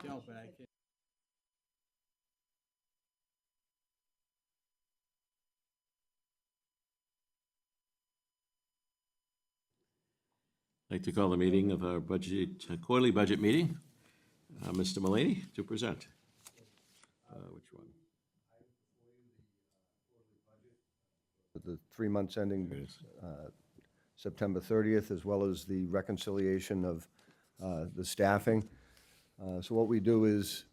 don't, but I can. I'd like to call the meeting of our quarterly budget meeting. Mr. Mullaney to present. Which one? The 3 months ending September 30th, as well as the reconciliation of the staffing. So what we do is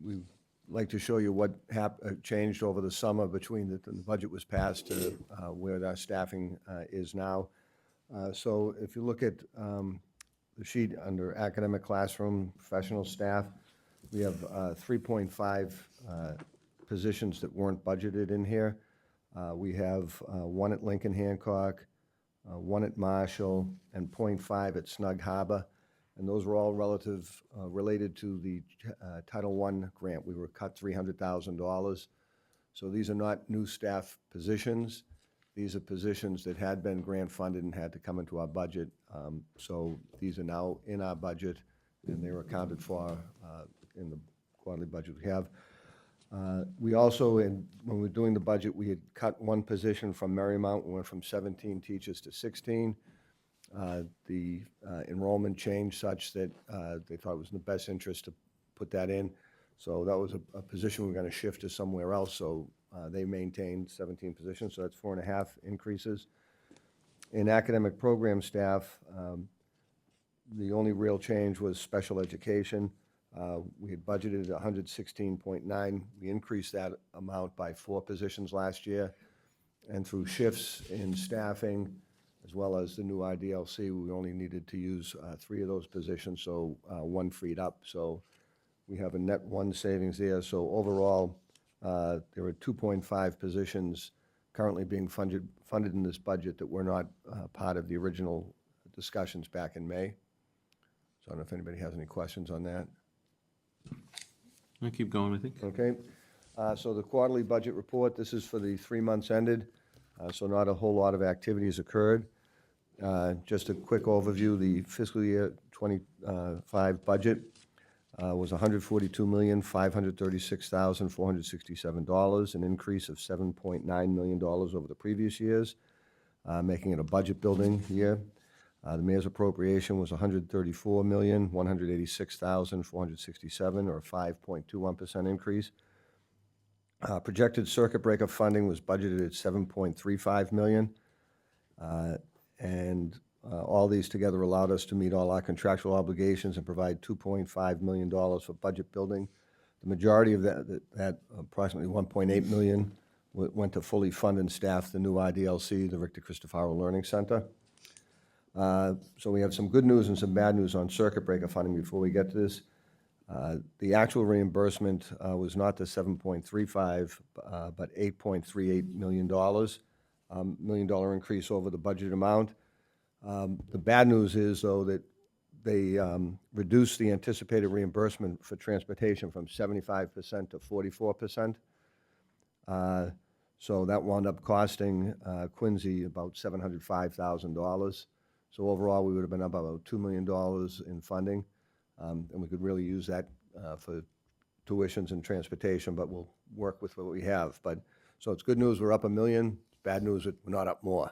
we like to show you what changed over the summer between the budget was passed to where our staffing is now. So if you look at the sheet under academic classroom professional staff, we have 3.5 positions that weren't budgeted in here. We have one at Lincoln Hancock, one at Marshall, and 0.5 at Snug Harbor. And those were all related to the Title I grant. We were cut $300,000. So these are not new staff positions. These are positions that had been grant funded and had to come into our budget. So these are now in our budget, and they were accounted for in the quarterly budget we have. We also, when we were doing the budget, we had cut one position from Marymount. We went from 17 teachers to 16. The enrollment changed such that they thought it was in the best interest to put that in. So that was a position we're going to shift to somewhere else. So they maintained 17 positions, so that's 4.5 increases. In academic program staff, the only real change was special education. We had budgeted 116.9. We increased that amount by 4 positions last year. And through shifts in staffing, as well as the new IDLC, we only needed to use 3 of those positions, so 1 freed up. So we have a net 1 savings there. So overall, there are 2.5 positions currently being funded in this budget that were not part of the original discussions back in May. So I don't know if anybody has any questions on that. I'll keep going, I think. Okay. So the quarterly budget report, this is for the 3 months ended. So not a whole lot of activities occurred. Just a quick overview, the fiscal year 25 budget was $142,536,467, an increase of $7.9 million over the previous years, making it a budget building year. The mayor's appropriation was $134,186,467, or a 5.21% increase. Projected circuit breaker funding was budgeted at $7.35 million. And all these together allowed us to meet all our contractual obligations and provide $2.5 million for budget building. The majority of that approximately $1.8 million, went to fully fund and staff the new IDLC, the Victor Cristofaro Learning Center. So we have some good news and some bad news on circuit breaker funding before we get to this. The actual reimbursement was not the 7.35, but $8.38 million, $1 million increase over the budget amount. The bad news is, though, that they reduced the anticipated reimbursement for transportation from 75% to 44%. So that wound up costing Quincy about $705,000. So overall, we would have been up about $2 million in funding, and we could really use that for tuitions and transportation, but we'll work with what we have. But so it's good news, we're up $1 million. Bad news, we're not up more.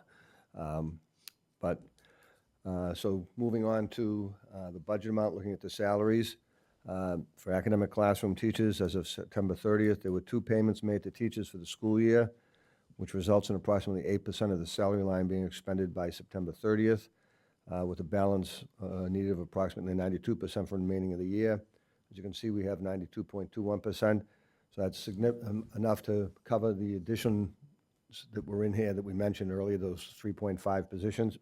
So moving on to the budget amount, looking at the salaries. For academic classroom teachers, as of September 30th, there were 2 payments made to teachers for the school year, which results in approximately 8% of the salary line being expended by September 30th, with a balance needed of approximately 92% for the remaining of the year. As you can see, we have 92.21%. So that's enough to cover the addition that were in here that we mentioned earlier, those 3.5 positions.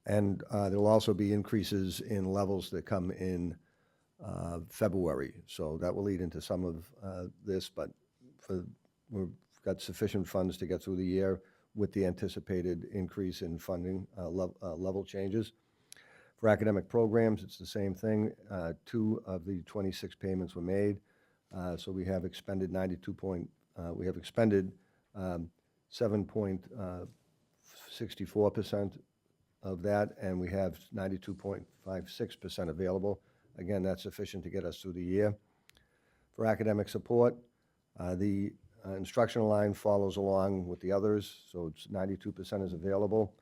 And there will also be increases in levels that come in February. So that will lead into some of this, but we've got sufficient funds to get through the year with the anticipated increase in funding level changes. For academic programs, it's the same thing. 2 of the 26 payments were made. So we have expended 7.64% of that, and we have 92.56% available. Again, that's sufficient to get us through the year. For academic support, the instructional line follows along with the others, so it's 92% is available.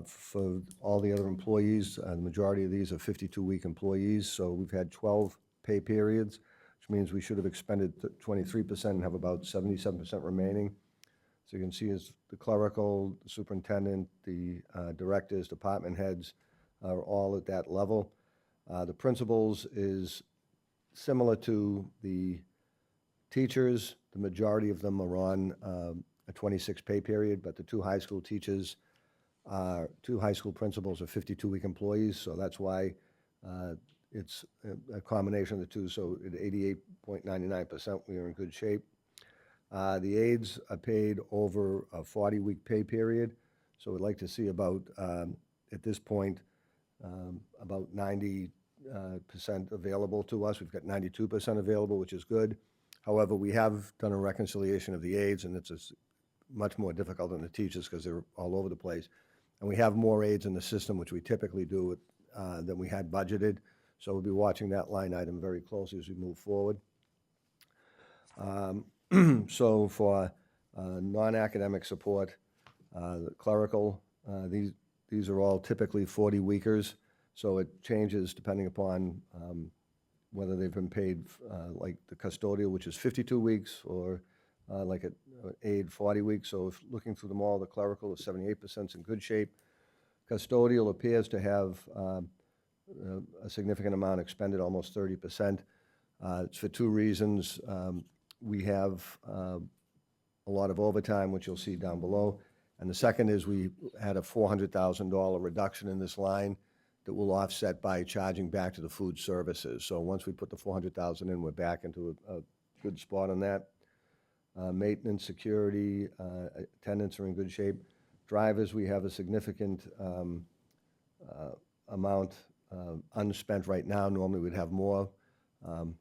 For all the other employees, the majority of these are 52-week employees, so we've had 12 pay periods, which means we should have expended 23% and have about 77% remaining. So you can see as the clerical, the superintendent, the directors, department heads are all at that level. The principals is similar to the teachers. The majority of them are on a 26 pay period, but the two high school teachers, two high school principals are 52-week employees, so that's why it's a combination of the two. So at 88.99%, we are in good shape. The aides are paid over a 40-week pay period, so we'd like to see about, at this point, about 90% available to us. We've got 92% available, which is good. However, we have done a reconciliation of the aides, and it's much more difficult than the teachers because they're all over the place. And we have more aides in the system, which we typically do, than we had budgeted. So we'll be watching that line item very closely as we move forward. So for non-academic support, the clerical, these are all typically 40-weekers, so it changes depending upon whether they've been paid, like the custodial, which is 52 weeks, or like an aide 40 weeks. So if looking through them all, the clerical is 78% in good shape. Custodial appears to have a significant amount expended, almost 30%. It's for two reasons. We have a lot of overtime, which you'll see down below. And the second is we had a $400,000 reduction in this line that will offset by charging back to the food services. So once we put the $400,000 in, we're back into a good spot on that. Maintenance, security, attendants are in good shape. Drivers, we have a significant amount unspent right now. Normally we'd have more.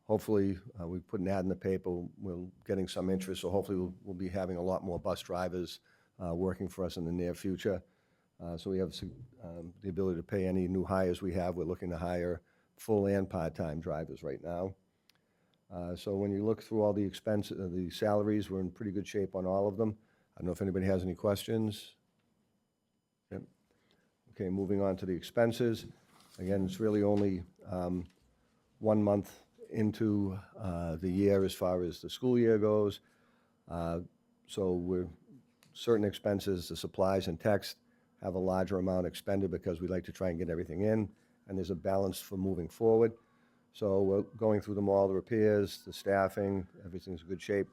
Hopefully, we put an ad in the paper, we're getting some interest, so hopefully we'll be having a lot more bus drivers working for us in the near future. So we have the ability to pay any new hires we have. We're looking to hire full and part-time drivers right now. So when you look through all the the salaries, we're in pretty good shape on all of them. I don't know if anybody has any questions. Yep. Okay, moving on to the expenses. Again, it's really only 1 month into the year as far as the school year goes. So we're certain expenses, the supplies and text, have a larger amount expended because we like to try and get everything in, and there's a balance for moving forward. So we're going through them all, the repairs, the staffing, everything's in good shape.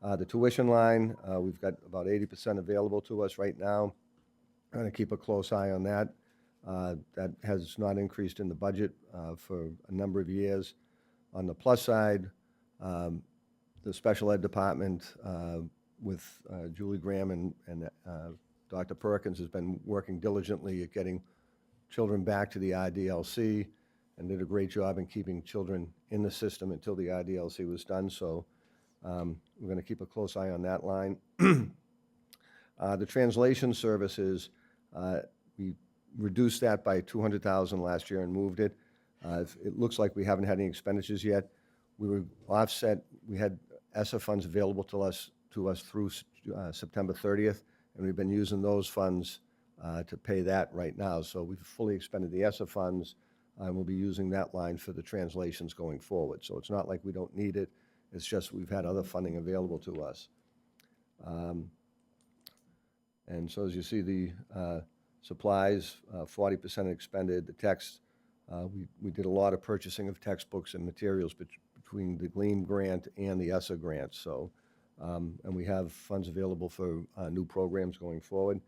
The tuition line, we've got about 80% available to us right now. I'm going to keep a close eye on that. That has not increased in the budget for a number of years. On the plus side, the special ed department with Julie Graham and Dr. Perkins has been working diligently at getting children back to the IDLC and did a great job in keeping children in the system until the IDLC was done. So we're going to keep a close eye on that line. The translation services, we reduced that by $200,000 last year and moved it. It looks like we haven't had any expenditures yet. We were offset. We had ESSA funds available to us through September 30th, and we've been using those funds to pay that right now. So we've fully expended the ESSA funds, and we'll be using that line for the translations going forward. So it's not like we don't need it. It's just we've had other funding available to us. And so as you see, the supplies, 40% expended. The text, we did a lot of purchasing of textbooks and materials between the GLEAM grant and the ESSA grant. So, and we have funds available for new programs going forward.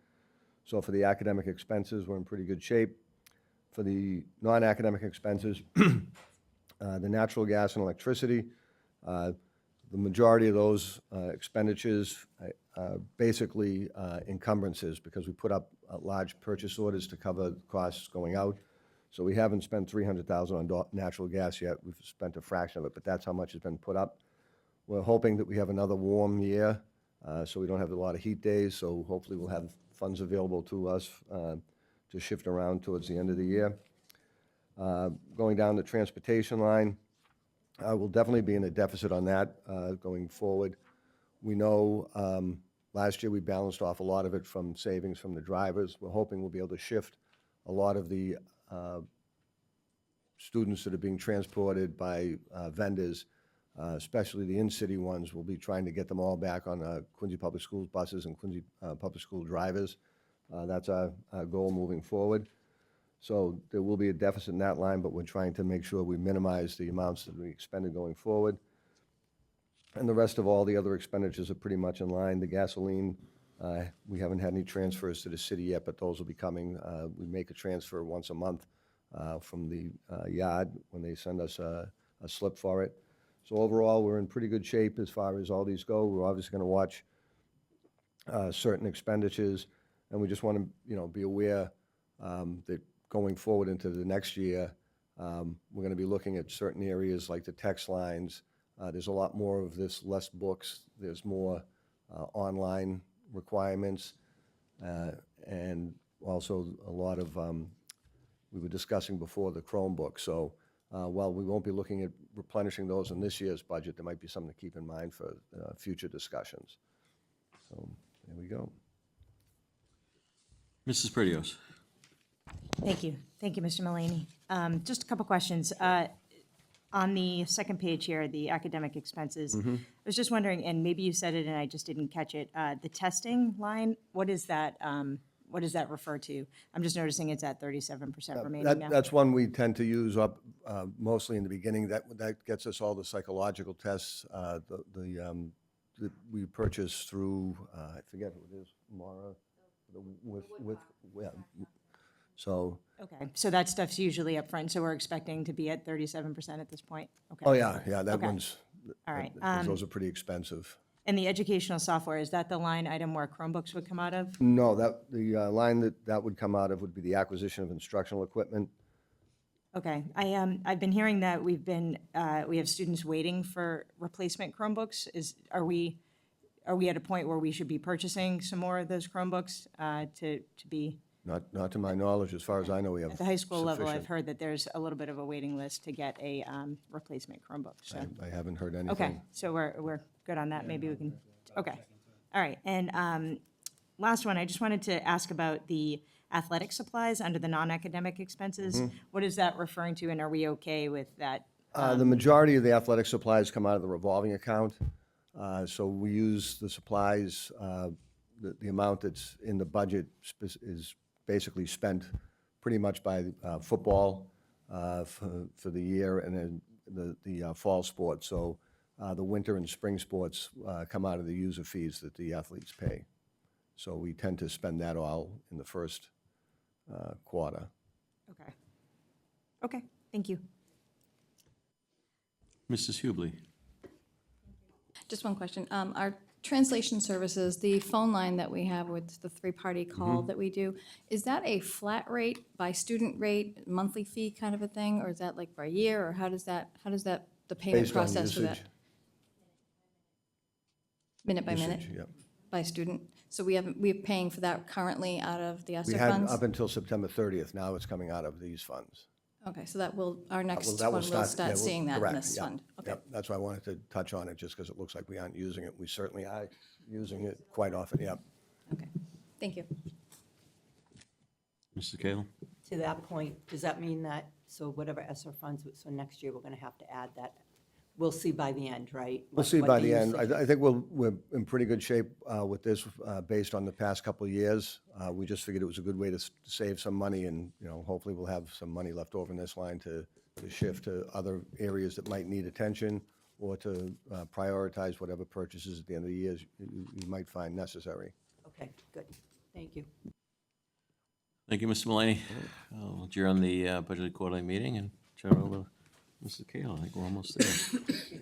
So for the academic expenses, we're in pretty good shape. For the non-academic expenses, the natural gas and electricity, the majority of those expenditures are basically encumbrances because we put up large purchase orders to cover costs going out. So we haven't spent $300,000 on natural gas yet. We've spent a fraction of it, but that's how much has been put up. We're hoping that we have another warm year, so we don't have a lot of heat days. So hopefully we'll have funds available to us to shift around towards the end of the year. Going down the transportation line, we'll definitely be in a deficit on that going forward. We know last year we balanced off a lot of it from savings from the drivers. We're hoping we'll be able to shift a lot of the students that are being transported by vendors, especially the in-city ones. We'll be trying to get them all back on Quincy Public Schools buses and Quincy Public School drivers. That's our goal moving forward. So there will be a deficit in that line, but we're trying to make sure we minimize the amounts that we expended going forward. And the rest of all the other expenditures are pretty much in line. The gasoline, we haven't had any transfers to the city yet, but those will be coming. We make a transfer once a month from the yard when they send us a slip for it. So overall, we're in pretty good shape as far as all these go. We're obviously going to watch certain expenditures, and we just want to, be aware that going forward into the next year, we're going to be looking at certain areas like the text lines. There's a lot more of this, less books. There's more online requirements, and also a lot of, we were discussing before, the Chromebook. So while we won't be looking at replenishing those in this year's budget, there might be something to keep in mind for future discussions. So there we go. Mrs. Perdios. Thank you. Thank you, Mr. Mullaney. Just a couple questions. On the second page here, the academic expenses, I was just wondering, and maybe you said it and I just didn't catch it, the testing line, what is that? What does that refer to? I'm just noticing it's at 37% remaining now. That's one we tend to use up mostly in the beginning. That gets us all the psychological tests that we purchase through, I forget who it is, Mara, yeah. So. Okay, so that stuff's usually up front, so we're expecting to be at 37% at this point? Okay. Oh, yeah, that Okay. one's, All right. those are pretty expensive. And the educational software, is that the line item where Chromebooks would come out of? No, the line that would come out of would be the acquisition of instructional equipment. Okay, I've been hearing that we have students waiting for replacement Chromebooks. Are we at a point where we should be purchasing some more of those Chromebooks to be? Not to my knowledge, as far as I know, we have At the high school level, I've sufficient. heard that there's a little bit of a waiting list to get a replacement Chromebook, so. I haven't heard anything. Okay, so we're good on that, maybe we can, okay. All right, and last one, I just wanted to ask about the athletic supplies under the non-academic expenses. What is that referring to, and are we okay with that? The majority of the athletic supplies come out of the revolving account. So we use the supplies, the amount that's in the budget is basically spent pretty much by football for the year, and then the fall sports. So the winter and spring sports come out of the user fees that the athletes pay. So we tend to spend that all in the first quarter. Okay. Okay, thank you. Mrs. Hubley. Just one question. Our translation services, the phone line that we have with the three-party call that we do, is that a flat rate by student rate, monthly fee kind of a thing, or is that like by year, or how does that, the payment Based on process for that? usage. Minute by minute, Usage, yep. by student? So we're paying for that currently out of the We ESSER had funds? up until September 30th. Now it's coming out of these funds. Okay, so that will, our next That one, will we'll yeah, start seeing that in correct, this yeah, fund? Okay, yep. That's why I wanted to touch on it, just because it looks like we aren't using it. We certainly are using it quite often, yep. okay. Thank you. Mrs. Cahill. To that point, does that mean that, so whatever ESSER funds, so next year we're going to have to add that? We'll see by the end, right? We'll see by the end. I think we're in pretty good shape with this based on the past couple of years. We just figured it was a good way to save some money, and hopefully we'll have some money left over in this line to shift to other areas that might need attention, or to prioritize whatever purchases at the end of the year you might find necessary. Okay, good. Thank you. Thank you, Mr. Mullaney. I'll adjourn the budget quarterly meeting and turn it over to Mr. Cahill. I think we're almost there.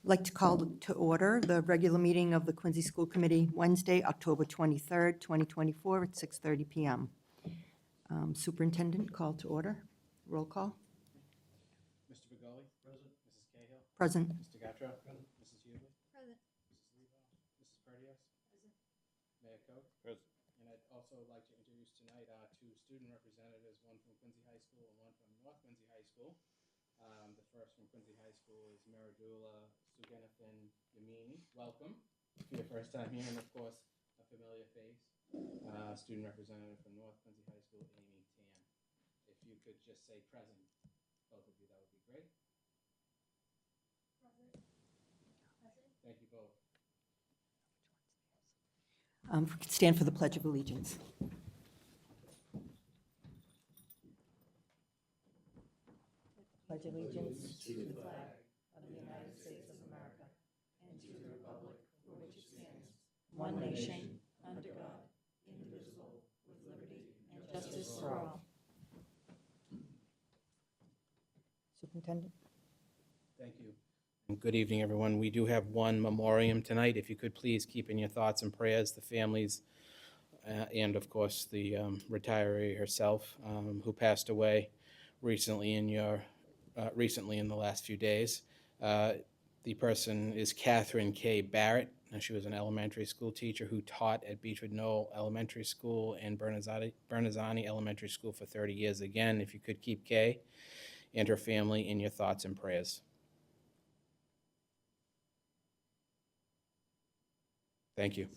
Like to call to order the regular meeting of the Quincy School Committee Wednesday, October 23rd, 2024 at 6:30 PM. Superintendent, call to order. Roll call. Mr. Begoli? Present. Mrs. Cahill? Present. Mr. Gattro? Present. Mrs. Hubley? Present. Mrs. Lebo? Mrs. Perdios? Present. Mayor Koch? Present. And I'd also like to introduce tonight our two student representatives, one from Quincy High School and one from North Quincy High School. The first from Quincy High School is Maradula Suganathan Yamini. Welcome for your first time here, and of course, a familiar face, student representative from North Quincy High School, Amy Tan. If you could just say present, both of you, that would be great. Present. Thank you both. Stand for the Pledge of Allegiance. Pledge allegiance to the flag of the United States of America and to the republic for which it stands, one nation, under God, indivisible, with liberty and justice for all. Superintendent? Thank you. And good evening, everyone. We do have one memoriam tonight. If you could please keep in your thoughts and prayers the families and, of course, the retiree herself who passed away recently in the last few days. The person is Catherine K. Barrett. She was an elementary school teacher who taught at Beechwood Knoll Elementary School and Bernazzani Elementary School for 30 years. Again, if you could keep Kay and her family in your thoughts and prayers. Thank you.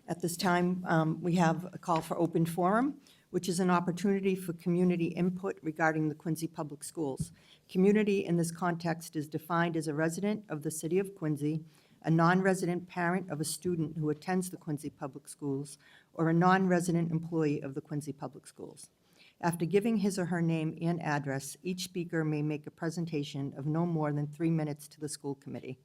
At this time, we have a call for open forum, which is an opportunity for community input regarding the Quincy Public Schools. Community in this context is defined as a resident of the city of Quincy, a non-resident parent of a student who attends the Quincy Public Schools, or a non-resident employee of the Quincy Public Schools. After giving his or her name and address, each speaker may make a presentation of no more than 3 minutes to the school committee.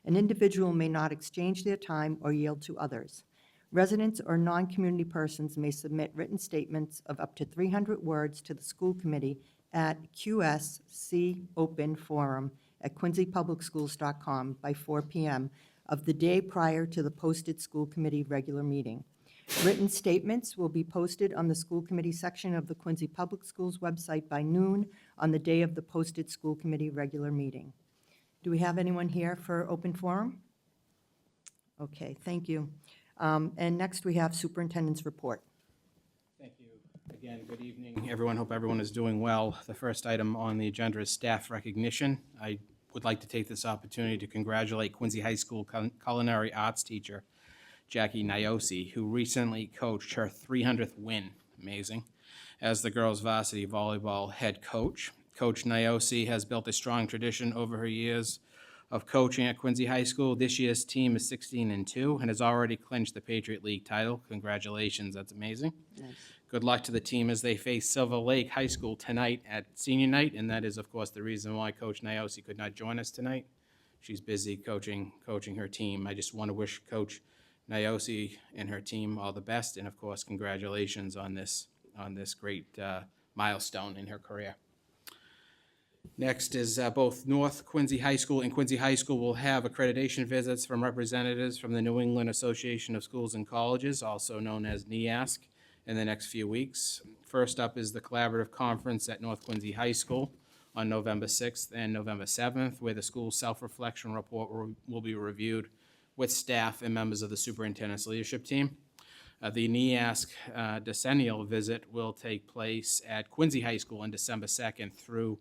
An individual may not exchange their time or yield to others. Residents or non-community persons may submit written statements of up to 300 words to the school committee at qscopenforum@quincypublicschools.com by 4 p.m. of the day prior to the posted school committee regular meeting. Written statements will be posted on the school committee section of the Quincy Public Schools website by noon on the day of the posted school committee regular meeting. Do we have anyone here for open forum? Okay, thank you. And next, we have superintendent's report. Thank you. Again, good evening, everyone. Hope everyone is doing well. The first item on the agenda is staff recognition. I would like to take this opportunity to congratulate Quincy High School culinary arts teacher, Jackie Niosi, who recently coached her 300th win, amazing, as the girls' varsity volleyball head coach. Coach Niosi has built a strong tradition over her years of coaching at Quincy High School. This year's team is 16-2 and has already clinched the Patriot League title. Congratulations, that's amazing. Nice. Good luck to the team as they face Silver Lake High School tonight at senior night, and that is, of course, the reason why Coach Niosi could not join us tonight. She's busy coaching her team. I just want to wish Coach Niosi and her team all the best, and of course, congratulations on this great milestone in her career. Next is both North Quincy High School and Quincy High School will have accreditation visits from representatives from the New England Association of Schools and Colleges, also known as NEASC, in the next few weeks. First up is the collaborative conference at North Quincy High School on November 6th and November 7th, where the school's self-reflection report will be reviewed with staff and members of the superintendent's leadership team. The NEASC decennial visit will take place at Quincy High School on December 2nd through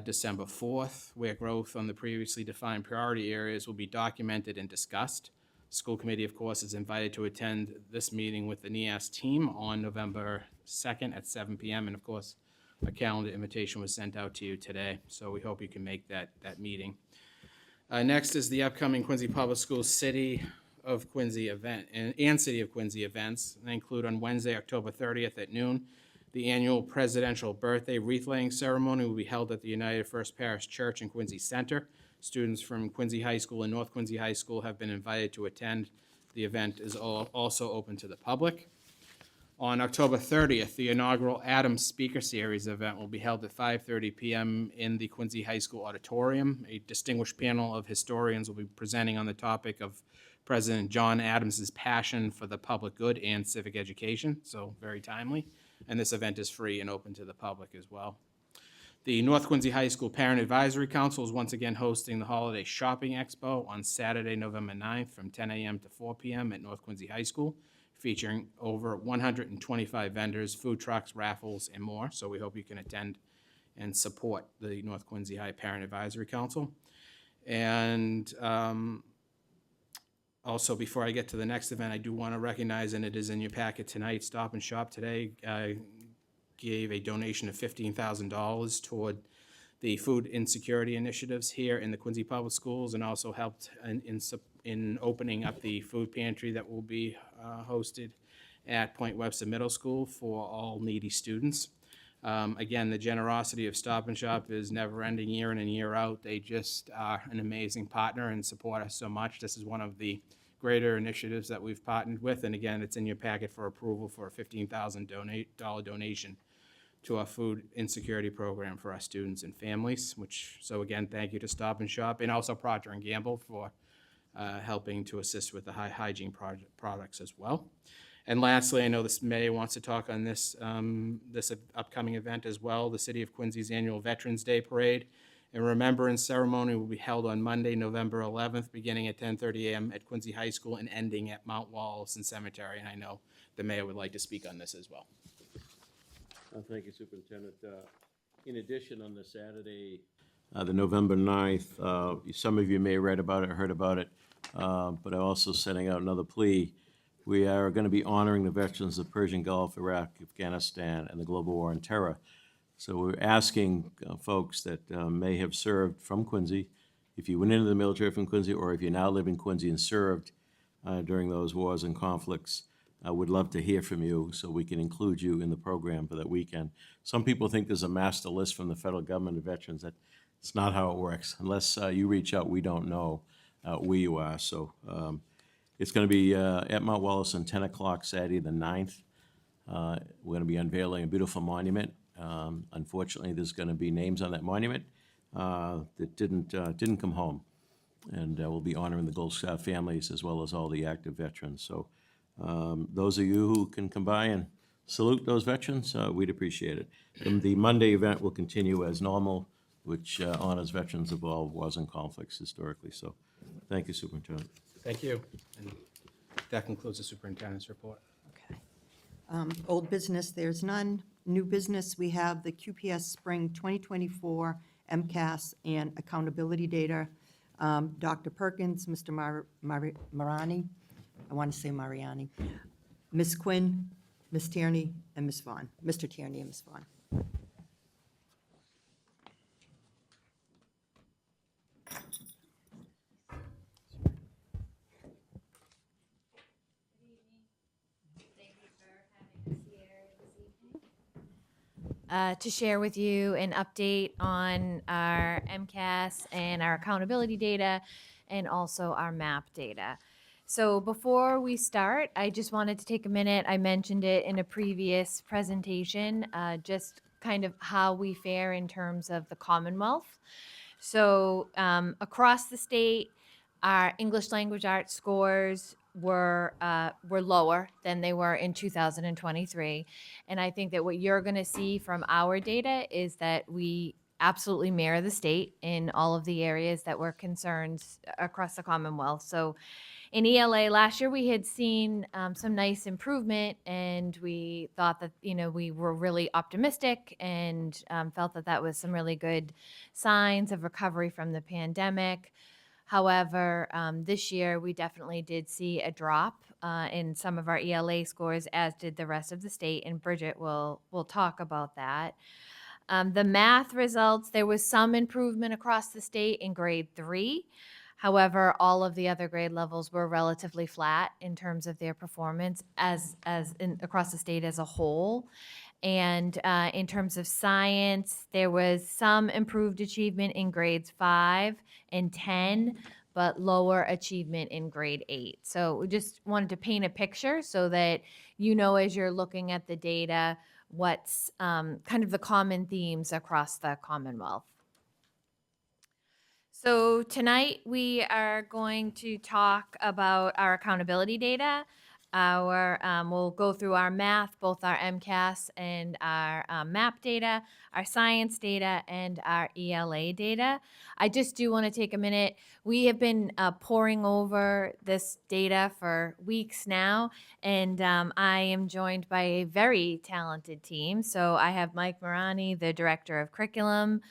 December 4th, where growth on the previously defined priority areas will be documented and discussed. School committee, of course, is invited to attend this meeting with the NEASC team on November 2nd at 7 p.m. And of course, a calendar invitation was sent out to you today, so we hope you can make that meeting. Next is the upcoming Quincy Public Schools City of Quincy event and City of Quincy events. They include on Wednesday, October 30th at noon, the annual presidential birthday wreath-laying ceremony will be held at the United First Parish Church in Quincy Center. Students from Quincy High School and North Quincy High School have been invited to attend. The event is also open to the public. On October 30th, the inaugural Adams Speaker Series event will be held at 5:30 p.m. in the Quincy High School auditorium. A distinguished panel of historians will be presenting on the topic of President John Adams's passion for the public good and civic education, so very timely. And this event is free and open to the public as well. The North Quincy High School Parent Advisory Council is once again hosting the Holiday Shopping Expo on Saturday, November 9th from 10 a.m. to 4 p.m. at North Quincy High School, featuring over 125 vendors, food trucks, raffles, and more. So we hope you can attend and support the North Quincy High Parent Advisory Council. And also, before I get to the next event, I do want to recognize, and it is in your packet tonight, Stop and Shop today gave a donation of $15,000 toward the food insecurity initiatives here in the Quincy Public Schools, and also helped in opening up the food pantry that will be hosted at Point Webster Middle School for all needy students. Again, the generosity of Stop and Shop is never ending year in and year out. They just are an amazing partner and support us so much. This is one of the greater initiatives that we've partnered with, and again, it's in your packet for approval for a $15,000 donation to our food insecurity program for our students and families, so again, thank you to Stop and Shop, and also Procter & Gamble for helping to assist with the high hygiene products as well. And lastly, I know this mayor wants to talk on this upcoming event as well, the City of Quincy's annual Veterans Day Parade and Remembrance Ceremony will be held on Monday, November 11th, beginning at 10:30 a.m. at Quincy High School and ending at Mount Wollaston Cemetery, and I know the mayor would like to speak on this as well. Thank you, Superintendent. In addition, on the Saturday, the November 9th, some of you may have read about it or heard about it, but I'm also sending out another plea. We are going to be honoring the veterans of the Persian Gulf, Iraq, Afghanistan, and the global war on terror. So we're asking folks that may have served from Quincy, if you went into the military from Quincy, or if you now live in Quincy and served during those wars and conflicts, I would love to hear from you so we can include you in the program for that weekend. Some people think there's a master list from the federal government of veterans. That's not how it works. Unless you reach out, we don't know where you are. So it's going to be at Mount Wollaston, 10 o'clock Saturday the 9th. We're going to be unveiling a beautiful monument. Unfortunately, there's going to be names on that monument that didn't come home. And we'll be honoring the Gold Star families as well as all the active veterans. So those of you who can come by and salute those veterans, we'd appreciate it. And the Monday event will continue as normal, which honors veterans of all wars and conflicts historically. So thank you, Superintendent. Thank you. And that concludes the superintendent's report. Okay. Old business, there's none. New business, we have the QPS Spring 2024 MCAS and accountability data. Dr. Perkins, Mr. Mariani, I want to say Mariani, Ms. Quinn, Ms. Tierney, and Ms. Vaughn. Mr. Tierney and Ms. Vaughn. To share with you an update on our MCAS and our accountability data and also our MAP data. So before we start, I just wanted to take a minute. I mentioned it in a previous presentation, just kind of how we fare in terms of the Commonwealth. So across the state, our English language arts scores were lower than they were in 2023. And I think that what you're going to see from our data is that we absolutely mirror the state in all of the areas that were concerns across the Commonwealth. So in ELA last year, we had seen some nice improvement, and we thought that, we were really optimistic and felt that that was some really good signs of recovery from the pandemic. However, this year, we definitely did see a drop in some of our ELA scores, as did the rest of the state, and Bridget will talk about that. The math results, there was some improvement across the state in grade 3. However, all of the other grade levels were relatively flat in terms of their performance across the state as a whole. And in terms of science, there was some improved achievement in grades 5 and 10, but lower achievement in grade 8. So we just wanted to paint a picture so that you know as you're looking at the data what's kind of the common themes across the Commonwealth. So tonight we are going to talk about our accountability data. We'll go through our math, both our MCAS and our MAP data, our science data, and our ELA data. I just do want to take a minute. We have been poring over this data for weeks now, and I am joined by a very talented team. So I have Mike Mullaney, the Director of Curriculum,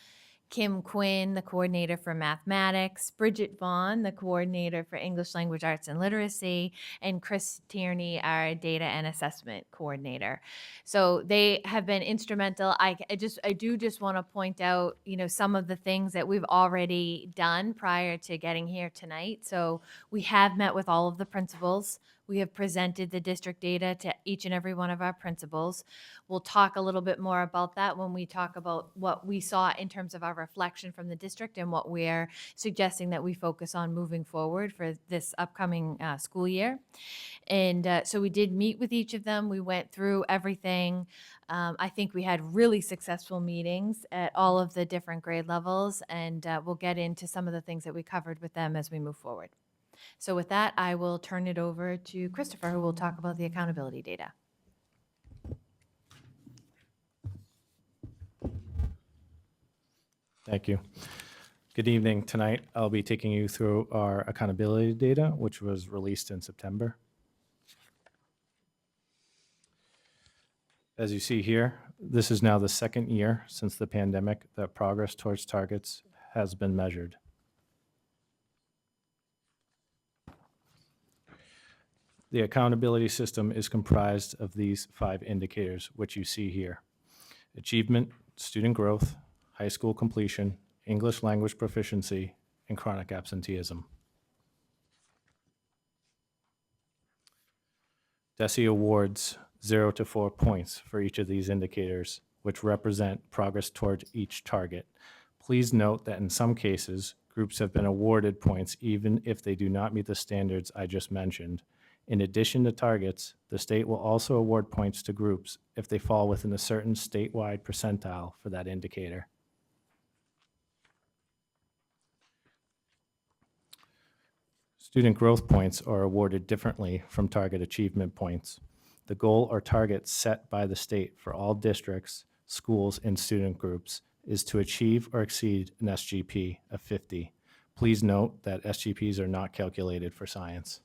Kim Quinn, the coordinator for mathematics, Bridget Vaughn, the coordinator for English language arts and literacy, and Chris Tierney, our data and assessment coordinator. So they have been instrumental. I do just want to point out, some of the things that we've already done prior to getting here tonight. So we have met with all of the principals. We have presented the district data to each and every one of our principals. We'll talk a little bit more about that when we talk about what we saw in terms of our reflection from the district and what we're suggesting that we focus on moving forward for this upcoming school year. And so we did meet with each of them. We went through everything. I think we had really successful meetings at all of the different grade levels, and we'll get into some of the things that we covered with them as we move forward. So with that, I will turn it over to Christopher, who will talk about the accountability data. Thank you. Good evening. Tonight, I'll be taking you through our accountability data, which was released in September. As you see here, this is now the second year since the pandemic that progress towards targets has been measured. The accountability system is comprised of these 5 indicators, which you see here: achievement, student growth, high school completion, English language proficiency, and chronic absenteeism. DESE awards 0 to 4 points for each of these indicators, which represent progress toward each target. Please note that in some cases, groups have been awarded points even if they do not meet the standards I just mentioned. In addition to targets, the state will also award points to groups if they fall within a certain statewide percentile for that indicator. Student growth points are awarded differently from target achievement points. The goal or target set by the state for all districts, schools, and student groups is to achieve or exceed an SGP of 50. Please note that SGPs are not calculated for science.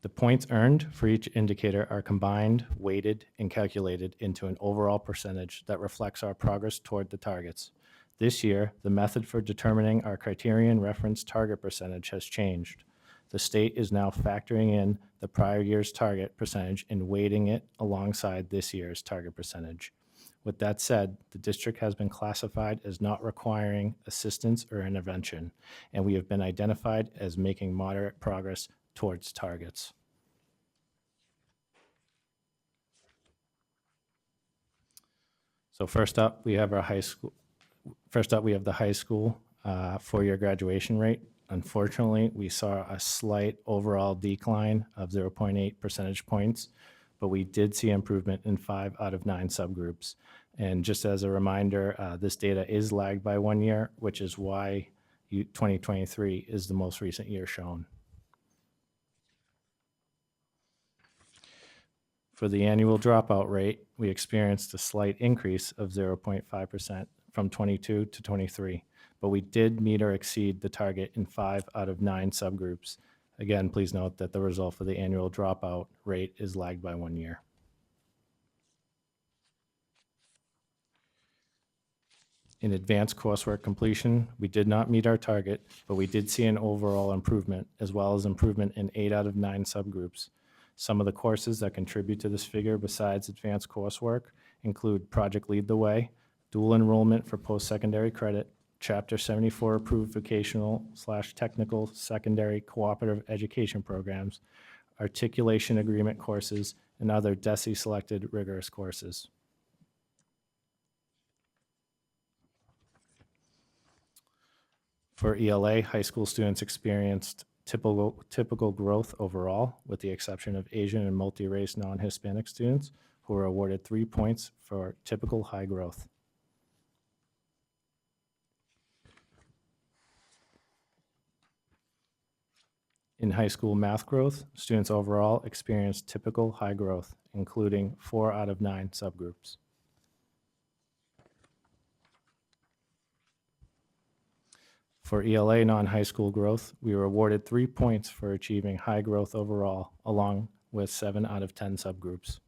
The points earned for each indicator are combined, weighted, and calculated into an overall percentage that reflects our progress toward the targets. This year, the method for determining our criterion reference target percentage has changed. The state is now factoring in the prior year's target percentage and weighting it alongside this year's target percentage. With that said, the district has been classified as not requiring assistance or intervention, and we have been identified as making moderate progress towards targets. So first up, we have the high school 4-year graduation rate. Unfortunately, we saw a slight overall decline of 0.8 percentage points, but we did see improvement in 5 out of 9 subgroups. And just as a reminder, this data is lagged by 1 year, which is why 2023 is the most recent year shown. For the annual dropout rate, we experienced a slight increase of 0.5% from 22 to 23, but we did meet or exceed the target in 5 out of 9 subgroups. Again, please note that the result for the annual dropout rate is lagged by 1 year. In advanced coursework completion, we did not meet our target, but we did see an overall improvement, as well as improvement in 8 out of 9 subgroups. Some of the courses that contribute to this figure besides advanced coursework include Project Lead the Way, dual enrollment for post-secondary credit, Chapter 74 approved vocational/technical secondary cooperative education programs, articulation agreement courses, and other DESE-selected rigorous courses. For ELA, high school students experienced typical growth overall, with the exception of Asian and multi-race non-Hispanic students, who were awarded 3 points for typical high growth. In high school math growth, students overall experienced typical high growth, including 4 out of 9 subgroups. For ELA non-high school growth, we were awarded 3 points for achieving high growth overall, along with 7 out of 10 subgroups.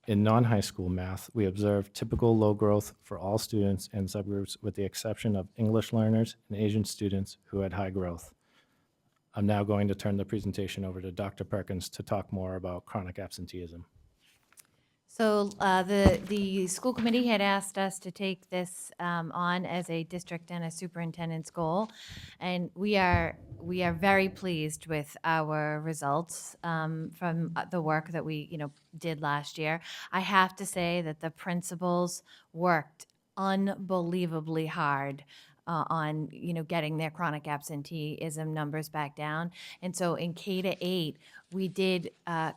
In non-high school math, we observed typical low growth for all students and subgroups, with the exception of English learners and Asian students who had high growth. I'm now going to turn the presentation over to Dr. Perkins to talk more about chronic absenteeism. So the school committee had asked us to take this on as a district and a superintendent's goal, and we are very pleased with our results from the work that we did last year. I have to say that the principals worked unbelievably hard on getting their chronic absenteeism numbers back down. And so in K-8, we did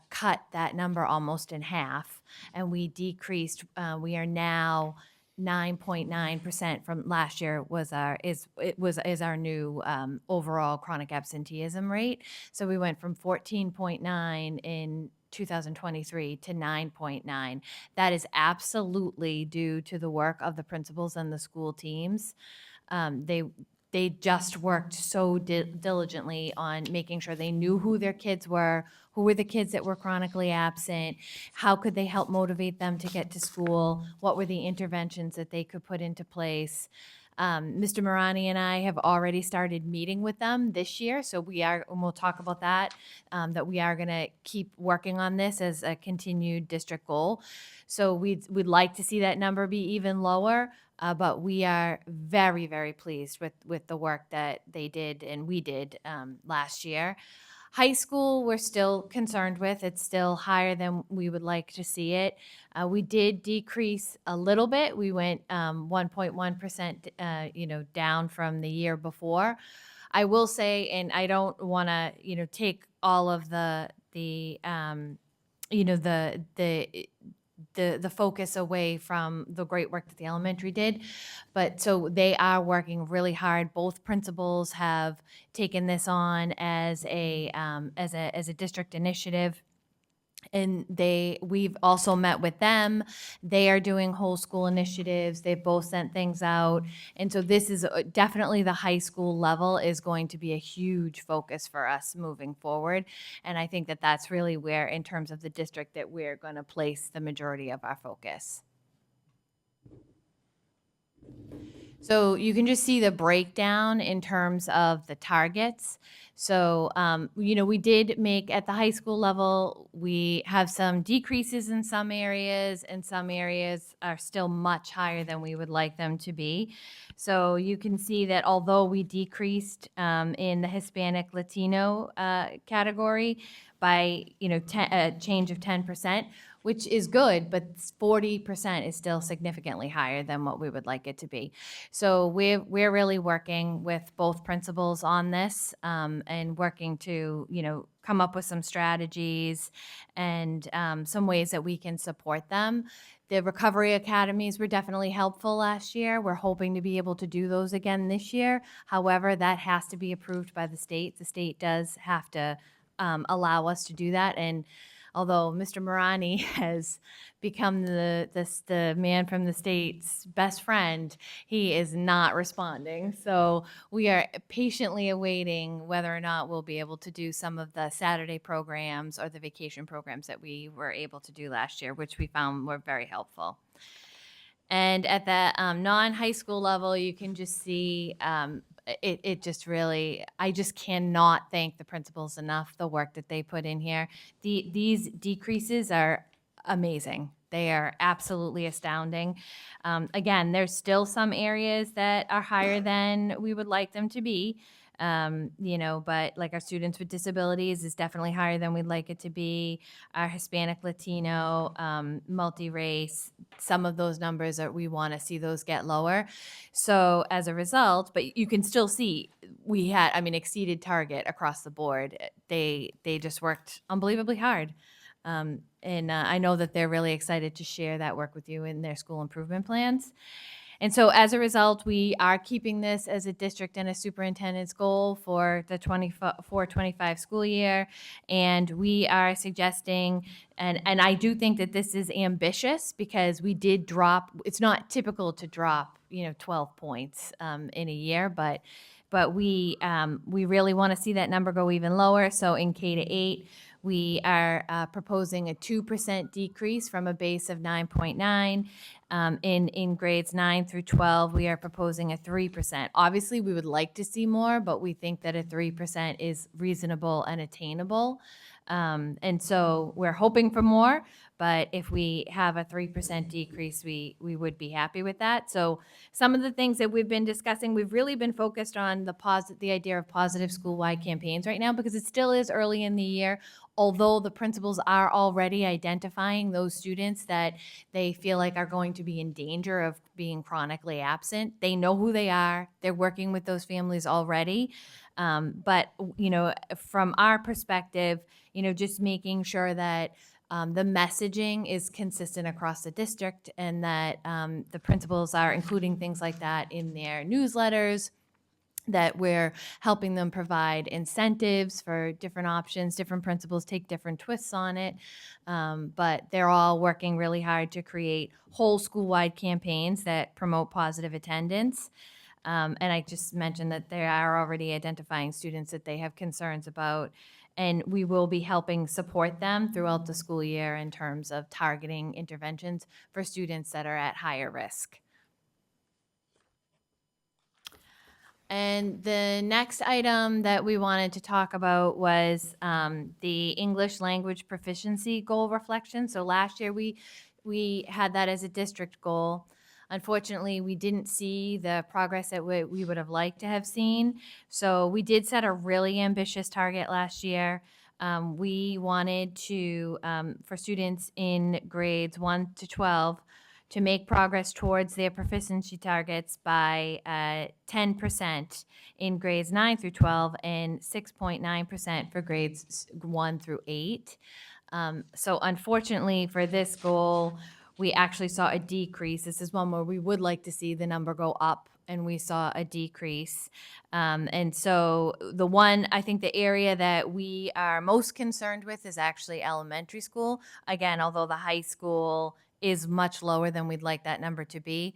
cut that number almost in half, and we decreased. We are now 9.9% from last year was our new overall chronic absenteeism rate. So we went from 14.9 in 2023 to 9.9. That is absolutely due to the work of the principals and the school teams. They just worked so diligently on making sure they knew who their kids were, who were the kids that were chronically absent, how could they help motivate them to get to school, what were the interventions that they could put into place. Mr. Mullaney and I have already started meeting with them this year, so we'll talk about that, that we are going to keep working on this as a continued district goal. So we'd like to see that number be even lower, but we are very, very pleased with the work that they did and we did last year. High school, we're still concerned with. It's still higher than we would like to see it. We did decrease a little bit. We went 1.1%, down from the year before. I will say, and I don't want to, take all of the focus away from the great work that the elementary did. But so they are working really hard. Both principals have taken this on as a district initiative. And we've also met with them. They are doing whole school initiatives. They've both sent things out. And so this is definitely the high school level is going to be a huge focus for us moving forward. And I think that that's really where, in terms of the district, that we're going to place the majority of our focus. So you can just see the breakdown in terms of the targets. So, we did make, at the high school level, we have some decreases in some areas, and some areas are still much higher than we would like them to be. So you can see that although we decreased in the Hispanic Latino category by, a change of 10%, which is good, but 40% is still significantly higher than what we would like it to be. So we're really working with both principals on this and working to, come up with some strategies and some ways that we can support them. The recovery academies were definitely helpful last year. We're hoping to be able to do those again this year. However, that has to be approved by the state. The state does have to allow us to do that. And although Mr. Mullaney has become the man from the state's best friend, he is not responding. So we are patiently awaiting whether or not we'll be able to do some of the Saturday programs or the vacation programs that we were able to do last year, which we found were very helpful. And at the non-high school level, you can just see it just really, I just cannot thank the principals enough, the work that they put in here. These decreases are amazing. They are absolutely astounding. Again, there's still some areas that are higher than we would like them to be. You know, but like our students with disabilities is definitely higher than we'd like it to be. Our Hispanic, Latino, multi-race, some of those numbers are, we want to see those get lower. So as a result, but you can still see we had, I mean, exceeded target across the board. They just worked unbelievably hard. And I know that they're really excited to share that work with you in their school improvement plans. And so as a result, we are keeping this as a district and a superintendent's goal for the 24-25 school year. And we are suggesting, and I do think that this is ambitious because we did drop, it's not typical to drop, 12 points in a year, but we really want to see that number go even lower. So in K-8, we are proposing a 2% decrease from a base of 9.9. In grades 9 through 12, we are proposing a 3%. Obviously, we would like to see more, but we think that a 3% is reasonable and attainable. And so we're hoping for more, but if we have a 3% decrease, we would be happy with that. So some of the things that we've been discussing, we've really been focused on the idea of positive school-wide campaigns right now, because it still is early in the year, although the principals are already identifying those students that they feel like are going to be in danger of being chronically absent. They know who they are. They're working with those families already. But, from our perspective, just making sure that the messaging is consistent across the district and that the principals are including things like that in their newsletters, that we're helping them provide incentives for different options. Different principals take different twists on it, but they're all working really hard to create whole school-wide campaigns that promote positive attendance. And I just mentioned that they are already identifying students that they have concerns about, and we will be helping support them throughout the school year in terms of targeting interventions for students that are at higher risk. And the next item that we wanted to talk about was the English language proficiency goal reflection. So last year we had that as a district goal. Unfortunately, we didn't see the progress that we would have liked to have seen. So we did set a really ambitious target last year. We wanted to, for students in grades 1 to 12, to make progress towards their proficiency targets by 10% in grades 9 through 12 and 6.9% for grades 1 through 8. So unfortunately for this goal, we actually saw a decrease. This is one where we would like to see the number go up, and we saw a decrease. And so I think the area that we are most concerned with is actually elementary school. Again, although the high school is much lower than we'd like that number to be.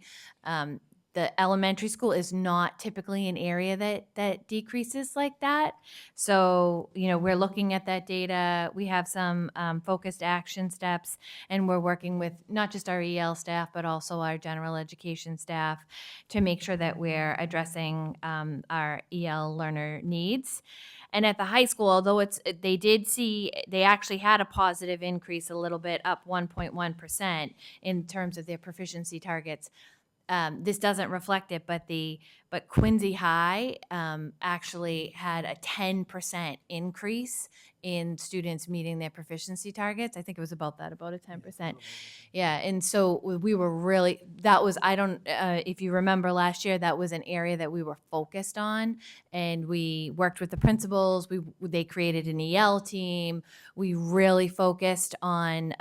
The elementary school is not typically an area that decreases like that. So, we're looking at that data. We have some focused action steps, and we're working with not just our EL staff, but also our general education staff to make sure that we're addressing our EL learner needs. And at the high school, although they actually had a positive increase a little bit, up 1.1% in terms of their proficiency targets. This doesn't reflect it, but Quincy High actually had a 10% increase in students meeting their proficiency targets. I think it was about a 10%. Yeah, and so we were really, if you remember last year, that was an area that we were focused on, and we worked with the principals. They created an EL team. We really focused on,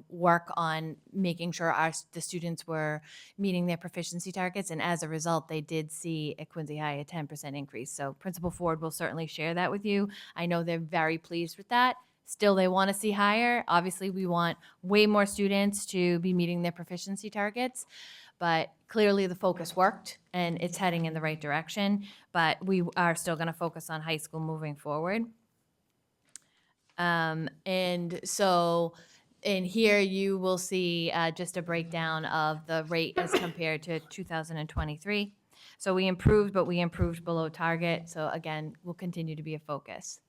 work on making sure the students were meeting their proficiency targets, and as a result, they did see at Quincy High a 10% increase. So Principal Ford will certainly share that with you. I know they're very pleased with that. Still, they want to see higher. Obviously, we want way more students to be meeting their proficiency targets, but clearly the focus worked and it's heading in the right direction, but we are still going to focus on high school moving forward. And here you will see just a breakdown of the rate as compared to 2023. So we improved, but we improved below target. So again, will continue to be a focus.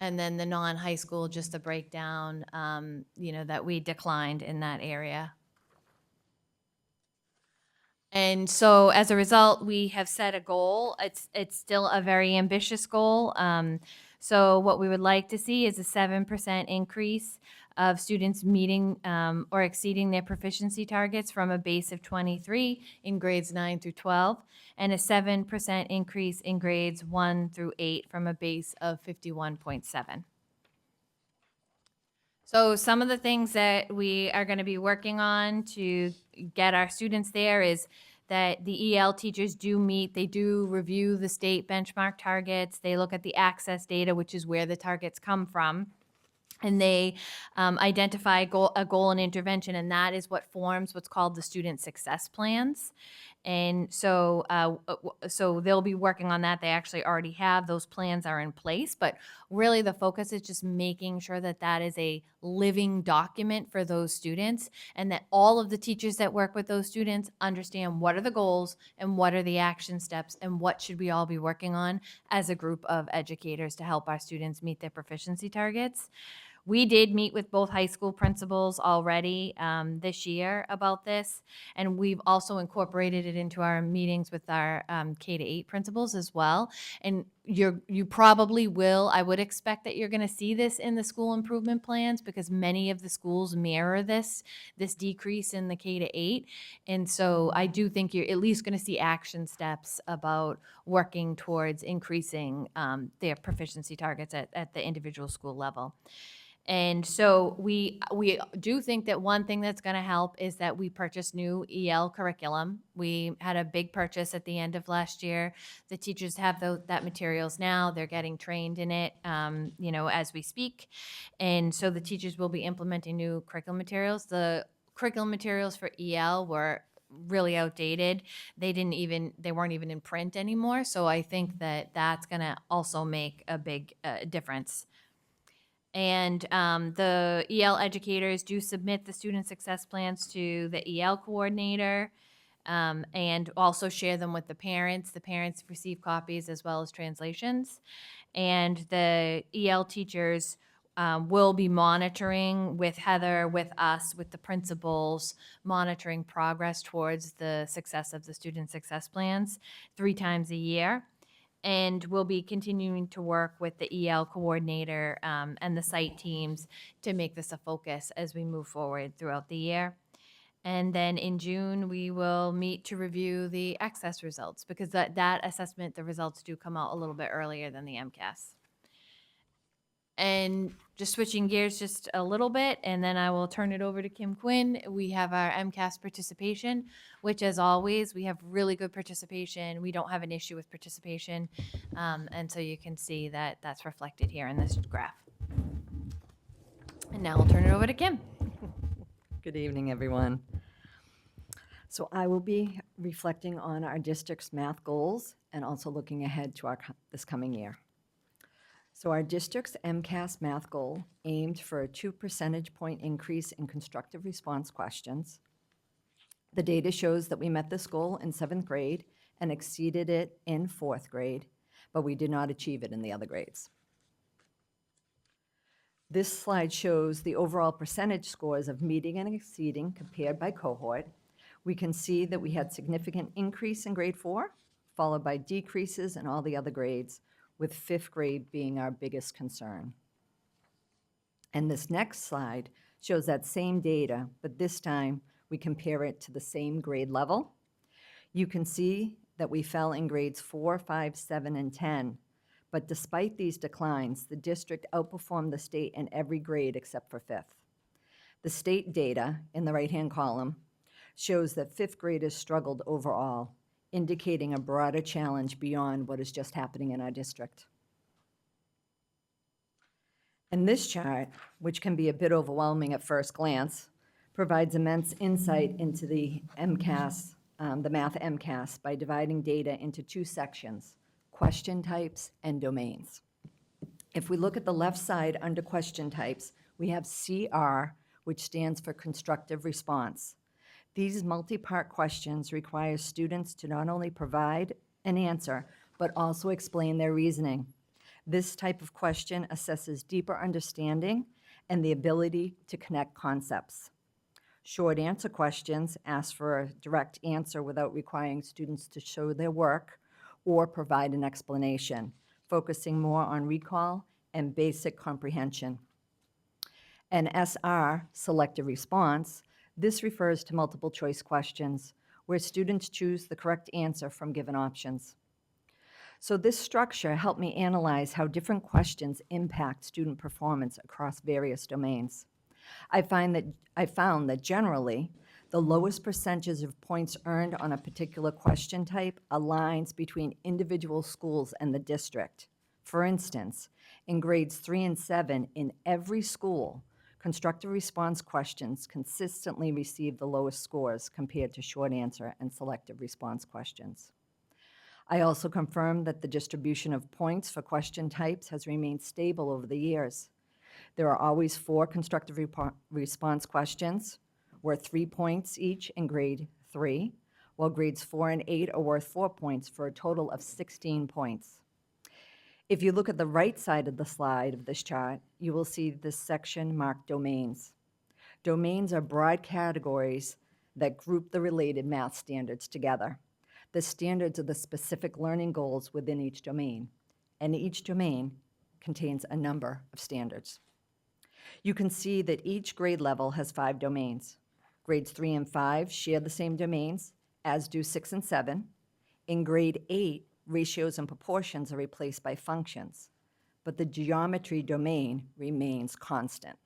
And then the non-high school, just a breakdown, that we declined in that area. And so as a result, we have set a goal. It's still a very ambitious goal. So what we would like to see is a 7% increase of students meeting or exceeding their proficiency targets from a base of 23 in grades 9 through 12, and a 7% increase in grades 1 through 8 from a base of 51.7. So some of the things that we are going to be working on to get our students there is that the EL teachers do meet, they do review the state benchmark targets, they look at the access data, which is where the targets come from, and they identify a goal and intervention, and that is what forms what's called the student success plans. And so, so they'll be working on that. They actually already have, those plans are in place, but really the focus is just making sure that that is a living document for those students, and that all of the teachers that work with those students understand what are the goals and what are the action steps and what should we all be working on as a group of educators to help our students meet their proficiency targets. We did meet with both high school principals already this year about this, and we've also incorporated it into our meetings with our K-8 principals as well. And you probably will, I would expect that you're going to see this in the school improvement plans, because many of the schools mirror this decrease in the K-8. And so I do think you're at least going to see action steps about working towards increasing their proficiency targets at the individual school level. And so we do think that one thing that's going to help is that we purchased new EL curriculum. We had a big purchase at the end of last year. The teachers have that materials now. They're getting trained in it, as we speak. And so the teachers will be implementing new curriculum materials. The curriculum materials for EL were really outdated. They weren't even in print anymore. So I think that that's going to also make a big difference. And the EL educators do submit the student success plans to the EL coordinator and also share them with the parents. The parents receive copies as well as translations. And the EL teachers will be monitoring with Heather, with us, with the principals, monitoring progress towards the success of the student success plans 3 times a year. And we'll be continuing to work with the EL coordinator and the site teams to make this a focus as we move forward throughout the year. And then in June, we will meet to review the access results, because that assessment, the results do come out a little bit earlier than the MCAS. And just switching gears just a little bit, and then I will turn it over to Kim Quinn. We have our MCAS participation, which, as always, we have really good participation. We don't have an issue with participation. And so you can see that that's reflected here in this graph. And now I'll turn it over to Kim. Good evening, everyone. So I will be reflecting on our district's math goals and also looking ahead to this coming year. So our district's MCAS math goal aimed for a 2 percentage point increase in constructive response questions. The data shows that we met this goal in 7th grade and exceeded it in 4th grade, but we did not achieve it in the other grades. This slide shows the overall percentage scores of meeting and exceeding compared by cohort. We can see that we had significant increase in grade 4, followed by decreases in all the other grades, with 5th grade being our biggest concern. And this next slide shows that same data, but this time we compare it to the same grade level. You can see that we fell in grades 4, 5, 7, and 10. But despite these declines, the district outperformed the state in every grade except for 5th. The state data in the right-hand column shows that 5th graders struggled overall, indicating a broader challenge beyond what is just happening in our district. And this chart, which can be a bit overwhelming at first glance, provides immense insight into the MCAS, the math MCAS, by dividing data into 2 sections: question types and domains. If we look at the left side under question types, we have CR, which stands for constructive response. These multi-part questions require students to not only provide an answer, but also explain their reasoning. This type of question assesses deeper understanding and the ability to connect concepts. Short answer questions ask for a direct answer without requiring students to show their work or provide an explanation, focusing more on recall and basic comprehension. An SR, selective response, this refers to multiple choice questions where students choose the correct answer from given options. So this structure helped me analyze how different questions impact student performance across various domains. I found that generally, the lowest percentage of points earned on a particular question type aligns between individual schools and the district. For instance, in grades 3 and 7 in every school, constructive response questions consistently receive the lowest scores compared to short answer and selective response questions. I also confirmed that the distribution of points for question types has remained stable over the years. There are always 4 constructive response questions, worth 3 points each in grade 3, while grades 4 and 8 are worth 4 points for a total of 16 points. If you look at the right side of the slide of this chart, you will see this section marked domains. Domains are broad categories that group the related math standards together. The standards are the specific learning goals within each domain, and each domain contains a number of standards. You can see that each grade level has 5 domains. Grades 3 and 5 share the same domains, as do 6 and 7. In grade 8, ratios and proportions are replaced by functions, but the geometry domain remains constant.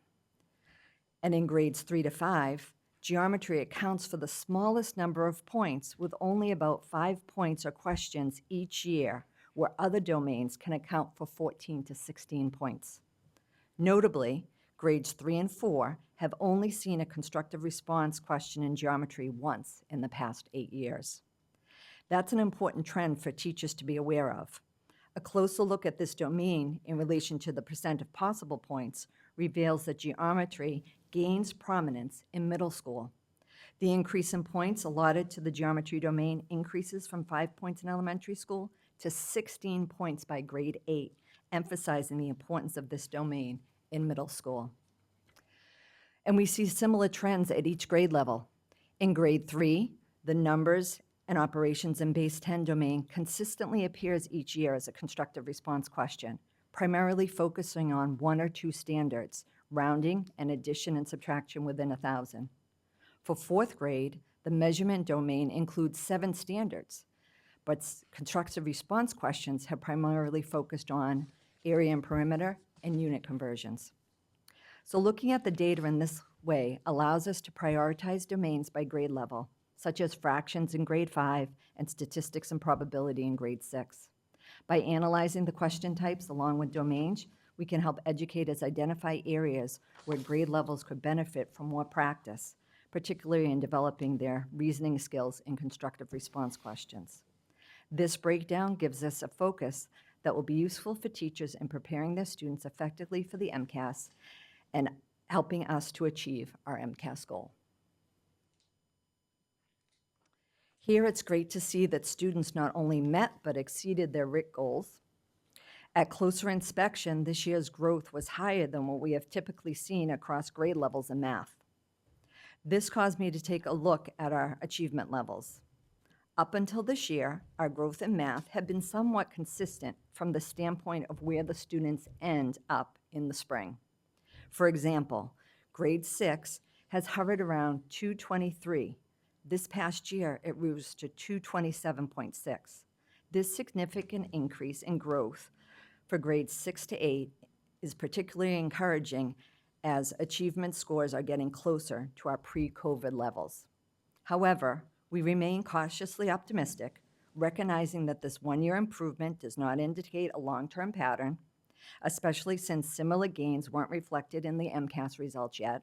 And in grades 3 to 5, geometry accounts for the smallest number of points, with only about 5 points or questions each year, where other domains can account for 14 to 16 points. Notably, grades 3 and 4 have only seen a constructive response question in geometry once in the past 8 years. That's an important trend for teachers to be aware of. A closer look at this domain in relation to the percent of possible points reveals that geometry gains prominence in middle school. The increase in points allotted to the geometry domain increases from 5 points in elementary school to 16 points by grade 8, emphasizing the importance of this domain in middle school. And we see similar trends at each grade level. In grade 3, the numbers and operations in base 10 domain consistently appears each year as a constructive response question, primarily focusing on 1 or 2 standards, rounding and addition and subtraction within 1,000. For 4th grade, the measurement domain includes 7 standards, but constructive response questions have primarily focused on area and perimeter and unit conversions. So looking at the data in this way allows us to prioritize domains by grade level, such as fractions in grade 5 and statistics and probability in grade 6. By analyzing the question types along with domains, we can help educators identify areas where grade levels could benefit from more practice, particularly in developing their reasoning skills in constructive response questions. This breakdown gives us a focus that will be useful for teachers in preparing their students effectively for the MCAS and helping us to achieve our MCAS goal. Here, it's great to see that students not only met but exceeded their RIT goals. At closer inspection, this year's growth was higher than what we have typically seen across grade levels in math. This caused me to take a look at our achievement levels. Up until this year, our growth in math had been somewhat consistent from the standpoint of where the students end up in the spring. For example, grade 6 has hovered around 223. This past year, it rose to 227.6. This significant increase in growth for grades 6 to 8 is particularly encouraging as achievement scores are getting closer to our pre-COVID levels. However, we remain cautiously optimistic, recognizing that this one-year improvement does not indicate a long-term pattern, especially since similar gains weren't reflected in the MCAS results yet.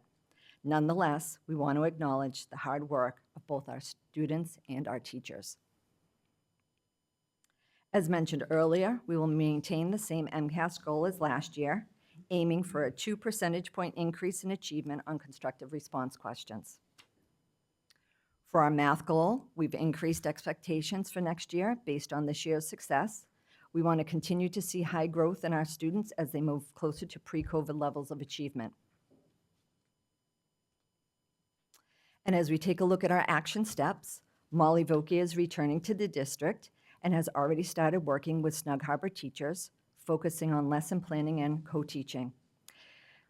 Nonetheless, we want to acknowledge the hard work of both our students and our teachers. As mentioned earlier, we will maintain the same MCAS goal as last year, aiming for a 2 percentage point increase in achievement on constructive response questions. For our math goal, we've increased expectations for next year based on this year's success. We want to continue to see high growth in our students as they move closer to pre-COVID levels of achievement. And as we take a look at our action steps, Molly Vokey is returning to the district and has already started working with Snug Harbor teachers, focusing on lesson planning and co-teaching.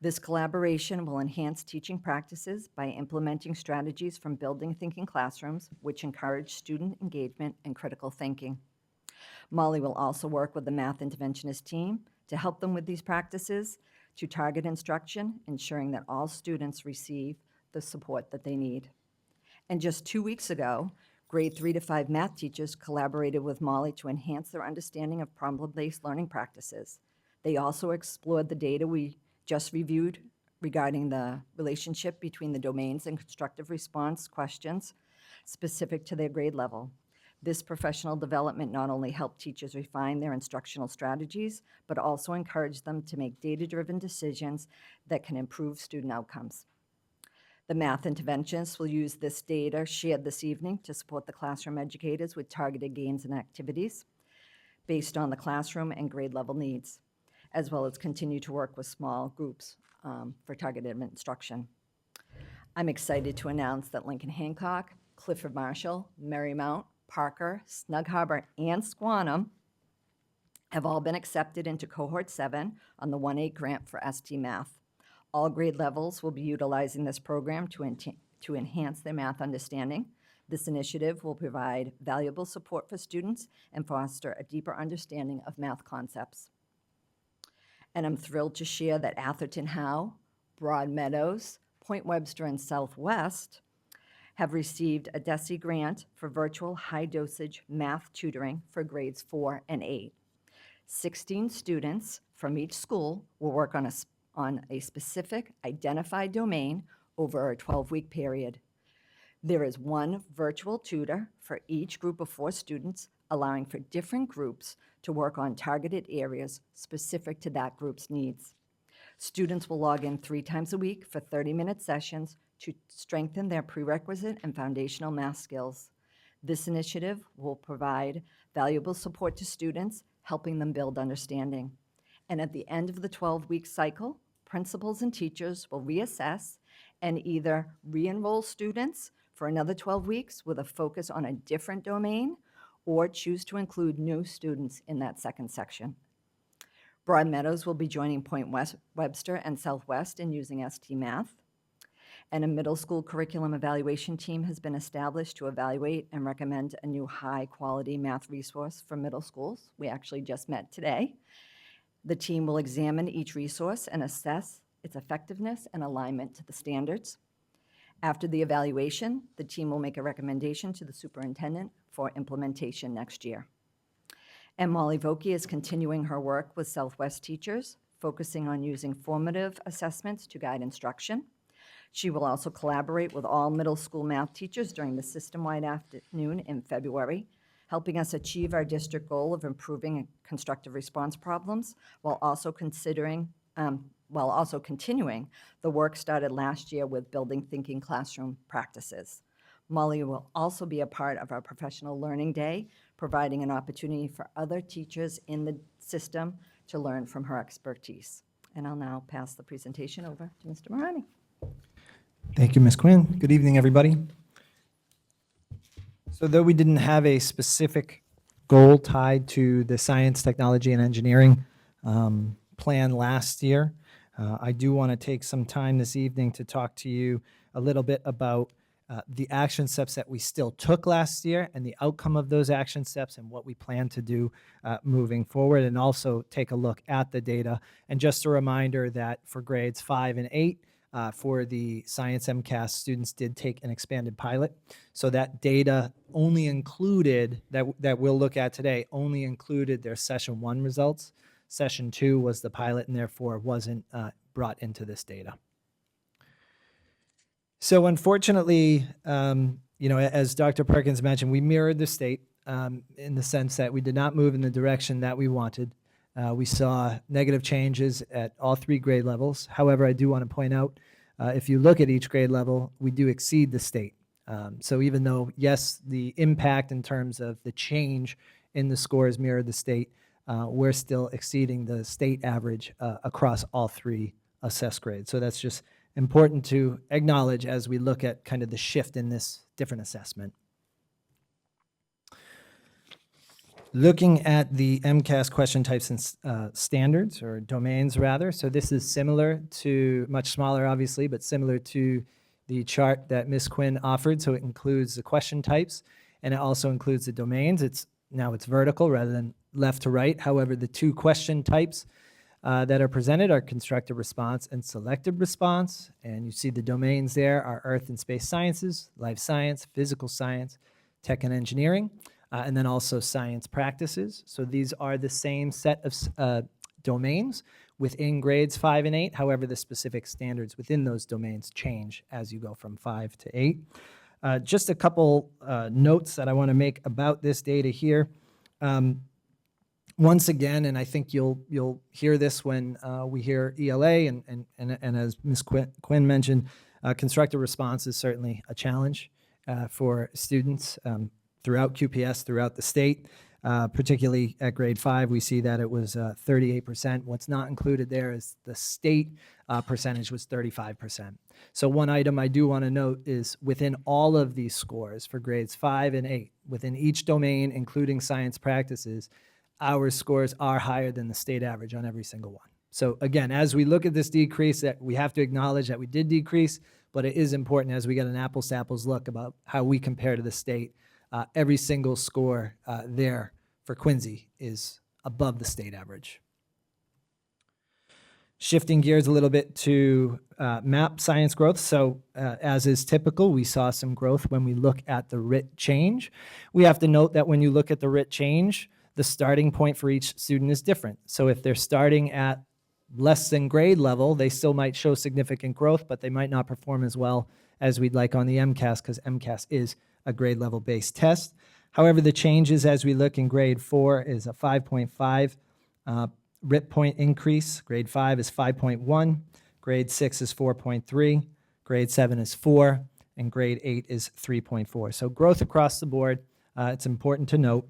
This collaboration will enhance teaching practices by implementing strategies from building thinking classrooms, which encourage student engagement and critical thinking. Molly will also work with the math interventionist team to help them with these practices to target instruction, ensuring that all students receive the support that they need. And just 2 weeks ago, grade 3 to 5 math teachers collaborated with Molly to enhance their understanding of problem-based learning practices. They also explored the data we just reviewed regarding the relationship between the domains and constructive response questions specific to their grade level. This professional development not only helped teachers refine their instructional strategies, but also encouraged them to make data-driven decisions that can improve student outcomes. The math interventionists will use this data shared this evening to support the classroom educators with targeted gains and activities based on the classroom and grade level needs, as well as continue to work with small groups for targeted instruction. I'm excited to announce that Lincoln Hancock, Clifford Marshall, Marymount, Parker, Snug Harbor, and Squantum have all been accepted into Cohort 7 on the 1-8 grant for ST Math. All grade levels will be utilizing this program to enhance their math understanding. This initiative will provide valuable support for students and foster a deeper understanding of math concepts. And I'm thrilled to share that Atherton Howe, Broadmeadows, Point Webster, and Southwest have received a DESE grant for virtual high-dosage math tutoring for grades 4 and 8. 16 students from each school will work on a specific identified domain over a 12-week period. There is one virtual tutor for each group of 4 students, allowing for different groups to work on targeted areas specific to that group's needs. Students will log in 3 times a week for 30-minute sessions to strengthen their prerequisite and foundational math skills. This initiative will provide valuable support to students, helping them build understanding. And at the end of the 12-week cycle, principals and teachers will reassess and either re-enroll students for another 12 weeks with a focus on a different domain, or choose to include new students in that second section. Broadmeadows will be joining Point Webster and Southwest in using ST Math. And a middle school curriculum evaluation team has been established to evaluate and recommend a new high-quality math resource for middle schools. We actually just met today. The team will examine each resource and assess its effectiveness and alignment to the standards. After the evaluation, the team will make a recommendation to the superintendent for implementation next year. And Molly Vokey is continuing her work with Southwest teachers, focusing on using formative assessments to guide instruction. She will also collaborate with all middle school math teachers during the system-wide afternoon in February, helping us achieve our district goal of improving constructive response problems while also continuing the work started last year with building thinking classroom practices. Molly will also be a part of our Professional Learning Day, providing an opportunity for other teachers in the system to learn from her expertise. And I'll now pass the presentation over to Mr. Mullaney. Thank you, Ms. Quinn. Good evening, everybody. So though we didn't have a specific goal tied to the science, technology, and engineering plan last year, I do want to take some time this evening to talk to you a little bit about the action steps that we still took last year and the outcome of those action steps and what we plan to do moving forward, and also take a look at the data. And just a reminder that for grades 5 and 8, for the science MCAS, students did take an expanded pilot. So that data only included, that we'll look at today, only included their session 1 results. Session 2 was the pilot and therefore wasn't brought into this data. So unfortunately, as Dr. Perkins mentioned, we mirrored the state in the sense that we did not move in the direction that we wanted. We saw negative changes at all 3 grade levels. However, I do want to point out, if you look at each grade level, we do exceed the state. So even though, yes, the impact in terms of the change in the scores mirrored the state, we're still exceeding the state average across all 3 assessed grades. So that's just important to acknowledge as we look at kind of the shift in this different assessment. Looking at the MCAS question types and standards, or domains rather, so this is similar to, much smaller obviously, but similar to the chart that Ms. Quinn offered. So it includes the question types, and it also includes the domains. Now it's vertical rather than left to right. However, the two question types that are presented are constructive response and selective response. And you see the domains there are earth and space sciences, life science, physical science, tech and engineering, and then also science practices. So these are the same set of domains within grades 5 and 8. However, the specific standards within those domains change as you go from 5 to 8. Just a couple notes that I want to make about this data here. Once again, and I think you'll hear this when we hear ELA, and as Ms. Quinn mentioned, constructive response is certainly a challenge for students throughout QPS, throughout the state. Particularly at grade 5, we see that it was 38%. What's not included there is the state percentage was 35%. So one item I do want to note is within all of these scores for grades 5 and 8, within each domain, including science practices, our scores are higher than the state average on every single one. So again, as we look at this decrease, that we have to acknowledge that we did decrease, but it is important as we get an apples to apples look about how we compare to the state. Every single score there for Quincy is above the state average. Shifting gears a little bit to MAP science growth. So as is typical, we saw some growth when we look at the RIT change. We have to note that when you look at the RIT change, the starting point for each student is different. So if they're starting at less than grade level, they still might show significant growth, but they might not perform as well as we'd like on the MCAS, because MCAS is a grade level based test. However, the changes as we look in grade 4 is a 5.5 RIT point increase. Grade 5 is 5.1. Grade 6 is 4.3. Grade 7 is 4. And grade 8 is 3.4. So growth across the board. It's important to note.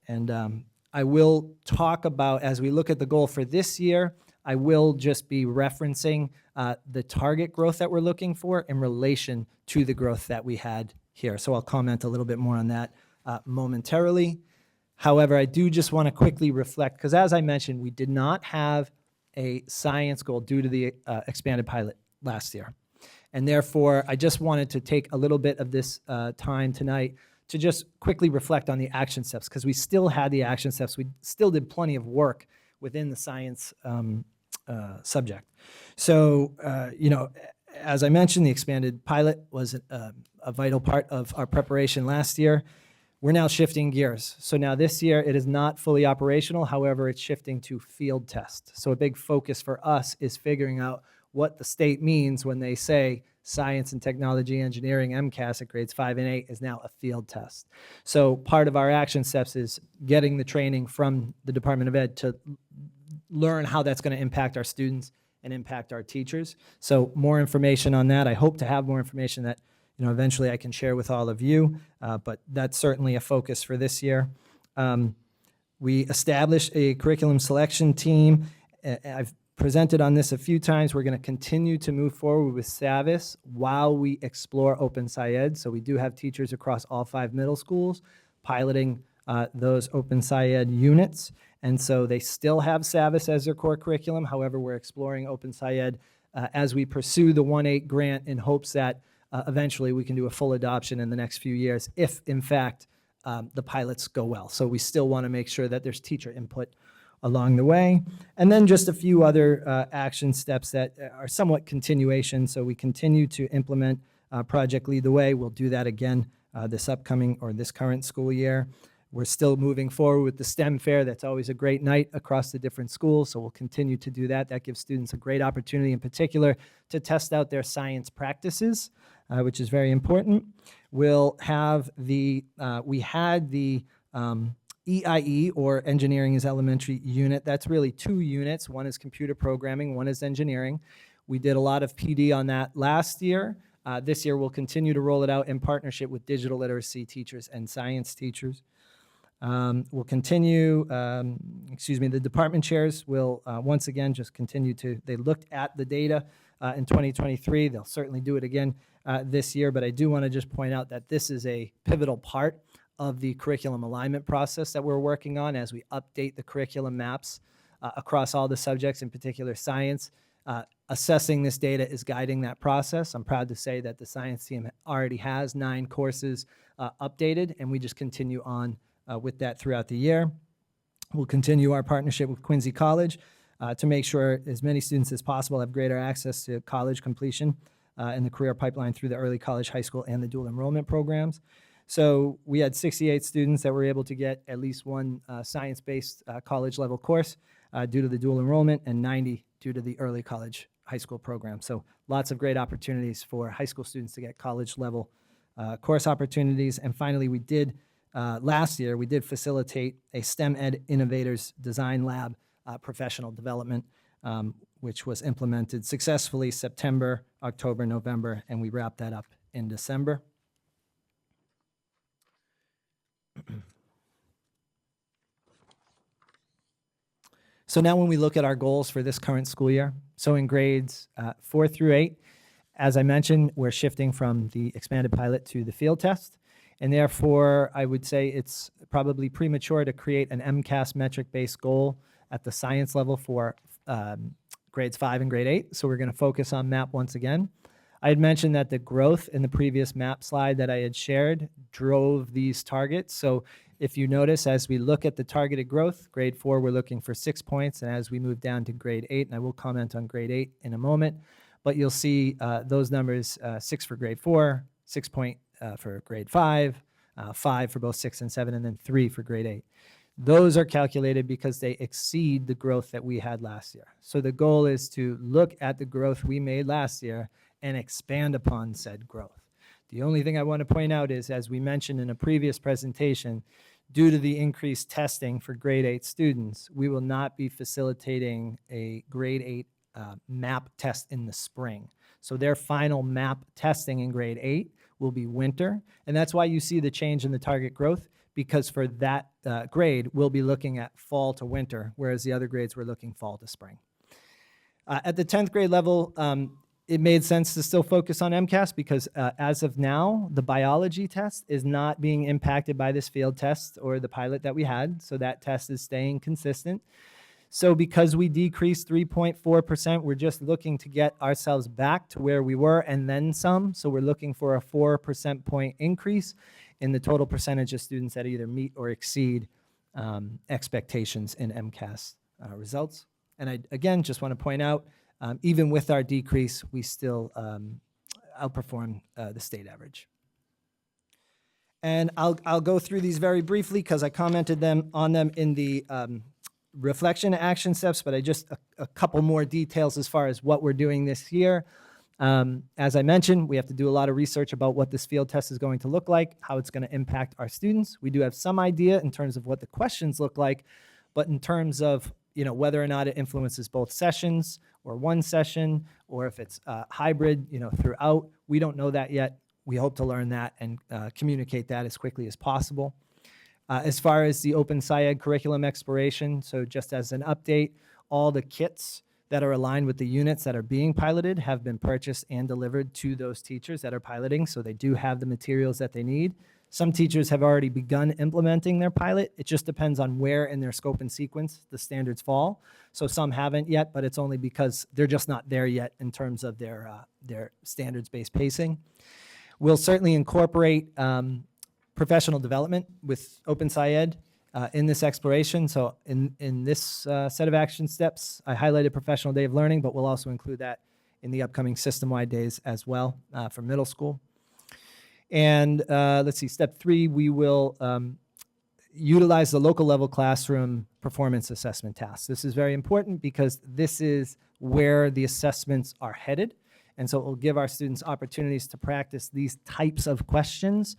And I will talk about, as we look at the goal for this year, I will just be referencing the target growth that we're looking for in relation to the growth that we had here. So I'll comment a little bit more on that momentarily. However, I do just want to quickly reflect, because as I mentioned, we did not have a science goal due to the expanded pilot last year. And therefore, I just wanted to take a little bit of this time tonight to just quickly reflect on the action steps, because we still had the action steps. We still did plenty of work within the science subject. So, as I mentioned, the expanded pilot was a vital part of our preparation last year. We're now shifting gears. So now this year, it is not fully operational. However, it's shifting to field test. So a big focus for us is figuring out what the state means when they say science and technology engineering MCAS at grades 5 and 8 is now a field test. So part of our action steps is getting the training from the Department of Ed to learn how that's going to impact our students and impact our teachers. So more information on that. I hope to have more information that eventually I can share with all of you, but that's certainly a focus for this year. We established a curriculum selection team. I've presented on this a few times. We're going to continue to move forward with SAVIS while we explore Open SciEd. So we do have teachers across all 5 middle schools piloting those Open SciEd units. And so they still have SAVIS as their core curriculum. However, we're exploring Open SciEd as we pursue the 1.8 grant in hopes that eventually we can do a full adoption in the next few years if, in fact, the pilots go well. So we still want to make sure that there's teacher input along the way. And then just a few other action steps that are somewhat continuation. So we continue to implement Project Lead the Way. We'll do that again this upcoming or this current school year. We're still moving forward with the STEM fair. That's always a great night across the different schools, so we'll continue to do that. That gives students a great opportunity in particular to test out their science practices, which is very important. We'll have we had the EIE, or Engineering is Elementary unit. That's really 2 units. One is computer programming, one is engineering. We did a lot of PD on that last year. This year, we'll continue to roll it out in partnership with digital literacy teachers and science teachers. We'll continue, the department chairs will once again just continue to, they looked at the data in 2023. They'll certainly do it again this year, but I do want to just point out that this is a pivotal part of the curriculum alignment process that we're working on as we update the curriculum maps across all the subjects, in particular science. Assessing this data is guiding that process. I'm proud to say that the science team already has 9 courses updated, and we just continue on with that throughout the year. We'll continue our partnership with Quincy College to make sure as many students as possible have greater access to college completion in the career pipeline through the early college, high school, and the dual enrollment programs. So we had 68 students that were able to get at least one science-based college level course due to the dual enrollment, and 90 due to the early college, high school program. So lots of great opportunities for high school students to get college level course opportunities. And finally, we did, last year, we did facilitate a STEM Ed Innovators Design Lab professional development, which was implemented successfully September, October, November, and we wrapped that up in December. So now when we look at our goals for this current school year, so in grades 4 through 8, as I mentioned, we're shifting from the expanded pilot to the field test. And therefore, I would say it's probably premature to create an MCAS metric-based goal at the science level for grades 5 and grade 8. So we're going to focus on MAP once again. I had mentioned that the growth in the previous MAP slide that I had shared drove these targets. So if you notice, as we look at the targeted growth, grade 4, we're looking for 6 points. And as we move down to grade 8, and I will comment on grade 8 in a moment, but you'll see those numbers, 6 for grade 4, 6 point for grade 5, 5 for both 6 and 7, and then 3 for grade 8. Those are calculated because they exceed the growth that we had last year. So the goal is to look at the growth we made last year and expand upon said growth. The only thing I want to point out is, as we mentioned in a previous presentation, due to the increased testing for grade 8 students, we will not be facilitating a grade 8 MAP test in the spring. So their final MAP testing in grade 8 will be winter, and that's why you see the change in the target growth, because for that grade, we'll be looking at fall to winter, whereas the other grades we're looking fall to spring. At the 10th grade level, it made sense to still focus on MCAS because as of now, the biology test is not being impacted by this field test or the pilot that we had, so that test is staying consistent. So because we decreased 3.4%, we're just looking to get ourselves back to where we were and then some. So we're looking for a 4% point increase in the total percentage of students that either meet or exceed expectations in MCAS results. And I, again, just want to point out, even with our decrease, we still outperform the state average. And I'll go through these very briefly because I commented on them in the reflection action steps, but I just a couple more details as far as what we're doing this year. As I mentioned, we have to do a lot of research about what this field test is going to look like, how it's going to impact our students. We do have some idea in terms of what the questions look like, but in terms of whether or not it influences both sessions or one session, or if it's hybrid, throughout, we don't know that yet. We hope to learn that and communicate that as quickly as possible. As far as the Open SciEd curriculum exploration, so just as an update, all the kits that are aligned with the units that are being piloted have been purchased and delivered to those teachers that are piloting, so they do have the materials that they need. Some teachers have already begun implementing their pilot. It just depends on where in their scope and sequence the standards fall. So some haven't yet, but it's only because they're just not there yet in terms of their standards-based pacing. We'll certainly incorporate professional development with Open SciEd in this exploration. So in this set of action steps, I highlighted professional day of learning, but we'll also include that in the upcoming system-wide days as well for middle school. And let's see, step 3, we will utilize the local level classroom performance assessment tasks. This is very important because this is where the assessments are headed. And so it will give our students opportunities to practice these types of questions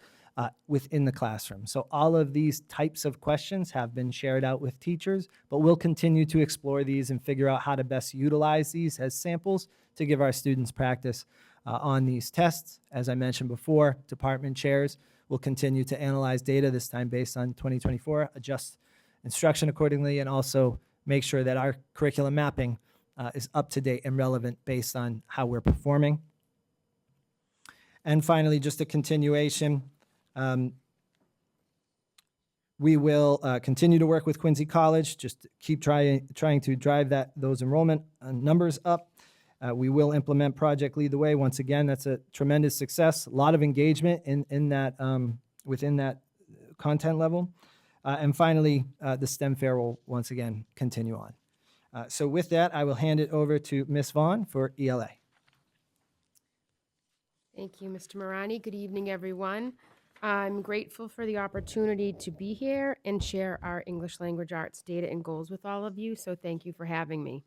within the classroom. So all of these types of questions have been shared out with teachers, but we'll continue to explore these and figure out how to best utilize these as samples to give our students practice on these tests. As I mentioned before, department chairs will continue to analyze data, this time based on 2024, adjust instruction accordingly, and also make sure that our curriculum mapping is up to date and relevant based on how we're performing. And finally, just a continuation. We will continue to work with Quincy College, just keep trying to drive those enrollment numbers up. We will implement Project Lead the Way. Once again, that's a tremendous success. A lot of engagement in that within that content level. And finally, the STEM Fair will once again continue on. So with that, I will hand it over to Ms. Vaughn for ELA. Thank you, Mr. Mullaney. Good evening, everyone. I'm grateful for the opportunity to be here and share our English language arts data and goals with all of you, so thank you for having me.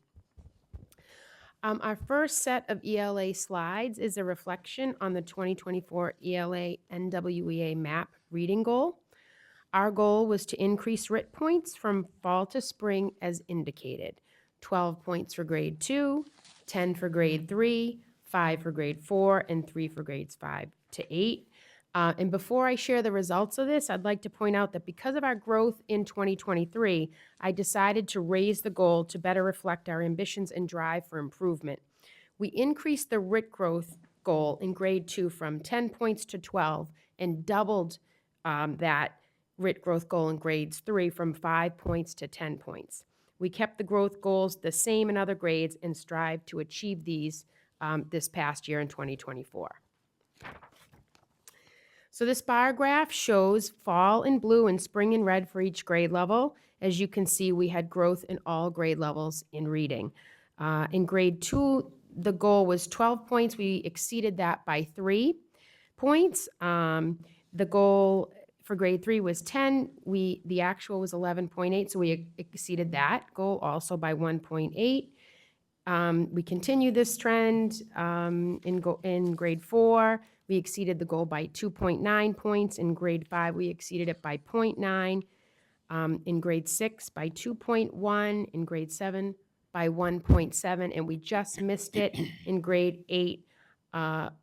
Our first set of ELA slides is a reflection on the 2024 ELA NWEA MAP reading goal. Our goal was to increase RIT points from fall to spring as indicated. 12 points for grade 2, 10 for grade 3, 5 for grade 4, and 3 for grades 5 to 8. And before I share the results of this, I'd like to point out that because of our growth in 2023, I decided to raise the goal to better reflect our ambitions and drive for improvement. We increased the RIT growth goal in grade 2 from 10 points to 12 and doubled that RIT growth goal in grades 3 from 5 points to 10 points. We kept the growth goals the same in other grades and strive to achieve these this past year in 2024. So this bar graph shows fall in blue and spring in red for each grade level. As you can see, we had growth in all grade levels in reading. In grade 2, the goal was 12 points. We exceeded that by 3 points. The goal for grade 3 was 10. The actual was 11.8, so we exceeded that goal also by 1.8. We continue this trend in grade 4. We exceeded the goal by 2.9 points. In grade 5, we exceeded it by 0.9. In grade 6, by 2.1. In grade 7, by 1.7. And we just missed it in grade 8.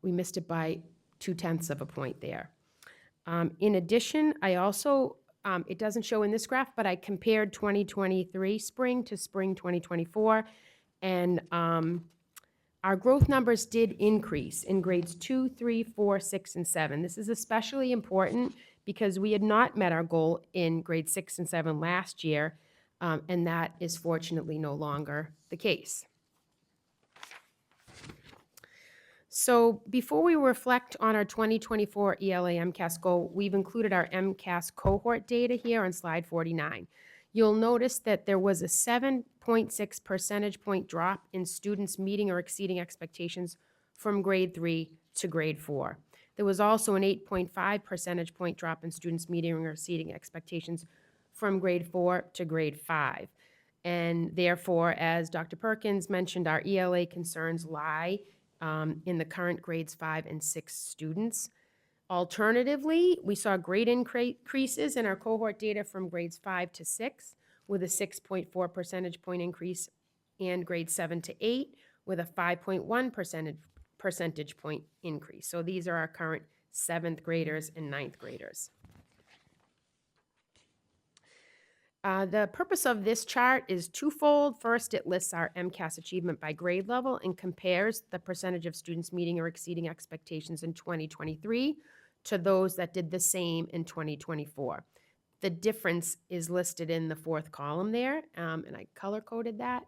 We missed it by 0.2 of a point there. In addition, I also, it doesn't show in this graph, but I compared 2023 spring to spring 2024. And our growth numbers did increase in grades 2, 3, 4, 6, and 7. This is especially important because we had not met our goal in grades 6 and 7 last year, and that is fortunately no longer the case. So before we reflect on our 2024 ELA MCAS goal, we've included our MCAS cohort data here on slide 49. You'll notice that there was a 7.6 percentage point drop in students meeting or exceeding expectations from grade 3 to grade 4. There was also an 8.5 percentage point drop in students meeting or exceeding expectations from grade 4 to grade 5. And therefore, as Dr. Perkins mentioned, our ELA concerns lie in the current grades 5 and 6 students. Alternatively, we saw great increases in our cohort data from grades 5 to 6 with a 6.4 percentage point increase, and grades 7 to 8 with a 5.1 percentage point increase. So these are our current 7th graders and 9th graders. The purpose of this chart is twofold. First, it lists our MCAS achievement by grade level and compares the percentage of students meeting or exceeding expectations in 2023 to those that did the same in 2024. The difference is listed in the 4th column there, and I color-coded that.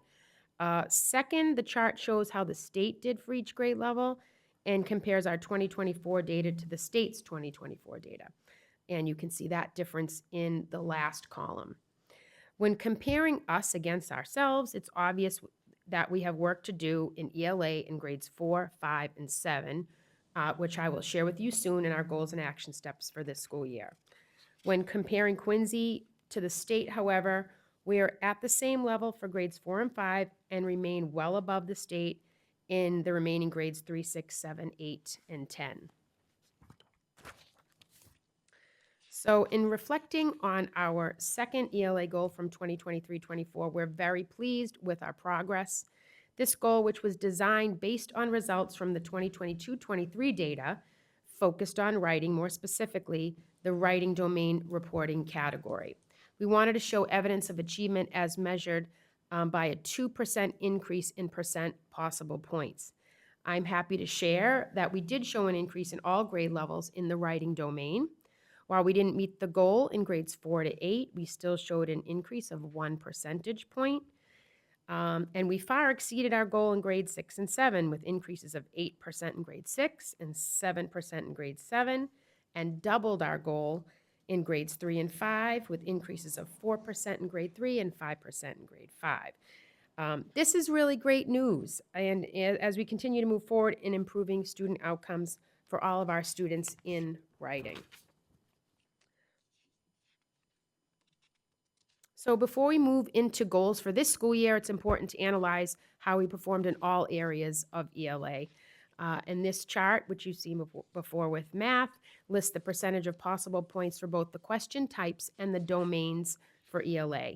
Second, the chart shows how the state did for each grade level and compares our 2024 data to the state's 2024 data. And you can see that difference in the last column. When comparing us against ourselves, it's obvious that we have work to do in ELA in grades 4, 5, and 7, which I will share with you soon in our goals and action steps for this school year. When comparing Quincy to the state, however, we are at the same level for grades 4 and 5 and remain well above the state in the remaining grades 3, 6, 7, 8, and 10. So in reflecting on our second ELA goal from 2023-24, we're very pleased with our progress. This goal, which was designed based on results from the 2022-23 data, focused on writing, more specifically, the writing domain reporting category. We wanted to show evidence of achievement as measured by a 2% increase in percent possible points. I'm happy to share that we did show an increase in all grade levels in the writing domain. While we didn't meet the goal in grades 4 to 8, we still showed an increase of 1 percentage point. And we far exceeded our goal in grades 6 and 7 with increases of 8% in grade 6 and 7% in grade 7, and doubled our goal in grades 3 and 5 with increases of 4% in grade 3 and 5% in grade 5. This is really great news, and as we continue to move forward in improving student outcomes for all of our students in writing. So before we move into goals for this school year, it's important to analyze how we performed in all areas of ELA. And this chart, which you've seen before with math, lists the percentage of possible points for both the question types and the domains for ELA.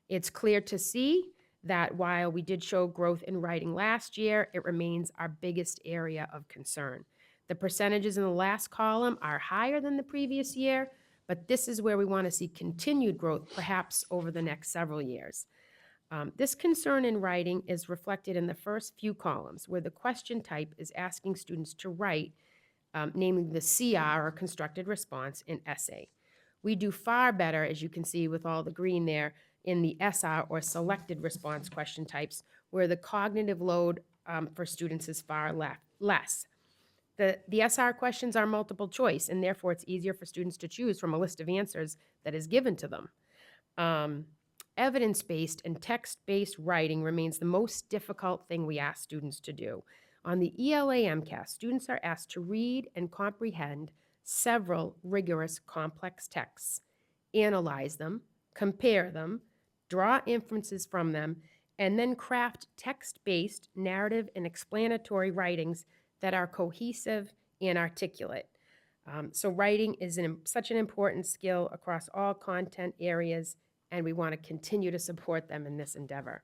It's clear to see that while we did show growth in writing last year, it remains our biggest area of concern. The percentages in the last column are higher than the previous year, but this is where we want to see continued growth, perhaps over the next several years. This concern in writing is reflected in the first few columns, where the question type is asking students to write, namely the CR, or constructed response, in essay. We do far better, as you can see with all the green there, in the SR, or selected response question types, where the cognitive load for students is far less. The SR questions are multiple choice, and therefore it's easier for students to choose from a list of answers that is given to them. Evidence-based and text-based writing remains the most difficult thing we ask students to do. On the ELA MCAS, students are asked to read and comprehend several rigorous complex texts, analyze them, compare them, draw inferences from them, and then craft text-based narrative and explanatory writings that are cohesive and articulate. So writing is such an important skill across all content areas, and we want to continue to support them in this endeavor.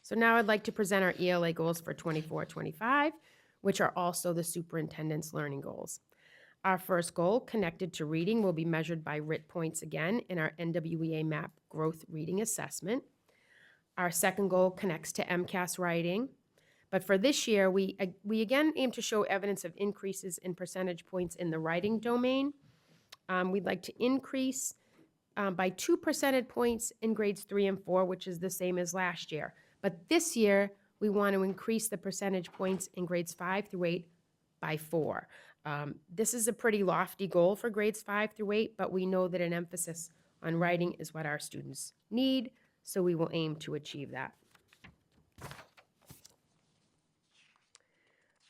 So now I'd like to present our ELA goals for 24-25, which are also the superintendent's learning goals. Our first goal, connected to reading, will be measured by RIT points again in our NWEA MAP growth reading assessment. Our second goal connects to MCAS writing. But for this year, we again aim to show evidence of increases in percentage points in the writing domain. We'd like to increase by 2 percentage points in grades 3 and 4, which is the same as last year. But this year, we want to increase the percentage points in grades 5 through 8 by 4. This is a pretty lofty goal for grades 5 through 8, but we know that an emphasis on writing is what our students need, so we will aim to achieve that.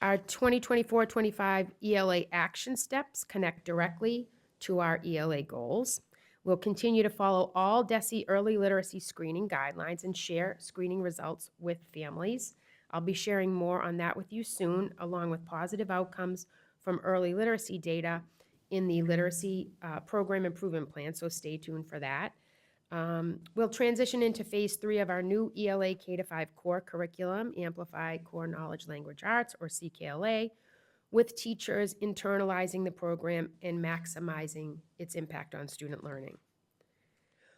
Our 2024-25 ELA action steps connect directly to our ELA goals. We'll continue to follow all DESE early literacy screening guidelines and share screening results with families. I'll be sharing more on that with you soon, along with positive outcomes from early literacy data in the literacy program improvement plan, so stay tuned for that. We'll transition into phase 3 of our new ELA K-5 core curriculum, Amplify Core Knowledge Language Arts, or CKLA, with teachers internalizing the program and maximizing its impact on student learning.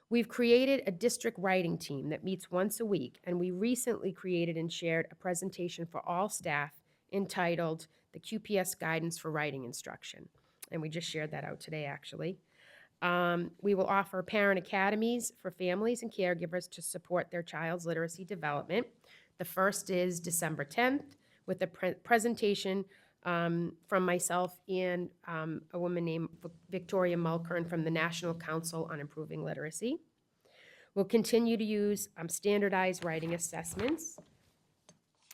We've created a district writing team that meets once a week, and we recently created and shared a presentation for all staff entitled The QPS Guidance for Writing Instruction. And we just shared that out today, actually. We will offer parent academies for families and caregivers to support their child's literacy development. The first is December 10th with a presentation from myself and a woman named Victoria Mulkern from the National Council on Improving Literacy. We'll continue to use standardized writing assessments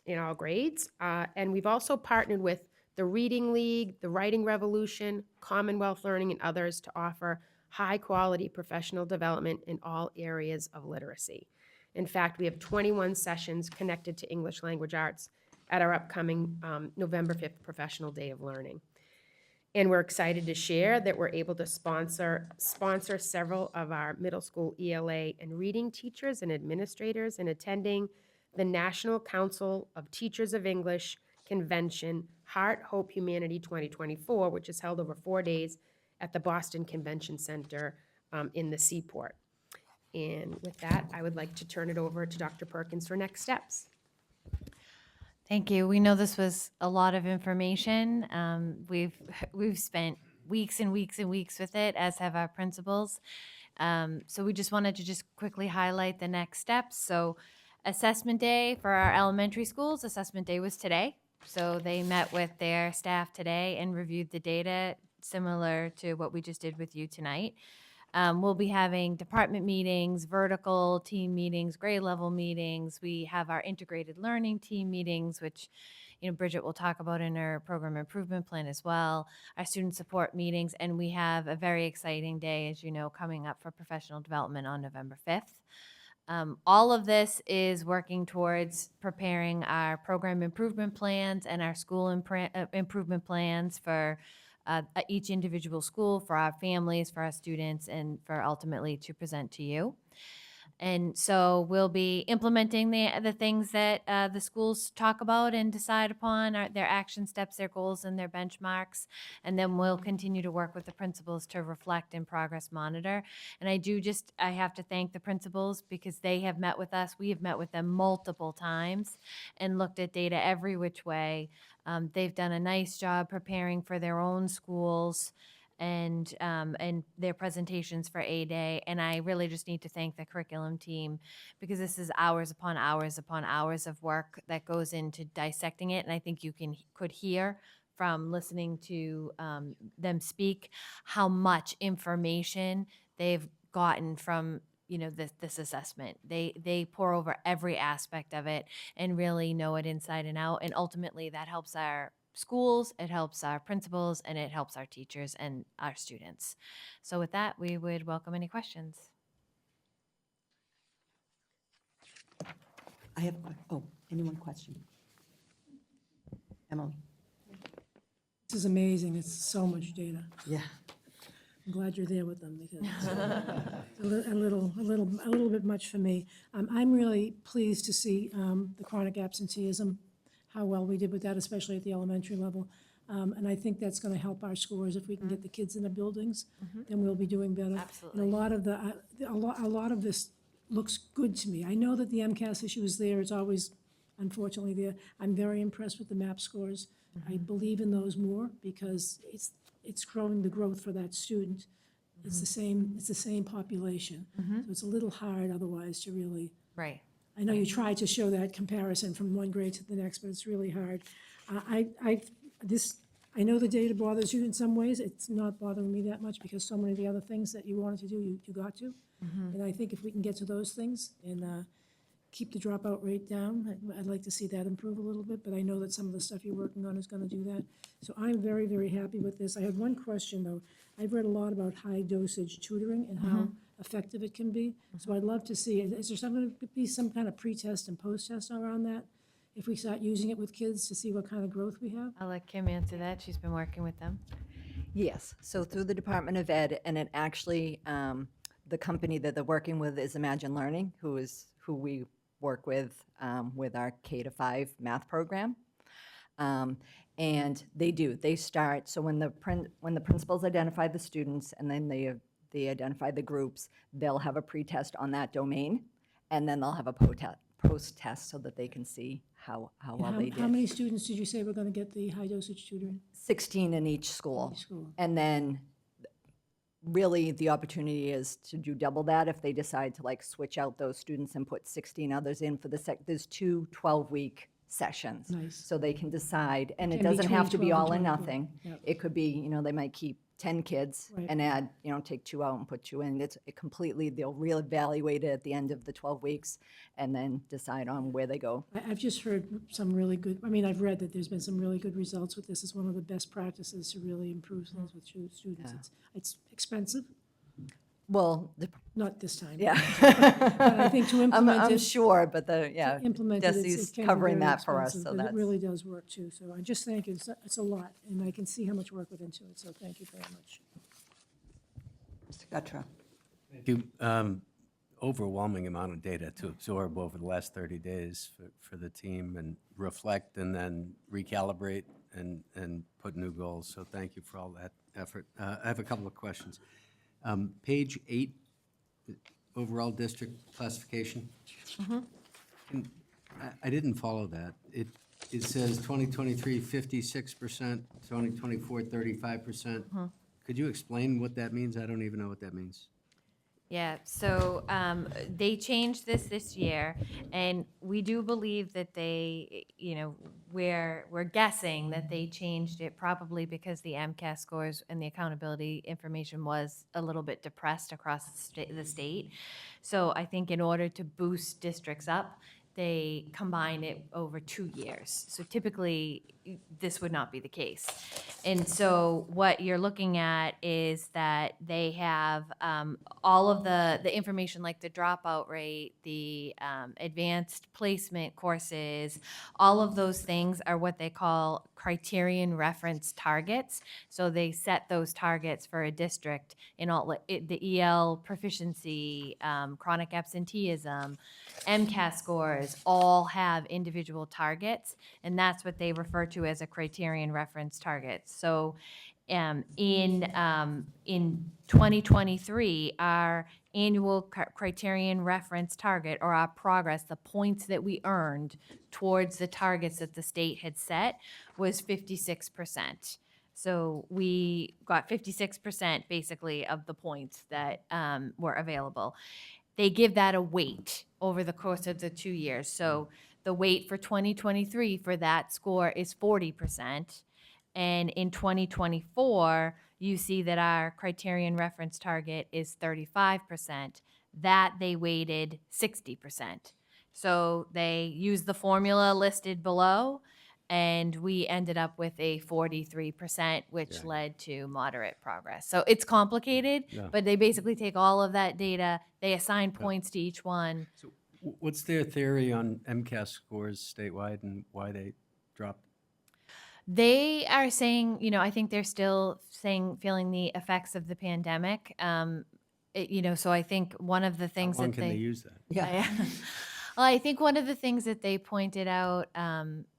in all grades. And we've also partnered with the Reading League, the Writing Revolution, Commonwealth Learning, and others to offer high-quality professional development in all areas of literacy. In fact, we have 21 sessions connected to English language arts at our upcoming November 5th Professional Day of Learning. And we're excited to share that we're able to sponsor several of our middle school ELA and reading teachers and administrators in attending the National Council of Teachers of English Convention, Heart, Hope, Humanity 2024, which is held over 4 days at the Boston Convention Center in the Seaport. And with that, I would like to turn it over to Dr. Perkins for next steps. Thank you. We know this was a lot of information. We've spent weeks and weeks and weeks with it, as have our principals. So we just wanted to just quickly highlight the next steps. So assessment day for our elementary schools, assessment day was today. So they met with their staff today and reviewed the data, similar to what we just did with you tonight. We'll be having department meetings, vertical team meetings, grade level meetings. We have our integrated learning team meetings, which, Bridget will talk about in her program improvement plan as well, our student support meetings, and we have a very exciting day, as you know, coming up for professional development on November 5th. All of this is working towards preparing our program improvement plans and our school improvement plans for each individual school, for our families, for our students, and for ultimately to present to you. And so we'll be implementing the things that the schools talk about and decide upon, their action steps, their goals, and their benchmarks. And then we'll continue to work with the principals to reflect and progress monitor. And I have to thank the principals because they have met with us. We have met with them multiple times and looked at data every which way. They've done a nice job preparing for their own schools and their presentations for A-Day. And I really just need to thank the curriculum team because this is hours upon hours upon hours of work that goes into dissecting it. And I think you could hear from listening to them speak how much information they've gotten from this assessment. They pour over every aspect of it and really know it inside and out. And ultimately that helps our schools, it helps our principals, and it helps our teachers and our students. So with that, we would welcome any questions. I have, anyone question? Emily? This is amazing. It's so much data. Yeah. I'm glad you're there with them because it's a little bit much for me. I'm really pleased to see the chronic absenteeism, how well we did with that, especially at the elementary level. And I think that's going to help our scores. If we can get the kids in the buildings, then we'll be doing better. Absolutely. And a lot of this looks good to me. I know that the MCAS issue is there. It's always, unfortunately, there. I'm very impressed with the MAP scores. I believe in those more because it's growing the growth for that student. It's the same population. So it's a little hard otherwise to really. Right. I know you tried to show that comparison from one grade to the next, but it's really hard. I know the data bothers you in some ways. It's not bothering me that much because so many of the other things that you wanted to do, you got to. And I think if we can get to those things and keep the dropout rate down, I'd like to see that improve a little bit, but I know that some of the stuff you're working on is going to do that. So I'm very, very happy with this. I had one question, though. I've read a lot about high-dosage tutoring and how effective it can be. So I'd love to see, is there going to be some kind of pre-test and post-test around that? If we start using it with kids to see what kind of growth we have? I'll let Kim answer that. She's been working with them. Yes, so through the Department of Ed, and it actually, the company that they're working with is Imagine Learning, who we work with our K-5 math program. And they start, so when the principals identify the students and then they identify the groups, they'll have a pre-test on that domain, and then they'll have a post-test so that they can see how well they did. How many students did you say were going to get the high-dosage tutoring? 16 in each school. Each school. And then really the opportunity is to do double that if they decide to switch out those students and put 16 others in for there's two 12-week sessions. Nice. So they can decide, and it Can be doesn't have to be 12 all or and 24. nothing. Yep. It could be, they might keep 10 kids Right. and add, take 2 out and put 2 in. They'll reevaluate it at the end of the 12 weeks and then decide on where they go. I've just heard some really good, I've read that there's been some really good results with this. It's one of the best practices to really improve things with students. It's expensive, Well, not this time. yeah. But I think to implement I'm it. sure, but Implement it, Desi's it can be covering very that for us, expensive, so but that's. it really does work too. So I just think it's a lot, and I can see how much work went into it, so thank you very much. Mr. Guttrow? Thank you. Overwhelming amount of data to absorb over the last 30 days for the team and reflect and then recalibrate and put new goals. So thank you for all that effort. I have a couple of questions. Page 8, overall district classification? And I didn't follow that. It says 2023, 56%, 2024, 35%. Could you explain what that means? I don't even know what that means. Yeah, so they changed this year, and we do believe that they, we're guessing that they changed it probably because the MCAS scores and the accountability information was a little bit depressed across the state. So I think in order to boost districts up, they combine it over 2 years. So typically, this would not be the case. And so what you're looking at is that they have all of the information like the dropout rate, the advanced placement courses, all of those things are what they call criterion reference targets. So they set those targets for a district in all the EL proficiency, chronic absenteeism, MCAS scores all have individual targets, and that's what they refer to as a criterion reference target. So in 2023, our annual criterion reference target, or our progress, the points that we earned towards the targets that the state had set, was 56%. So we got 56% basically of the points that were available. They give that a weight over the course of the 2 years. So the weight for 2023 for that score is 40%. And in 2024, you see that our criterion reference target is 35%. That they weighted 60%. So they used the formula listed below, and we ended up with a 43%, which led to moderate progress. So it's complicated, but they basically take all of that data, they assign points to each one. So what's their theory on MCAS scores statewide and why they dropped? They are saying, I think they're still feeling the effects of the pandemic. So I think one of the things How long that can they use that? Yeah. Well, I think one of the things that they pointed out,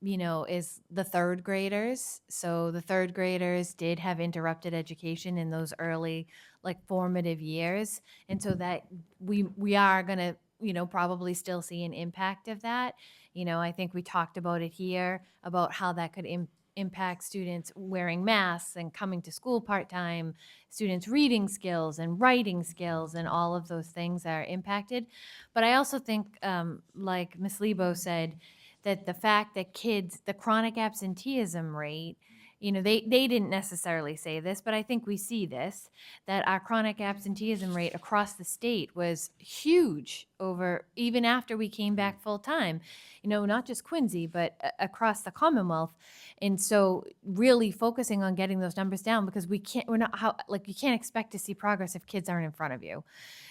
is the third graders. So the third graders did have interrupted education in those early, formative years. And so that we are going to, probably still see an impact of that. I think we talked about it here, about how that could impact students wearing masks and coming to school part-time, students' reading skills and writing skills, and all of those things are impacted. But I also think, like Ms. Lebo said, that the fact that kids, the chronic absenteeism rate, they didn't necessarily say this, but I think we see this, that our chronic absenteeism rate across the state was huge even after we came back full-time, not just Quincy, but across the Commonwealth. And so really focusing on getting those numbers down, because you can't expect to see progress if kids aren't in front of you.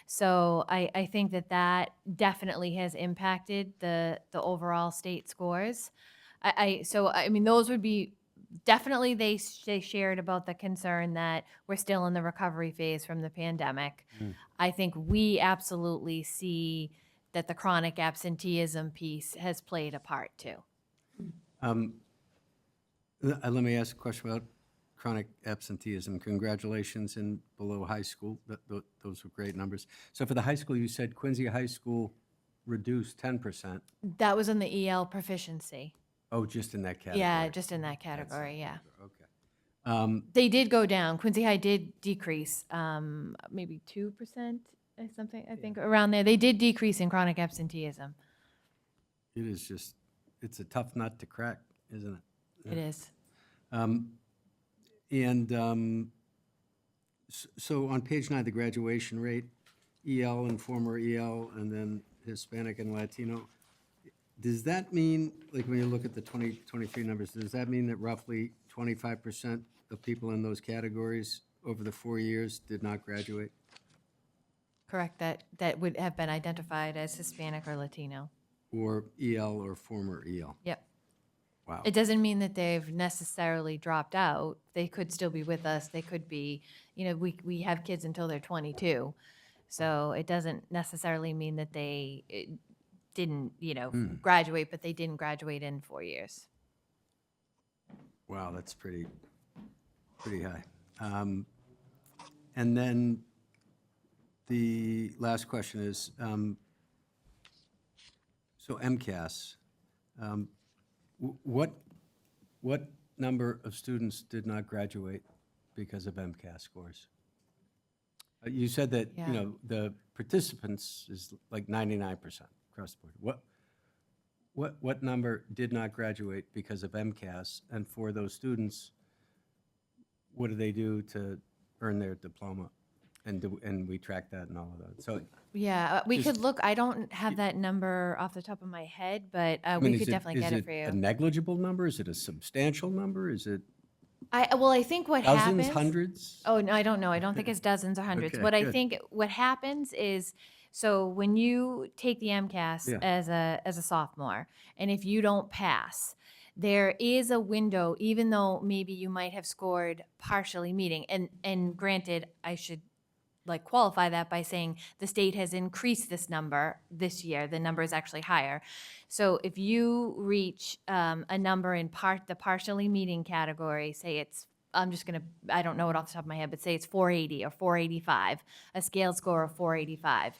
So I think that definitely has impacted the overall state scores. Those would be, definitely they shared about the concern that we're still in the recovery phase from the pandemic. I think we absolutely see that the chronic absenteeism piece has played a part too. Let me ask a question about chronic absenteeism. Congratulations in below high school. Those were great numbers. So for the high school, you said Quincy High School reduced 10%. That was in the EL proficiency. Oh, just in that category? Yeah, just in that category, yeah. Okay. They did go down. Quincy High did decrease, maybe 2% or something, I think, around there. They did decrease in chronic absenteeism. It is just, it's a tough nut to crack, isn't it? It is. So on page 9, the graduation rate, EL and former EL, and then Hispanic and Latino, does that mean, when you look at the 2023 numbers, does that mean that roughly 25% of people in those categories over the 4 years did not graduate? Correct, that would have been identified as Hispanic or Latino. Or EL or former EL? Yep. Wow. It doesn't mean that they've necessarily dropped out. They could still be with us. They could be, we have kids until they're 22. So it doesn't necessarily mean that they didn't, graduate, but they didn't graduate in 4 years. Wow, that's pretty high. And then The last question is, so MCAS, what number of students did not graduate because of MCAS scores? You said that, Yeah. the participants is like 99% across the board. What number did not graduate because of MCAS? And for those students, what do they do to earn their diploma? And we track that and all of that. So, Yeah, we Just- could look, I don't have that number off the top of my head, but I mean, we could definitely get it for Is it you. a negligible number? Is it a substantial number? Is it Well, I think what dozens, happens. hundreds? Oh, no, I don't know. I don't think it's dozens or hundreds. Okay, What I good. think what happens is, so when you take the MCAS Yeah. as a sophomore, and if you don't pass, there is a window, even though maybe you might have scored partially meeting. And granted, I should like qualify that by saying the state has increased this number this year. The number is actually higher. So if you reach a number in the partially meeting category, say it's, I don't know it off the top of my head, but say it's 480 or 485, a scale score of 485.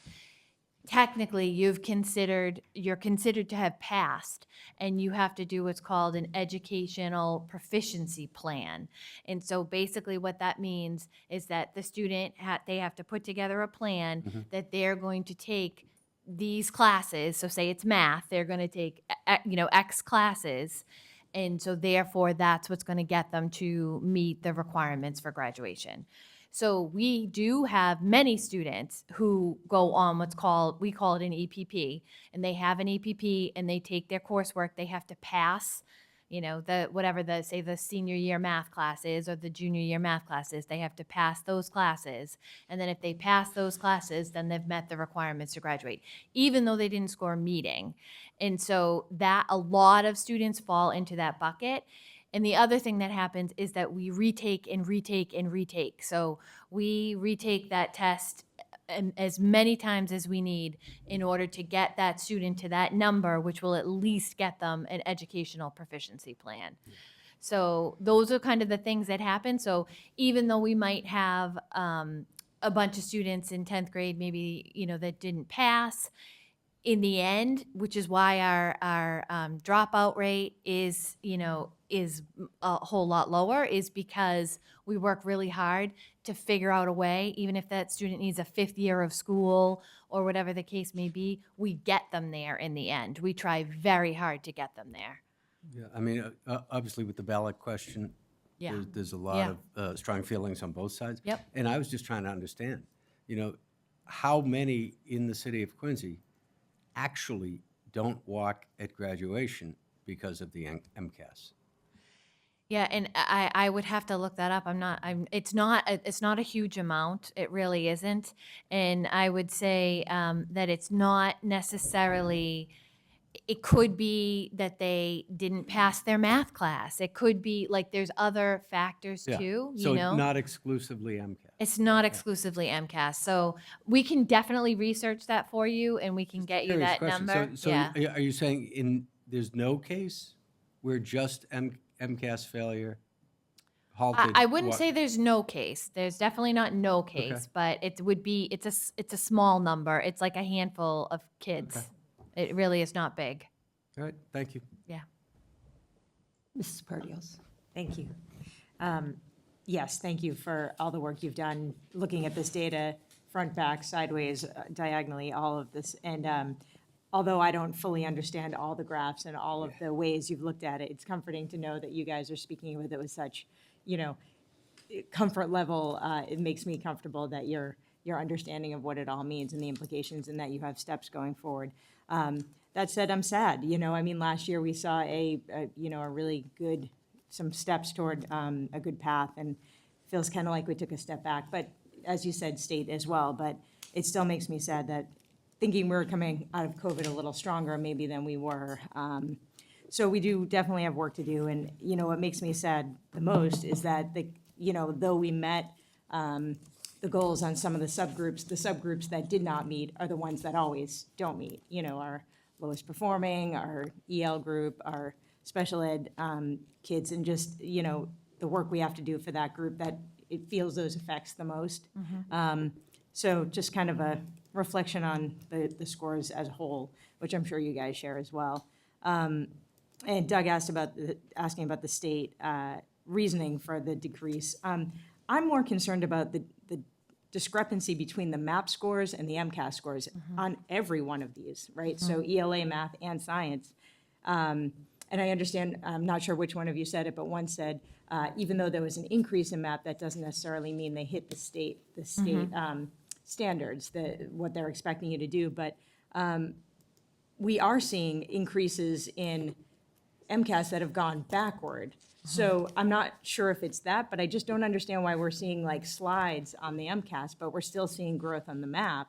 Technically, you're considered to have passed, and you have to do what's called an educational proficiency plan. And so basically what that means is that the student, they have to put together a plan that they're going to take these classes. So say it's math, they're going to take, X classes. And so therefore, that's what's going to get them to meet the requirements for graduation. So we do have many students who go on we call it an EPP, and they have an EPP and they take their coursework. They have to pass, say the senior year math classes or the junior year math classes. They have to pass those classes. And then if they pass those classes, then they've met the requirements to graduate, even though they didn't score meeting. And so that a lot of students fall into that bucket. And the other thing that happens is that we retake and retake and retake. So we retake that test as many times as we need in order to get that student to that number, which will at least get them an educational proficiency plan. So those are kind of the things that happen. So even though we might have a bunch of students in 10th grade, maybe, that didn't pass, in the end, which is why our dropout rate is a whole lot lower, is because we work really hard to figure out a way, even if that student needs a 5th year of school or whatever the case may be, we get them there in the end. We try very hard to get them there. Yeah, I mean, obviously with the ballot question, Yeah. there's a lot of strong feelings on both sides. Yep. And I was just trying to understand, how many in the city of Quincy actually don't walk at graduation because of the MCAS? Yeah, and I would have to look that up. It's not a huge amount. It really isn't. And I would say that it's not necessarily, it could be that they didn't pass their math class. It could be, like, there's other factors Yeah. too, So not exclusively MCAS. It's not exclusively MCAS. So we can definitely research that for you, and we can get you Curious that question. number. So Yeah. are you saying there's no case where just MCAS failure halted? I wouldn't say there's no case. There's definitely not no case, but it's a small number. It's like a handful of kids. It really is not big. All right, thank you. Yeah. Mrs. Perdios. Thank you. Yes, thank you for all the work you've done, looking at this data, front, back, sideways, diagonally, all of this. And although I don't fully understand all the graphs and all of the ways you've looked at it, it's comforting to know that you guys are speaking with it with such, comfort level. It makes me comfortable that your understanding of what it all means and the implications, and that you have steps going forward. That said, I'm sad. Last year we saw a really good, some steps toward a good path, and feels kind of like we took a step back. But as you said, state as well. But it still makes me sad that thinking we're coming out of COVID a little stronger maybe than we were. So we do definitely have work to do. And what makes me sad the most is that though we met the goals on some of the subgroups that did not meet are the ones that always don't meet. Our lowest performing, our EL group, our special ed kids, and just, the work we have to do for that group, that it feels those effects the most. So just kind of a reflection on the scores as a whole, which I'm sure you guys share as well. And Doug asking about the state reasoning for the decrease. I'm more concerned about the discrepancy between the MAP scores and the MCAS scores on every one of these, right? So ELA, math, and science. And I understand, I'm not sure which one of you said it, but one said, even though there was an increase in MAP, that doesn't necessarily mean they hit the state standards, what they're expecting you to do. But we are seeing increases in MCAS that have gone backward. So I'm not sure if it's that, but I just don't understand why we're seeing like slides on the MCAS, but we're still seeing growth on the MAP.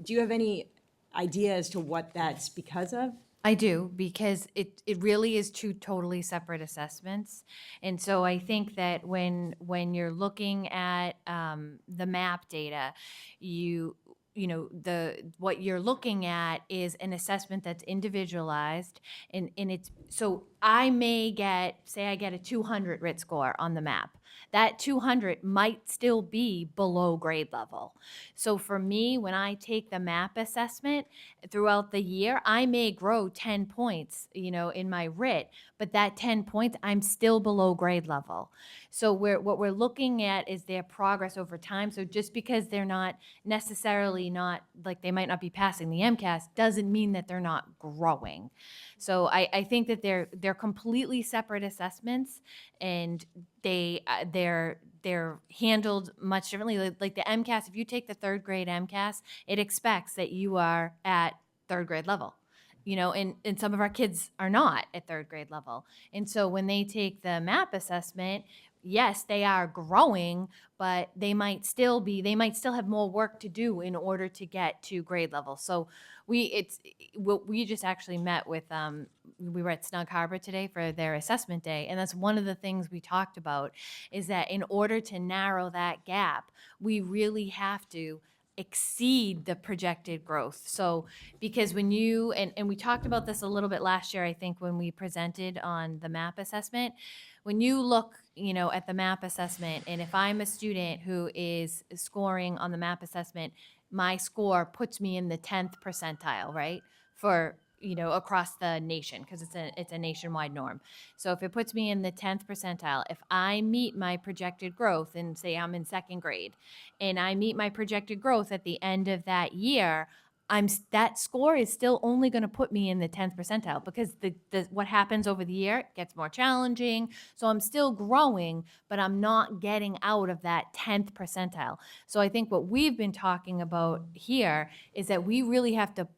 Do you have any idea as to what that's because of? I do, because it really is two totally separate assessments. And so I think that when you're looking at the MAP data, what you're looking at is an assessment that's individualized, and it's, so I may get, say I get a 200 RIT score on the MAP. That 200 might still be below grade level. So for me, when I take the MAP assessment throughout the year, I may grow 10 points, in my RIT, but that 10 points, I'm still below grade level. So what we're looking at is their progress over time. So just because they're not necessarily like they might not be passing the MCAS doesn't mean that they're not growing. So I think that they're completely separate assessments, and they're handled much differently. Like the MCAS, if you take the third grade MCAS, it expects that you are at third grade level. And some of our kids are not at third grade level. And so when they take the MAP assessment, yes, they are growing, but they might still have more work to do in order to get to grade level. So we just actually met with, we were at Snug Harbor today for their assessment day, and that's one of the things we talked about, is that in order to narrow that gap, we really have to exceed the projected growth. So because when you, and we talked about this a little bit last year, I think, when we presented on the MAP assessment, when you look, at the MAP assessment, and if I'm a student who is scoring on the MAP assessment, my score puts me in the 10th percentile, right? For, across the nation, because it's a nationwide norm. So if it puts me in the 10th percentile, if I meet my projected growth, and say I'm in second grade, and I meet my projected growth at the end of that year, that score is still only going to put me in the 10th percentile, because what happens over the year gets more challenging. So I'm still growing, but I'm not getting out of that 10th percentile. So I think what we've been talking about here is that we really have to,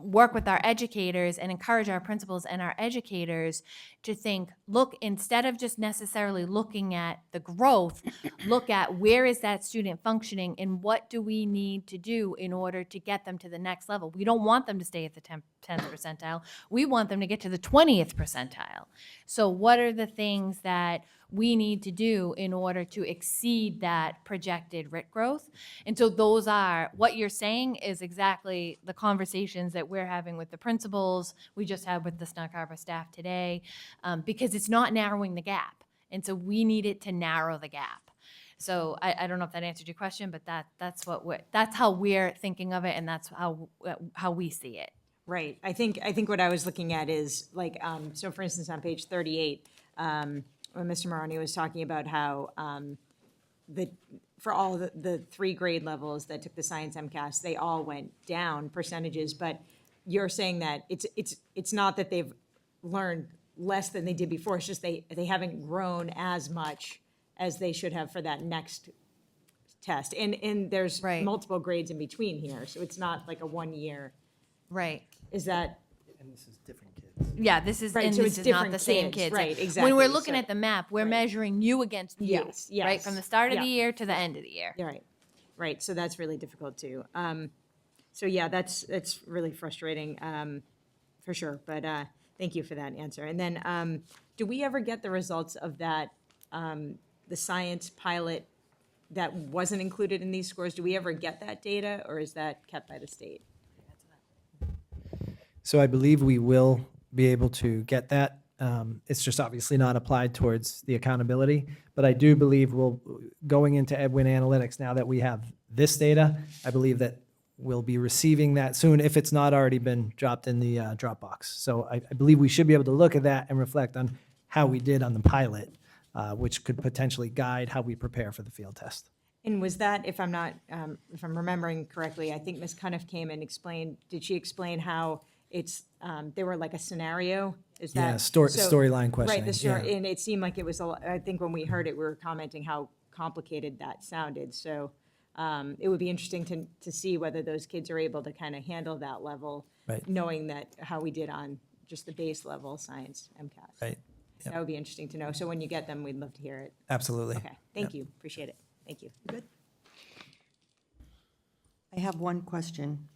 work with our educators and encourage our principals and our educators to think, look, instead of just necessarily looking at the growth, look at where is that student functioning and what do we need to do in order to get them to the next level. We don't want them to stay at the 10th percentile. We want them to get to the 20th percentile. So what are the things that we need to do in order to exceed that projected RIT growth? And so those are, what you're saying is exactly the conversations that we're having with the principals. We just had with the Snug Harbor staff today, because it's not narrowing the gap. And so we need it to narrow the gap. So I don't know if that answered your question, but that's how we're thinking of it, and that's how we see it. Right. I think what I was looking at is like, so for instance, on page 38, when Mr. Mullaney was talking about how for all the three grade levels that took the science MCAS, they all went down percentages, but you're saying that it's not that they've learned less than they did before, it's just they haven't grown as much as they should have for that next test. And there's Right. multiple grades in between here, so it's not like a 1 year. Right. Is that? And this is different kids. Yeah, this is, Right, and so this it's is not different the same kids, kids. right, When exactly, we're looking so- at the map, we're right. measuring you against you. Yes, Right, yes, from the start of yeah. the year to the end of the year. Yeah, right, so that's really difficult too. So yeah, that's really frustrating, for sure, but thank you for that answer. And then, do we ever get the results of that, the science pilot that wasn't included in these scores? Do we ever get that data, or is that kept by the state? So I believe we will be able to get that. It's just obviously not applied towards the accountability. But I do believe going into Edwin Analytics, now that we have this data. I believe that we'll be receiving that soon if it's not already been dropped in the Dropbox. So I believe we should be able to look at that and reflect on how we did on the pilot, which could potentially guide how we prepare for the field test. And was that, if I'm not, if I'm remembering correctly, I think Ms. Cuniff came and explained, did she explain how it's, they were like a scenario? Is that? Yeah, so- storyline Right, questioning, the story, yeah. and it seemed like it was, I think when we heard it, we were commenting how complicated that sounded. So it would be interesting to see whether those kids are able to kind of handle that level, Right. knowing that how we did on just the base level science MCAS. Right, That would be interesting to know. So when you get them, we'd love to hear it. absolutely. Okay, thank you, appreciate it. Thank you. Good. I have one question.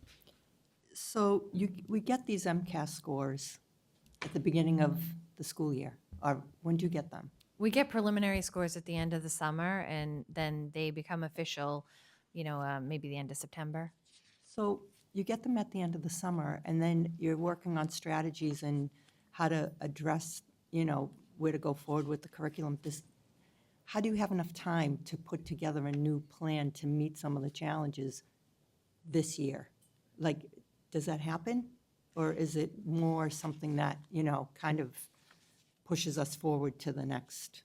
So we get these MCAS scores at the beginning of the school year, or when do you get them? We get preliminary scores at the end of the summer, and then they become official, maybe the end of September. So you get them at the end of the summer, and then you're working on strategies and how to address, where to go forward with the curriculum. How do you have enough time to put together a new plan to meet some of the challenges this year? Like, does that happen? Or is it more something that, kind of pushes us forward to the next?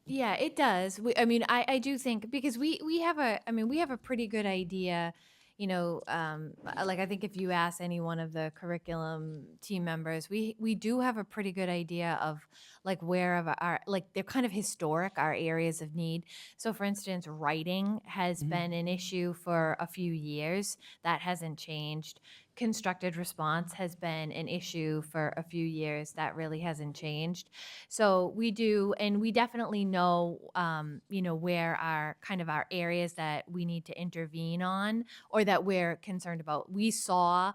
Yeah, it does. I do think because we have a pretty good idea, like I think if you ask any one of the curriculum team members, we do have a pretty good idea of like they're kind of historic, our areas of need. So for instance, writing has been an issue for a few years. That hasn't changed. Constructed response has been an issue for a few years. That really hasn't changed. So we do, and we definitely know, where our areas that we need to intervene on or that we're concerned about. We saw,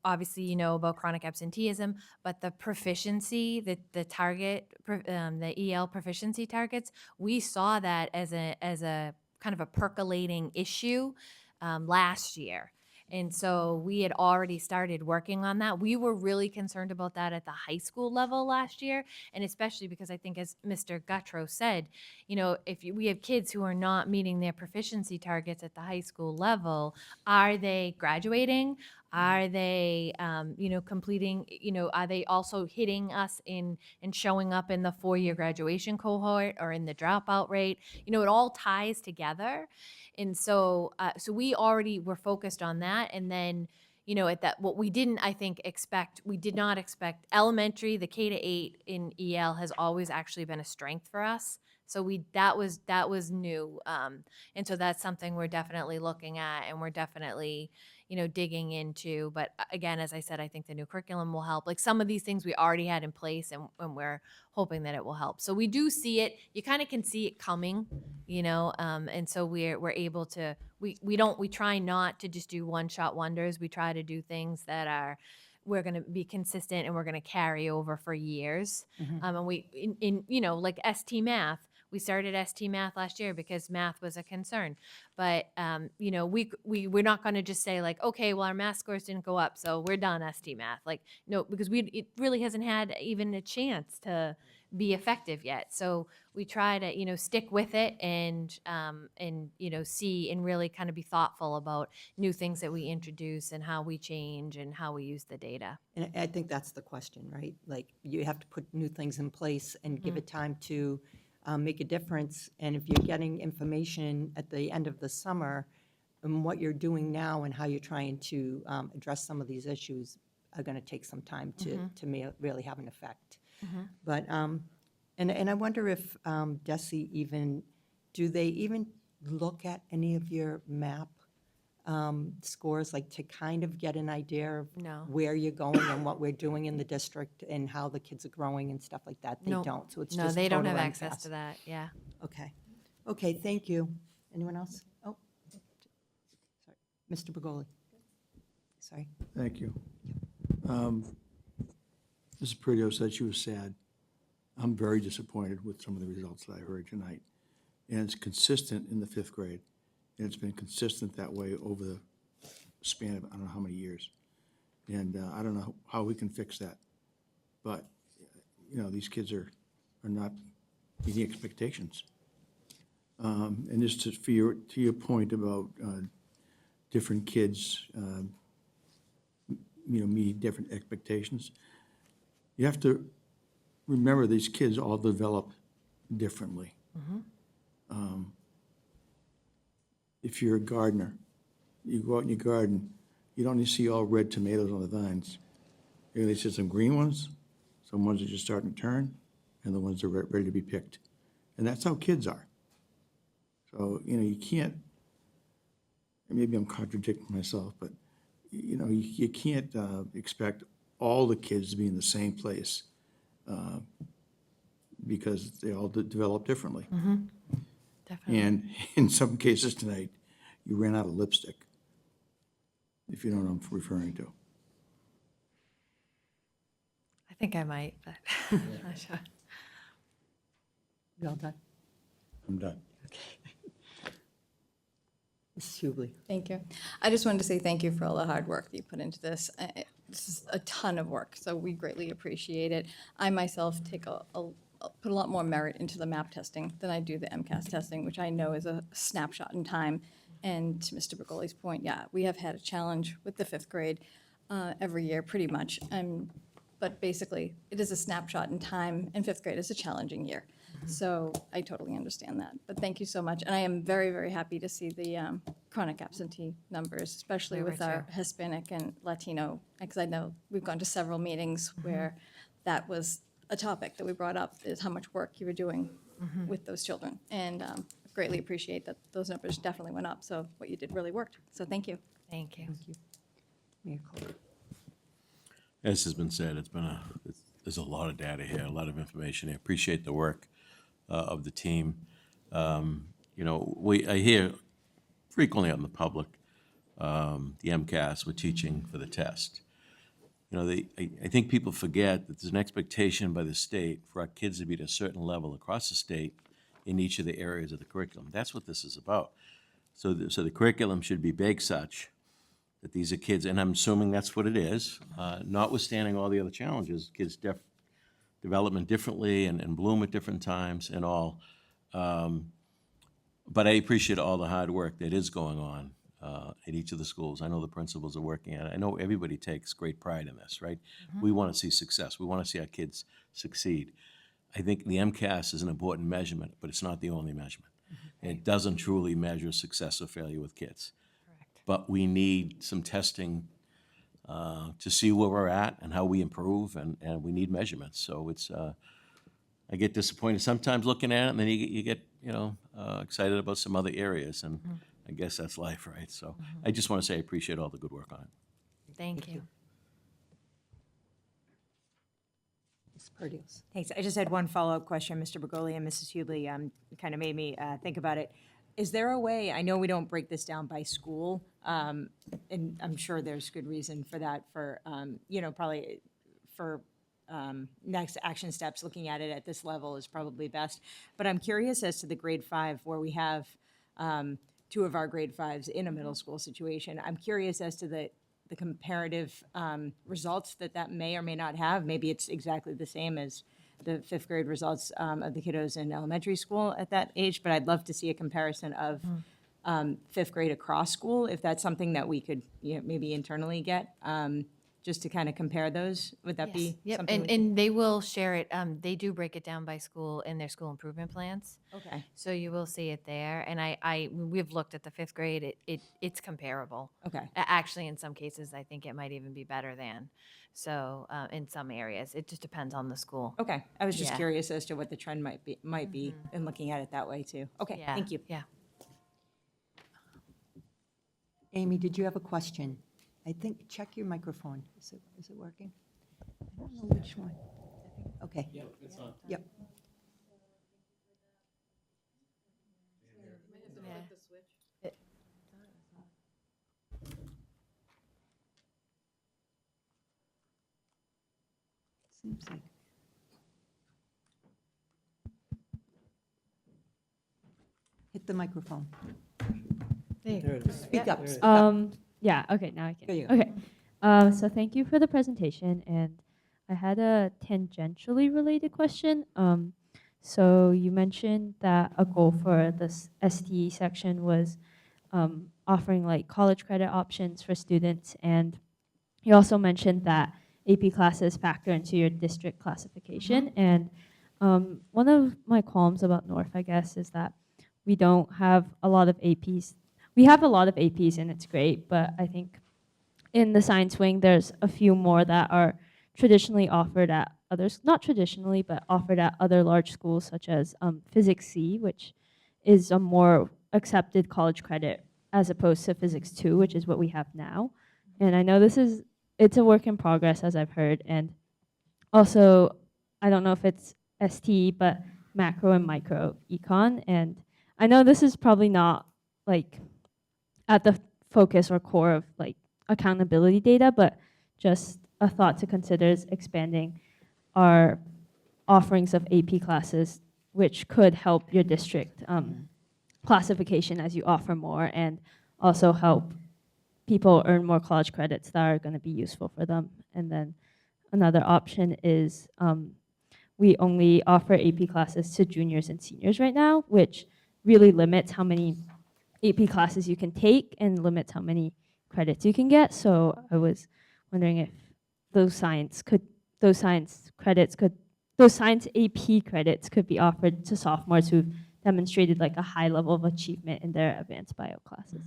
obviously, about chronic absenteeism, but the proficiency, the target, the EL proficiency targets, we saw that as a kind of a percolating issue last year. And so we had already started working on that. We were really concerned about that at the high school level last year, and especially because I think, as Mr. Gutrow said, we have kids who are not meeting their proficiency targets at the high school level, are they graduating? Are they, completing, are they also hitting us and showing up in the 4-year graduation cohort or in the dropout rate? It all ties together. And so, so we already were focused on that. And then, at that, what we didn't, I think, we did not expect elementary, the K-8 in EL has always actually been a strength for us. So that was new. And so that's something we're definitely looking at, and we're definitely, digging into. But again, as I said, I think the new curriculum will help. Like some of these things we already had in place, and we're hoping that it will help. So we do see it. You kind of can see it coming, and so we're able to, we try not to just do one-shot wonders. We try to do things that we're going to be consistent and we're going to carry over for years. And we, like ST Math, we started ST Math last year because math was a concern. But, we're not going to just say like, okay, well, our math scores didn't go up, so we're done ST Math. Like, no, because it really hasn't had even a chance to be effective yet. So we try to, stick with it and see and really kind of be thoughtful about new things that we introduce and how we change and how we use the data. And I think that's the question, right? Like, you have to put new things in place and give it time to make a difference. And if you're getting information at the end of the summer, and what you're doing now and how you're trying to address some of these issues are going to take some time to really have an effect. But, and I wonder if DESE do they even look at any of your MAP scores, like to kind of get an idea of No. where you're going and what we're doing in the district and how the kids are growing and stuff like that? They No. don't, so it's No, just they don't total have access MCAS. to that. Yeah. Okay. Okay, thank you. Anyone else? Oh, sorry. Mr. Begoli. Sorry. Thank you. Mrs. Perdio said she was sad. I'm very disappointed with some of the results that I heard tonight. And it's consistent in the 5th grade. And it's been consistent that way over the span of I don't know how many years. And I don't know how we can fix that. But, these kids are not meeting expectations. And just to your point about different kids, meeting different expectations, you have to remember these kids all develop differently. If you're a gardener, you go out in your garden, you don't see all red tomatoes on the vines. You're going to see some green ones, some ones that are just starting to turn, and the ones that are ready to be picked. And that's how kids are. So, you can't, and maybe I'm contradicting myself, but, you can't expect all the kids to be in the same place because they all develop differently. Definitely. And in some cases tonight, you ran out of lipstick, if you know what I'm referring to. I think I might, but not sure. You all done? I'm done. Mrs. Hubley? Thank you. I just wanted to say thank you for all the hard work that you put into this. This is a ton of work, so we greatly appreciate it. I myself put a lot more merit into the MAP testing than I do the MCAS testing, which I know is a snapshot in time. And to Mr. Bergoli's point, yeah, we have had a challenge with the fifth grade every year, pretty much. But basically, it is a snapshot in time, and fifth grade is a challenging year. So I totally understand that. But thank you so much. And I am very, very happy to see the chronic absentee numbers, especially with our Hispanic and Latino, because I know we've gone to several meetings where that was a topic that we brought up, is how much work you were doing with those children. And greatly appreciate that those numbers definitely went up. So what you did really worked. So thank you. Thank you. Mayor Cole? As has been said, there's a lot of data here, a lot of information. I appreciate the work of the team. I hear frequently out in the public, the MCAS, we're teaching for the test. I think people forget that there's an expectation by the state for our kids to be at a certain level across the state in each of the areas of the curriculum. That's what this is about. So the curriculum should be baked such that these are kids, and I'm assuming that's what it is, notwithstanding all the other challenges, kids development differently and bloom at different times and all. But I appreciate all the hard work that is going on at each of the schools. I know the principals are working at it. I know everybody takes great pride in this, right? We want to see success. We want to see our kids succeed. I think the MCAS is an important measurement, but it's not the only measurement. And it doesn't truly measure success or failure with kids. But we need some testing to see where we're at and how we improve, and we need measurements. So it's, I get disappointed sometimes looking at it, and then you get excited about some other areas, and I guess that's life, right? So I just want to say I appreciate all the good work on it. Thank you. Ms. Perdios? Thanks. I just had one follow-up question, Mr. Bergoli and Mrs. Hubley, kind of made me think about it. Is there a way, I know we don't break this down by school, and I'm sure there's good reason for that, for, probably for next action steps, looking at it at this level is probably best. But I'm curious as to the grade 5, where we have two of our grade 5s in a middle school situation. I'm curious as to the comparative results that may or may not have. Maybe it's exactly the same as the fifth grade results of the kiddos in elementary school at that age, but I'd love to see a comparison of fifth grade across school, if that's something that we could maybe internally get, just to kind of compare those. Would that be Yep, something? and they will share it. They do break it down by school in their school improvement plans. Okay. So you will see it there. And we've looked at the fifth grade. It's comparable. Okay. Actually, in some cases, I think it might even be better than. So in some areas, it just depends on the school. Okay. I was just Yeah. curious as to what the trend might be in looking at it that way too. Okay, Yeah, thank you. Yeah. Amy, did you have a question? I think, check your microphone. Is it working? I don't know which one. Okay. Yep, it's on. Yep. Seems like. Hit the microphone. Speak up. Speak up. Yeah, okay, now I There you can. go. Okay. So thank you for the presentation, and I had a tangentially related question. So you mentioned that a goal for this STE section was offering like college credit options for students, and you also mentioned that AP classes factor into your district classification. And one of my qualms about North, I guess, is that we don't have a lot of APs. We have a lot of APs, and it's great, but I think in the science wing, there's a few more that are traditionally offered at others, not traditionally, but offered at other large schools, such as Physics C, which is a more accepted college credit as opposed to Physics 2, which is what we have now. And I know it's a work in progress, as I've heard. And also, I don't know if it's ST, but macro and micro econ. And I know this is probably not like at the focus or core of like accountability data, but just a thought to consider is expanding our offerings of AP classes, which could help your district classification as you offer more, and also help people earn more college credits that are going to be useful for them. And then another option is we only offer AP classes to juniors and seniors right now, which really limits how many AP classes you can take and limits how many credits you can get. So I was wondering if those science AP credits could be offered to sophomores who've demonstrated like a high level of achievement in their advanced bio classes.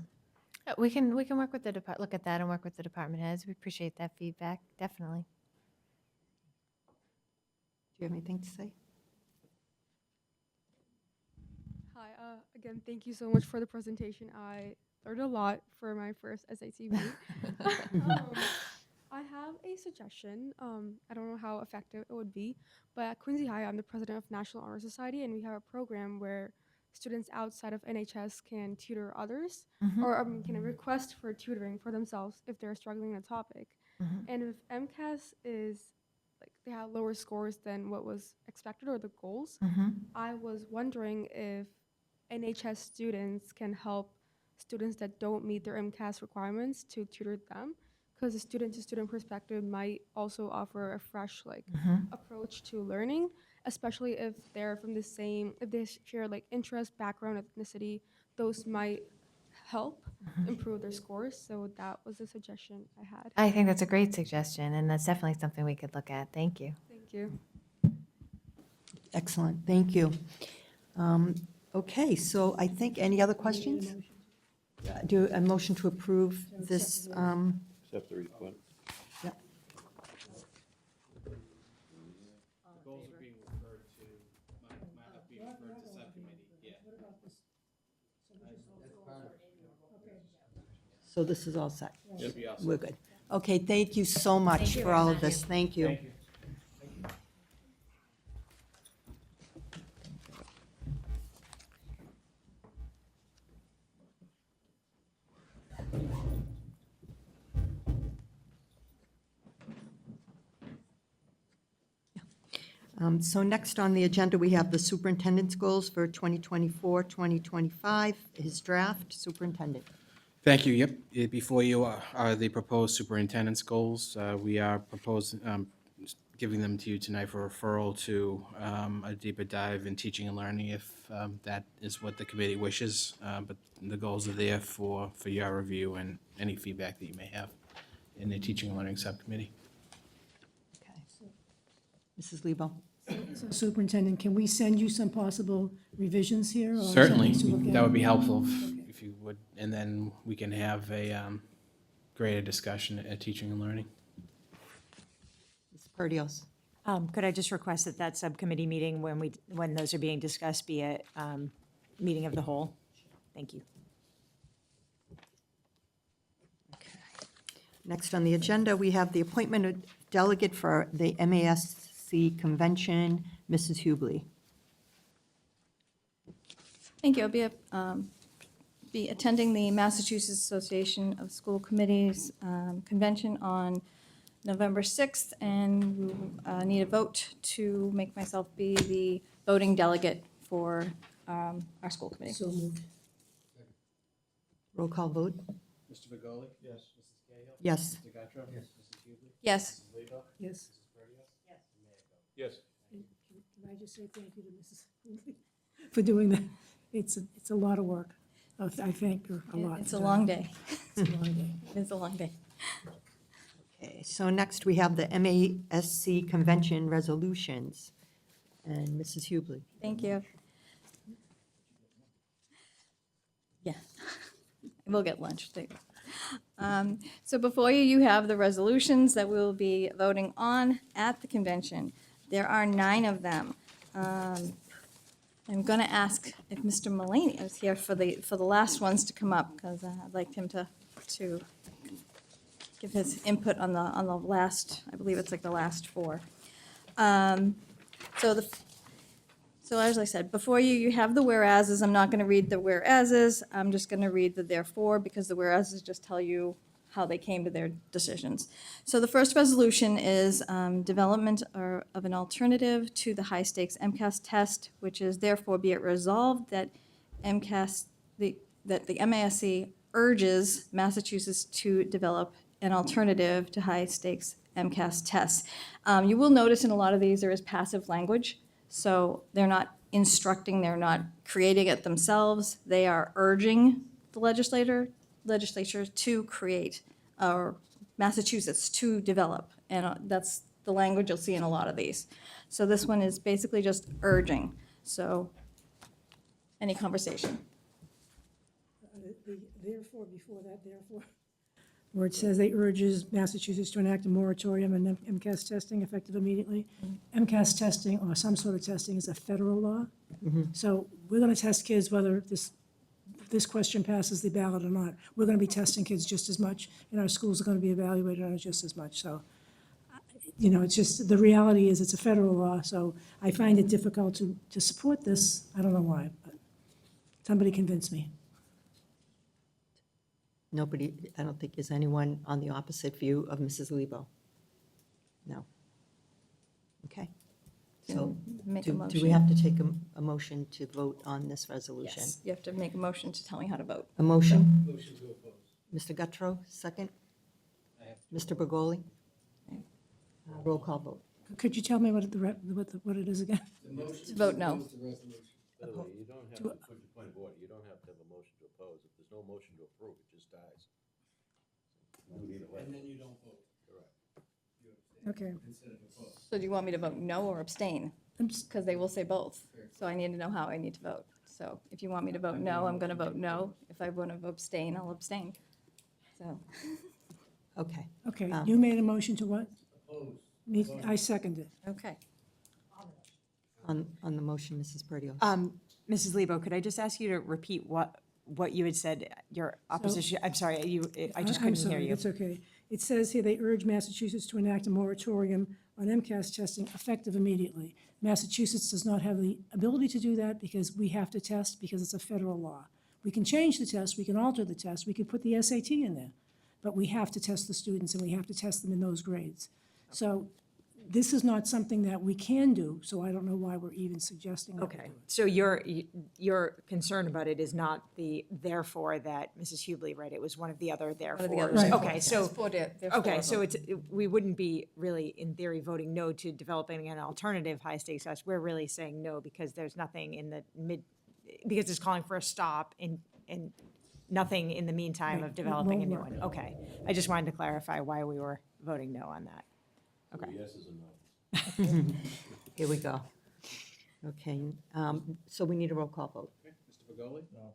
We can work with the look at that and work with the department heads. We appreciate that feedback, definitely. Do you have anything to say? Hi, again, thank you so much for the presentation. I learned a lot for my first SAT meet. I have a suggestion. I don't know how effective it would be, but at Quincy High, I'm the president of National Honor Society, and we have a program where students outside of NHS can tutor others, or can request for tutoring for themselves if they're struggling in a topic. And if MCAS is like they have lower scores than what was expected or the goals, I was wondering if NHS students can help students that don't meet their MCAS requirements to tutor them, because a student-to-student perspective might also offer a fresh approach to learning, especially if they're from the same, if they share like interest, background, ethnicity, those might help improve their scores. So that was a suggestion I had. I think that's a great suggestion, and that's definitely something we could look at. Thank you. Thank you. Excellent, thank you. Okay, so I think, any other questions? Do a motion to approve this? Accept the request. Yep. The goals are being referred to, being referred to subcommittee, yeah. So this is all set? Should be all set. We're good. Okay, thank you so much for all of this. Thank you. Thank you. So next on the agenda, we have the superintendent's goals for 2024, 2025, his draft. Superintendent. Thank you. Yep. Before you are the proposed superintendent's goals. We are proposing, giving them to you tonight for referral to a deeper dive in teaching and learning if that is what the committee wishes. But the goals are there for your review and any feedback that you may have in the teaching and learning subcommittee. Okay. Mrs. Lebo. So Superintendent, can we send you some possible revisions here? or Certainly, something to look that at? would be helpful if you would, and then we can have a greater discussion at teaching and learning. Ms. Perdios. Could I just request that that subcommittee meeting, when those are being discussed, be a meeting of the whole? Thank you. Next on the agenda, we have the appointment of delegate for the MASC convention, Mrs. Hubley. Thank you. I'll be attending the Massachusetts Association of School Committees convention on November 6th, and we need a vote to make myself be the voting delegate for our school committee. So moved. Roll call vote? Mr. Begoli? Yes. Mrs. Cahill? Yes. Mr. Guttrow? Yes. Mrs. Hubley? Yes. Mrs. Lebo? Yes. Mrs. Perdios? Yes. Can I just say thank you to Mrs. for doing that. It's a lot of work. I thank her a lot. It's a long day. It's a long day. It's a long day. Okay, so next we have the MASC convention resolutions. And Mrs. Hubley. Thank you. Yeah, we'll get lunch too. So before you, you have the resolutions that we'll be voting on at the convention. There are 9 of them. I'm going to ask if Mr. Mullaney is here for the last ones to come up, because I'd like him to give his input on the last, I believe it's like the last 4. So as I said, before you, you have the whereases. I'm not going to read the whereases. I'm just going to read the therefore, because the whereases just tell you how they came to their decisions. So the first resolution is development of an alternative to the high-stakes MCAS test, which is therefore be it resolved that MCAS, that the MASC urges Massachusetts to develop an alternative to high-stakes MCAS tests. You will notice in a lot of these there is passive language. So they're not instructing, they're not creating it themselves. They are urging the legislature to create, or Massachusetts to develop. And that's the language you'll see in a lot of these. So this one is basically just urging. So any conversation? Therefore, before that, therefore, where it says they urges Massachusetts to enact a moratorium on MCAS testing effective immediately. MCAS testing or some sort of testing is a federal law. So we're going to test kids whether this question passes the ballot or not. We're going to be testing kids just as much, and our schools are going to be evaluated on it just as much. So, it's just, the reality is it's a federal law, so I find it difficult to support this. I don't know why, but somebody convince me. Nobody, I don't think, is anyone on the opposite view of Mrs. Lebo? No. Okay. So Make a do we motion. have to take a motion to vote on this resolution? Yes, you have to make a motion to tell me how to vote. A motion? Motion to oppose. Mr. Guttrow, second? Mr. Bergoli? Roll call vote. Could you tell me what it is again? To vote no. By the way, you don't have to, for the point of order, you don't have to have a motion to oppose. If there's no motion to approve, it just dies. And then you don't vote. Correct. Okay. So do you want me to vote no or abstain? Because they will say both. So I need to know how I need to vote. So if you want me to vote no, I'm going to vote no. If I want to abstain, I'll abstain. So, Okay. Okay, you made a motion to what? Oppose. I seconded. okay. On the motion, Mrs. Perdio. Mrs. Lebo, could I just ask you to repeat what you had said, your opposition, I'm sorry, I just couldn't hear you. It's okay. It says here, they urge Massachusetts to enact a moratorium on MCAS testing effective immediately. Massachusetts does not have the ability to do that because we have to test because it's a federal law. We can change the test, we can alter the test, we could put the SAT in there, but we have to test the students and we have to test them in those grades. So this is not something that we can do, so I don't know why we're even suggesting that we do Okay, it. so your concern about it is not the therefore that Mrs. Hubley read, it was one of the other therefores. Right. Okay, so, Therefore, okay, so we wouldn't be really, in theory, voting no to developing an alternative high-stakes test. We're really saying no because there's nothing in the because it's calling for a stop and nothing in the meantime of developing a new one. Okay, I just wanted to clarify why we were voting no on that. Okay. Yeses and nos. Here we go. Okay, so we need a roll call vote. Mr. Bergoli? No.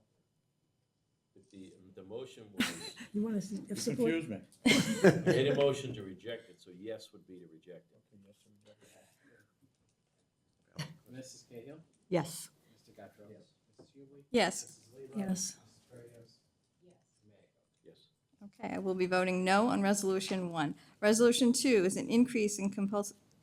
If the motion was, You want to, if support, me. I made a motion to reject it, so yes would be to reject it. Mrs. Cahill? Yes. Mr. Guttrow? Yes. Mrs. Hubley? Yes. yes. Yes. Okay, I will be voting no on Resolution 1. Resolution 2 is an increase in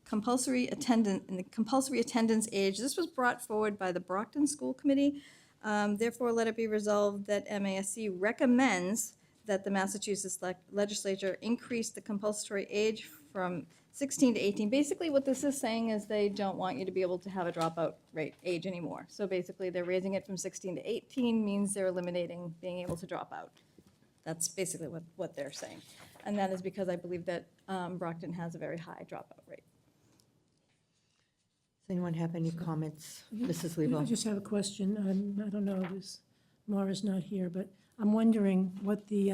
compulsory attendance age. This was brought forward by the Brockton School Committee. Therefore, let it be resolved that MASC recommends that the Massachusetts legislature increase the compulsory age from 16 to 18. Basically, what this is saying is they don't want you to be able to have a dropout rate age anymore. So basically, they're raising it from 16 to 18 means they're eliminating being able to drop out. That's basically what they're saying. And that is because I believe that Brockton has a very high dropout rate. anyone have any comments? Mrs. I Lebo? just have a question. I don't know, Maura's not here, but I'm wondering what the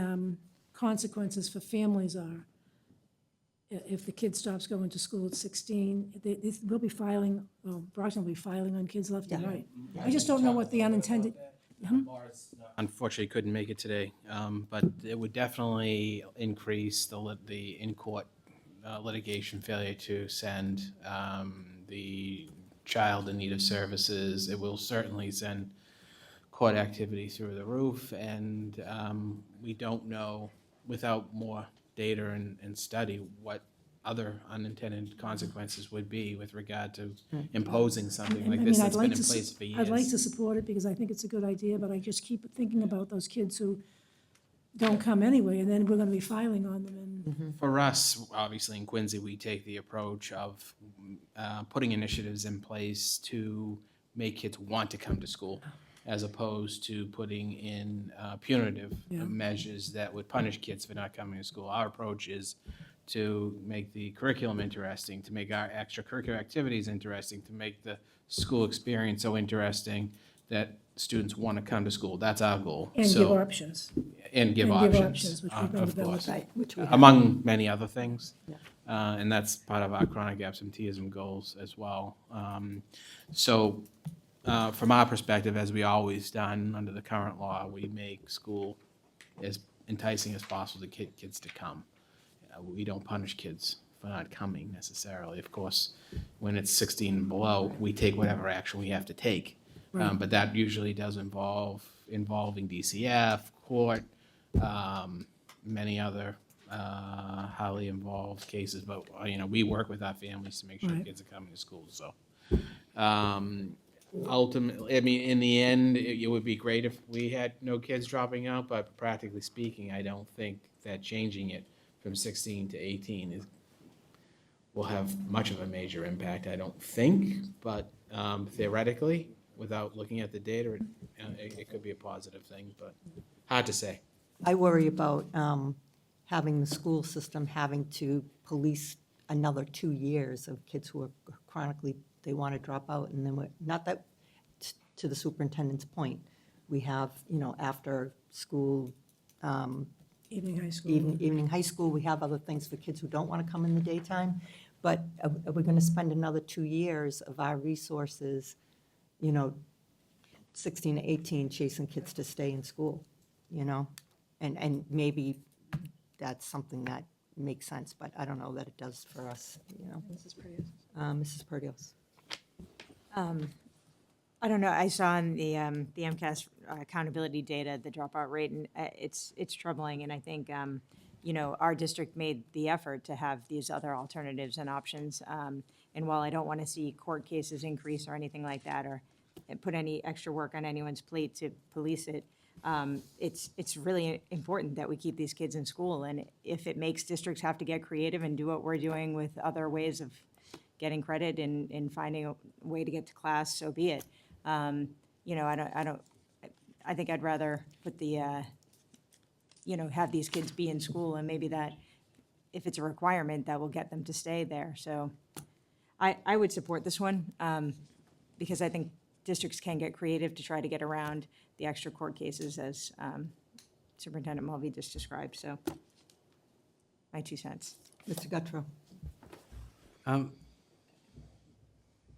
consequences for families are. If the kid stops going to school at 16, we'll be filing, well, Brockton will be filing on kids left and right. I just don't know what the unintended, Unfortunately, couldn't make it today, but it would definitely increase the in-court litigation failure to send the child in need of services. It will certainly send court activity through the roof, and we don't know, without more data and study, what other unintended consequences would be with regard to imposing something like this that's been in place for years. I'd like to support it because I think it's a good idea, but I just keep thinking about those kids who don't come anyway, and then we're gonna be filing on them, and For us, obviously in Quincy, we take the approach of putting initiatives in place to make kids want to come to school, as opposed to putting in punitive Yeah. measures that would punish kids for not coming to school. Our approach is to make the curriculum interesting, to make our extracurricular activities interesting, to make the school experience so interesting that students want to come to school. That's our goal. give So- options. And give And give options, options, which we've been of course. developing. Which we have. Among many other things. Yeah. And that's part of our chronic absenteeism goals as well. So from our perspective, as we always done under the current law, we make school as enticing as possible to get kids to come. We don't punish kids for not coming necessarily. Of course, when it's 16 and below, we take whatever action we have to take. Right. But that usually does involving DCF, court, many other highly involved cases. But, we work with our families to make sure Right. kids are coming to school, so. Ultimately, I mean, in the end, it would be great if we had no kids dropping out, but practically speaking, I don't think that changing it from 16 to 18 will have much of a major impact, I don't think, but theoretically, without looking at the data, it could be a positive thing, but hard to say. I worry about having the school system having to police another 2 years of kids who are chronically, they want to drop out, and then not that, to the superintendent's point, we have, after school, Evening high school. evening high school, we have other things for kids who don't want to come in the daytime, but are we going to spend another 2 years of our resources, 16 to 18, chasing kids to stay in school, And maybe that's something that makes sense, but I don't know that it does for us, Mrs. Perdios. Mrs. Perdios. I don't know, I saw in the MCAS accountability data, the dropout rate, and it's troubling, and I think, our district made the effort to have these other alternatives and options, and while I don't want to see court cases increase or anything like that, or put any extra work on anyone's plate to police it, it's really important that we keep these kids in school, and if it makes districts have to get creative and do what we're doing with other ways of getting credit and finding a way to get to class, so be it. I think I'd rather put the, have these kids be in school, and maybe that, if it's a requirement, that will get them to stay there. So I would support this one, because I think districts can get creative to try to get around the extra court cases, as Superintendent Mulvey just described. So my 2 cents. Mr. Guttrow.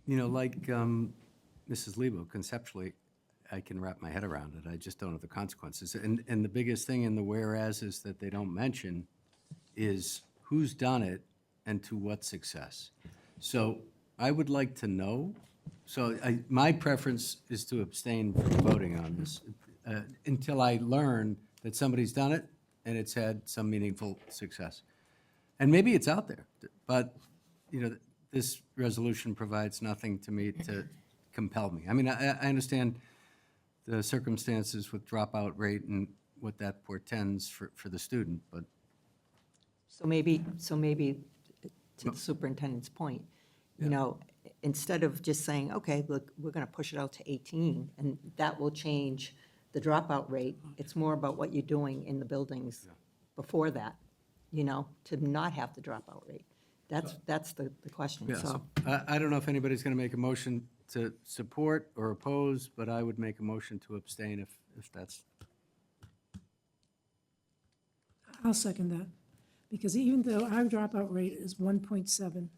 Like Mrs. Lebo, conceptually, I can wrap my head around it. I just don't know the consequences. And the biggest thing in the whereases that they don't mention is who's done it and to what success. So I would like to know. So my preference is to abstain from voting on this until I learn that somebody's done it and it's had some meaningful success. And maybe it's out there, but, this resolution provides nothing to me to compel me. I mean, I understand the circumstances with dropout rate and what that portends for the student, but. So maybe to the superintendent's point, instead of just saying, okay, look, we're going to push it out to 18, and that will change the dropout rate, it's more about what you're doing in the buildings before that, to not have the dropout rate. That's the question, Yes. so. I don't know if anybody's going to make a motion to support or oppose, but I would make a motion to abstain if that's, I'll second that, because even though our dropout rate is 1.7%,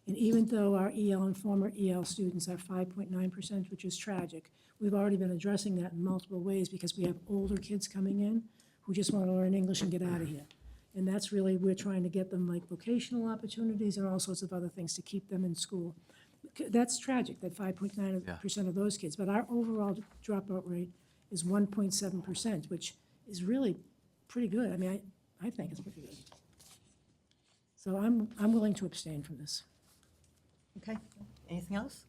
and even though our EL and former EL students are 5.9%, which is tragic, we've already been addressing that in multiple ways because we have older kids coming in who just want to learn English and get out of here. And that's really, we're trying to get them like vocational opportunities and all sorts of other things to keep them in school. That's tragic, that 5.9% of those kids, but our overall dropout rate is 1.7%, which is really pretty good. I mean, I think it's pretty good. So I'm willing to abstain from this. Okay, anything else?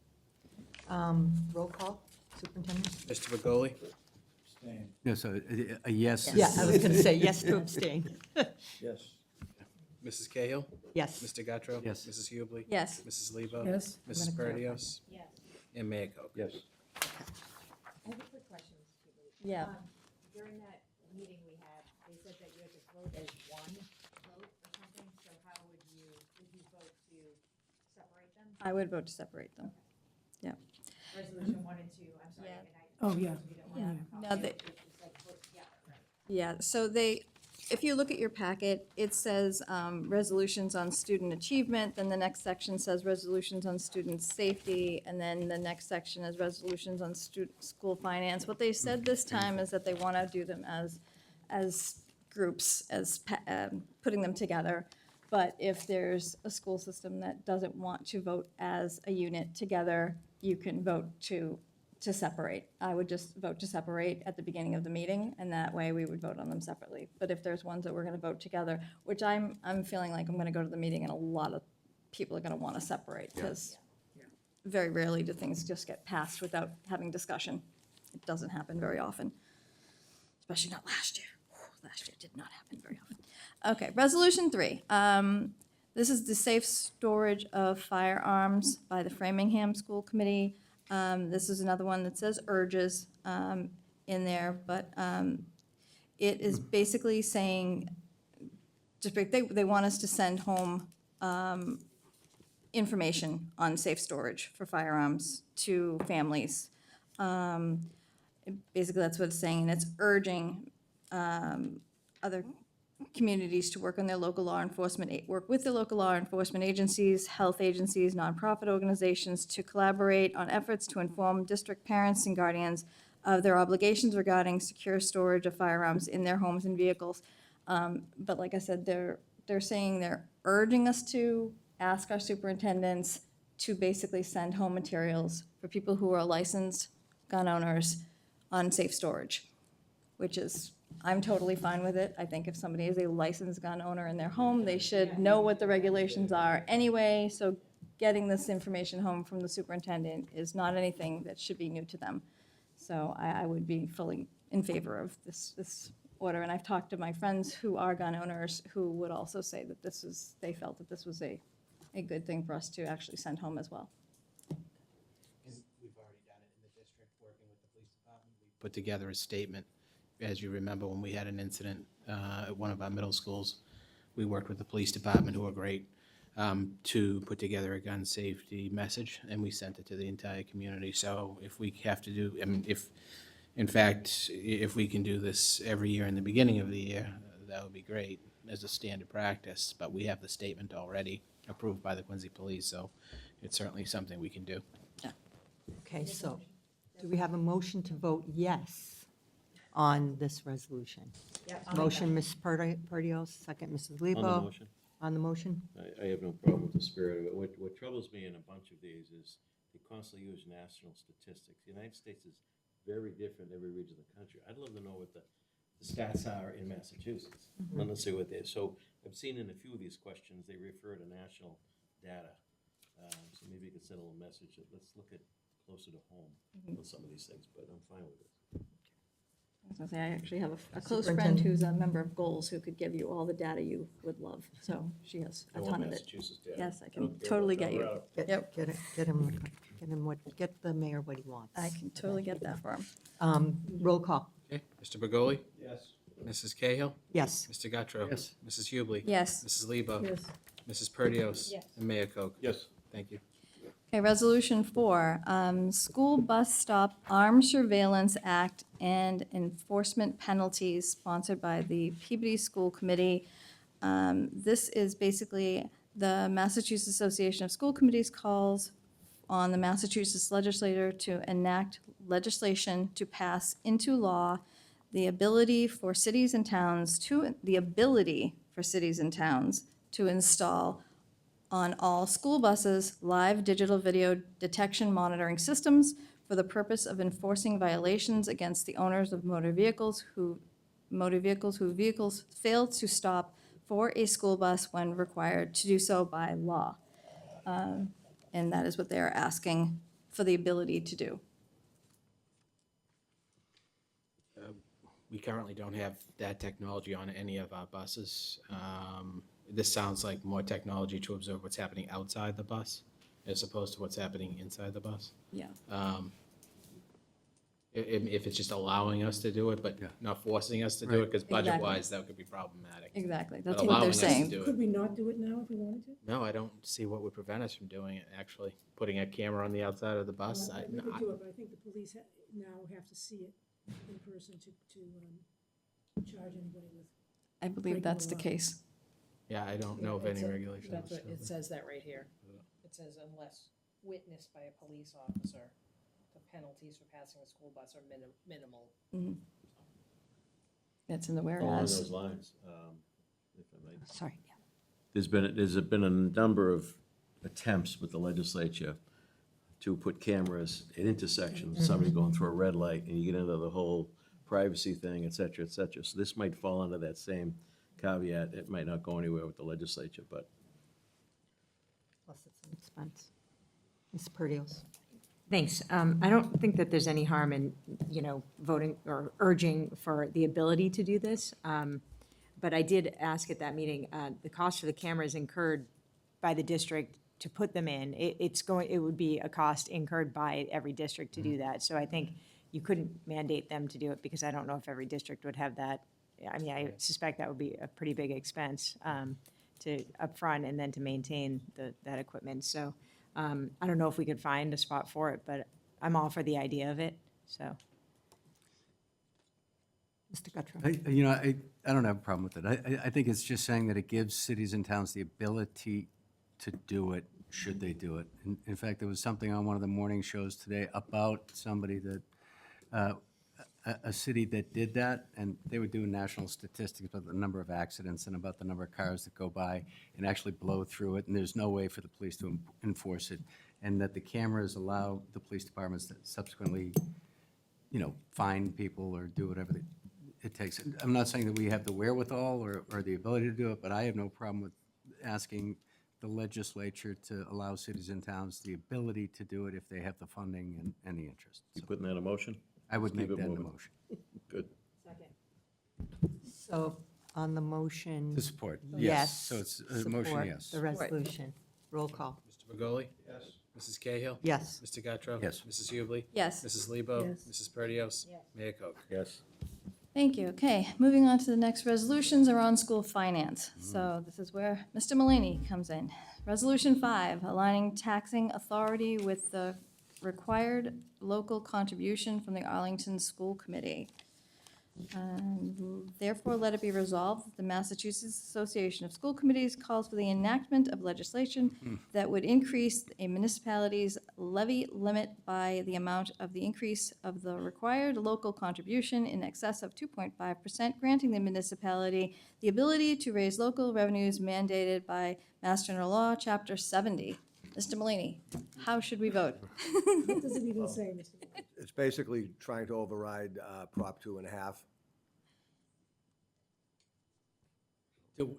Roll call, Superintendent? Mr. Begoli? no, so a yes. Yeah, I was going to say yes to abstain. Yes. Mrs. Cahill? Yes. Mr. Gattro? Yes. Mrs. Hubley? Yes. Mrs. Lebo? Yes. Mrs. gonna clarify. Perdios? Yes. And Mayor Koch? Yes. I have a quick question, Mr. Hubley. Yeah. During that meeting we had, they said that you had to vote as one vote or something, so how would you vote to separate them? I would vote to separate them. Yeah. Resolution 1 and 2, I'm sorry. Yeah. and I- Oh, yeah. we don't want to- No, they, It's like vote together, right? yeah, so they, if you look at your packet, it says resolutions on student achievement, then the next section says resolutions on student safety, and then the next section is resolutions on school finance. What they said this time is that they want to do them as groups, putting them together. But if there's a school system that doesn't want to vote as a unit together, you can vote to separate. I would just vote to separate at the beginning of the meeting, and that way we would vote on them separately. But if there's ones that we're gonna vote together, which I'm feeling like I'm gonna go to the meeting and a lot of people are gonna wanna separate, because very rarely do things just get passed without having discussion. It doesn't happen very often, especially not last year. Last year did not happen very often. Okay, Resolution 3. This is the safe storage of firearms by the Framingham School Committee. This is another one that says urges in there, but it is basically saying, they want us to send home information on safe storage for firearms to families. Basically, that's what it's saying, and it's urging other communities to work on their local law enforcement, work with the local law enforcement agencies, health agencies, nonprofit organizations to collaborate on efforts to inform district parents and guardians of their obligations regarding secure storage of firearms in their homes and vehicles. But like I said, they're saying they're urging us to ask our superintendents to basically send home materials for people who are licensed gun owners on safe storage, which is, I'm totally fine with it. I think if somebody is a licensed gun owner in their home, they should know what the regulations are anyway, so getting this information home from the superintendent is not anything that should be new to them. So I would be fully in favor of this order, and I've talked to my friends who are gun owners who would also say that they felt that this was a good thing for us to actually send home as well. Because we've already done it in the district, working with the police department. We put together a statement. As you remember, when we had an incident at one of our middle schools, we worked with the police department, who are great, to put together a gun safety message, and we sent it to the entire community. So if we have to do, I mean, if we can do this every year in the beginning of the year, that would be great as a standard practice. But we have the statement already approved by the Quincy Police, so it's certainly something we can do. Okay, so do we have a motion to vote yes on this resolution? Motion, Ms. Perdios, second, Mrs. Lebo. On the motion, On the motion? I have no problem with the spirit of it. What troubles me in a bunch of these is they constantly use national statistics. The United States is very different in every region of the country. I'd love to know what the stats are in Massachusetts. Let me see what they, so I've seen in a few of these questions, they refer to national data. So maybe you could send a little message that let's look at closer to home with some of these things, but I'm fine with it. I was gonna say, I actually have a close friend who's a member of Goals who could give you all the data you would love, so she has a I want ton of it. Massachusetts data. Yes, I I can don't care totally about get you. Colorado. Yep. Get the mayor what he wants. I can totally get that for him. Roll call. Okay, Mr. Begoli? Yes. Mrs. Cahill? Yes. Mr. Gattro? Yes. Mrs. Hubley? Yes. Mrs. Lebo? Yes. Mrs. Perdios. And Mayor Koch. Yes. Thank you. Okay, Resolution 4, School Bus Stop Armed Surveillance Act and Enforcement Penalties, sponsored by the Peabody School Committee. This is basically the Massachusetts Association of School Committees calls on the Massachusetts legislature to enact legislation to pass into law the ability for cities and towns to install on all school buses live digital video detection monitoring systems for the purpose of enforcing violations against the owners of motor vehicles whose vehicles fail to stop for a school bus when required to do so by law. And that is what they are asking for the ability to do. We currently don't have that technology on any of our buses. This sounds like more technology to observe what's happening outside the bus as opposed to what's happening inside the bus. Yeah. If it's just allowing us to do it, but not forcing us to do it, because Exactly. budget-wise, that could be problematic. Exactly, But that's what allowing they're us to saying. do it- Could we not do it now if we wanted to? No, I don't see what would prevent us from doing it, actually. Putting a camera on the outside of the bus. We could do it, but I think the police now have to see it in person to charge anybody with. I believe that's the case. Yeah, I don't know of any regulations. That's what, it says that right here. It says unless witnessed by a police officer, the penalties for passing a school bus are minimal. That's in the Along whereas. those lines, if I might. Sorry. There's been a number of attempts with the legislature to put cameras at intersections, somebody going through a red light, and you get into the whole privacy thing, et cetera, et cetera. So this might fall under that same caveat. It might not go anywhere with the legislature, but Plus it's an expense. Ms. Perdios. Thanks. I don't think that there's any harm in, voting or urging for the ability to do this. But I did ask at that meeting, the cost for the cameras incurred by the district to put them in. It would be a cost incurred by every district to do that. So I think you couldn't mandate them to do it because I don't know if every district would have that. I mean, I suspect that would be a pretty big expense to upfront and then to maintain that equipment. So I don't know if we could find a spot for it, but I'm all for the idea of it, so. Mr. Guttrow. I don't have a problem with it. I think it's just saying that it gives cities and towns the ability to do it, should they do it. In fact, there was something on one of the morning shows today about somebody that, a city that did that, and they were doing national statistics about the number of accidents and about the number of cars that go by and actually blow through it, and there's no way for the police to enforce it, and that the cameras allow the police departments to subsequently, fine people or do whatever it takes. I'm not saying that we have the wherewithal or the ability to do it, but I have no problem with asking the legislature to allow cities and towns the ability to do it if they have the funding and the interest. you putting that in motion? I would Keep make it that a moving. motion. Good. So on the motion. To support, yes. Yes. So it's a motion, support yes. The resolution. Roll call. Mr. Begoli? Yes. Mrs. Cahill? Yes. Mr. Guttrow? Yes. Mrs. Hubley? Yes. Mrs. Lebo? Yes. Mrs. Perdios? Mayor Koch. Yes. Thank you. Okay, moving on to the next resolutions are on school finance. So this is where Mr. Mullaney comes in. Resolution 5, aligning taxing authority with the required local contribution from the Arlington School Committee. Therefore, let it be resolved that the Massachusetts Association of School Committees calls for the enactment of legislation that would increase a municipality's levy limit by the amount of the increase of the required local contribution in excess of 2.5%, granting the municipality the ability to raise local revenues mandated by Mass General Law, Chapter 70. Mr. Mullaney, how should we vote? What does it even say, Mr. Moore? It's basically trying to override Prop 2.5.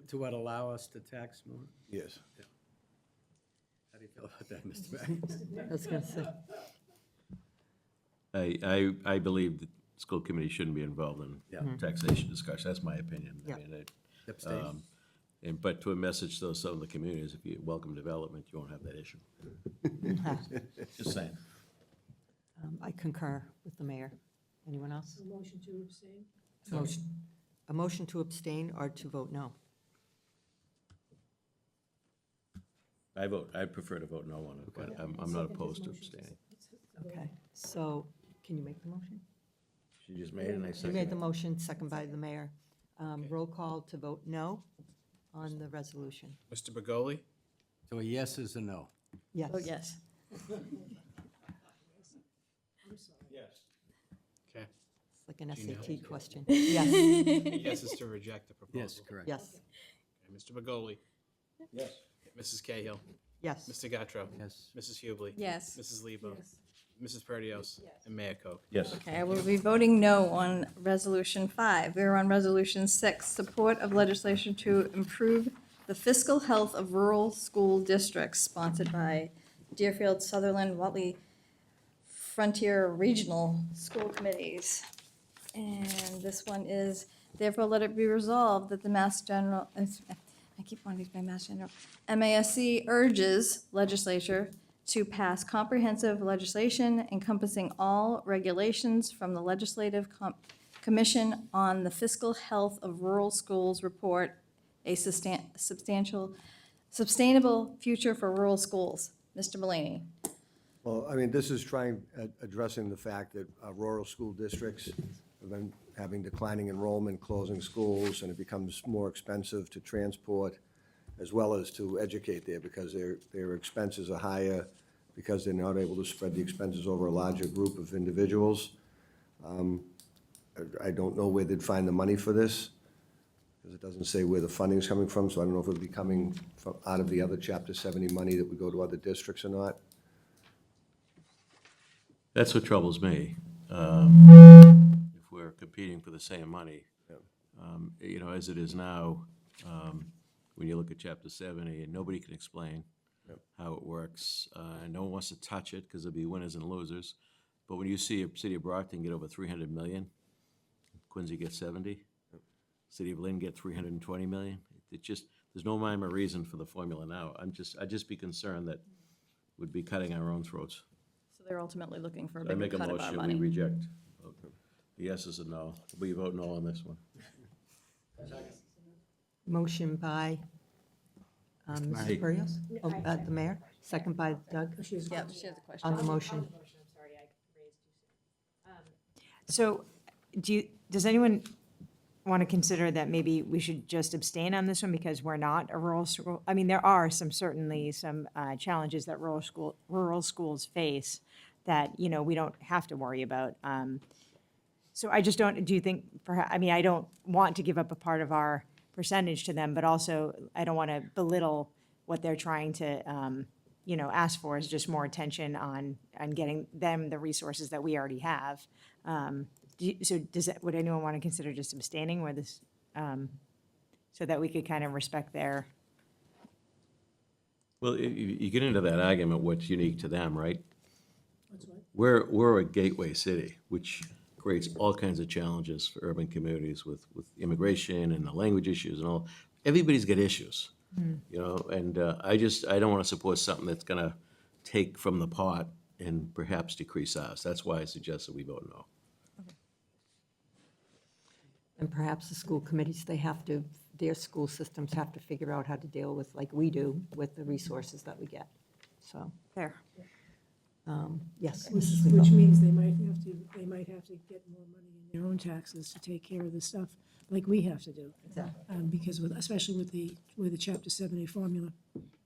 To what, allow us to tax more? Yes. How do you feel about that, Mr. Mayor? I was going to say. I believe the school committee shouldn't be involved in taxation discussion. That's my opinion. Yeah. Abstain. But to a message to some of the communities, if you welcome development, you won't have that issue. Just saying. I concur with the mayor. Anyone else? A motion to abstain? A motion to abstain or to vote no? I prefer to vote no on it, but I'm not opposed to abstaining. Okay, so can you make the motion? She just made it and I You second made the it. motion, second by the mayor. Roll call to vote no on the resolution. Mr. Begoli? So a yes is a no. Yes. Oh, yes. Okay. It's like an Do you know? SAT question. Yes, Yes is to reject the proposal. Yes, correct. yes, Okay, Mr. Begoli? Yes. Mrs. Cahill? yes. Mr. Gattro? Yes. Mrs. Hubley? Yes. Mrs. Lebo? Mrs. Perdios? And Mayor Koch. Yes. Okay, I will be voting no on Resolution 5. We are on Resolution 6, support of legislation to improve the fiscal health of rural school districts, sponsored by Deerfield, Sutherland, Watley, Frontier Regional School Committees. And this one is, therefore let it be resolved that the Mass General, I keep wanting to say Mass General, MASC urges legislature to pass comprehensive legislation encompassing all regulations from the Legislative Commission on the Fiscal Health of Rural Schools report, a sustainable future for rural schools. Mr. Mullaney. Well, I mean, this is addressing the fact that rural school districts have been having declining enrollment, closing schools, and it becomes more expensive to transport as well as to educate there because their expenses are higher because they're not able to spread the expenses over a larger group of individuals. I don't know where they'd find the money for this, because it doesn't say where the funding's coming from, so I don't know if it'll be coming from out of the other Chapter 70 money that would go to other districts or not. That's what troubles me. If we're competing for the same money, you know, as it is now, when you look at Chapter 70, and nobody can explain how it works, and no one wants to touch it because there'll be winners and losers. But when you see a city of Brockton get over 300 million, Quincy gets 70, City of Lynn get 320 million, it just, there's no rhyme or reason for the formula now. I'd just be concerned that we'd be cutting our own throats. So they're ultimately looking for a I bigger make a cut of our motion, we money. reject. The yes is a no. We vote no on this one. Motion by Mrs. Perrios? Oh, the mayor, second by Doug Yep, she has a question. on the motion. So does anyone want to consider that maybe we should just abstain on this one because we're not a rural school? I mean, there are certainly some challenges that rural schools face that, you know, we don't have to worry about. So I just don't, do you think, I mean, I don't want to give up a part of our percentage to them, but also I don't want to belittle what they're trying to, you know, ask for is just more attention on getting them the resources that we already have. Would anyone want to consider just abstaining with this, so that we could kind of respect their? Well, you get into that argument, what's unique to them, right? We're a gateway city, which creates all kinds of challenges for urban communities with immigration and the language issues and all. Everybody's got issues, you know, and I don't want to support something that's going to take from the pot and perhaps decrease ours. That's why I suggest that we vote no. And perhaps the school committees, their school systems have to figure out how to deal with, like we do, with the resources that we get. So, Fair. yes, Which Mrs. Lebo. means they might have to get more money in their own taxes to take care of the stuff like we have to do. Exactly. Because especially with the Chapter 70 formula,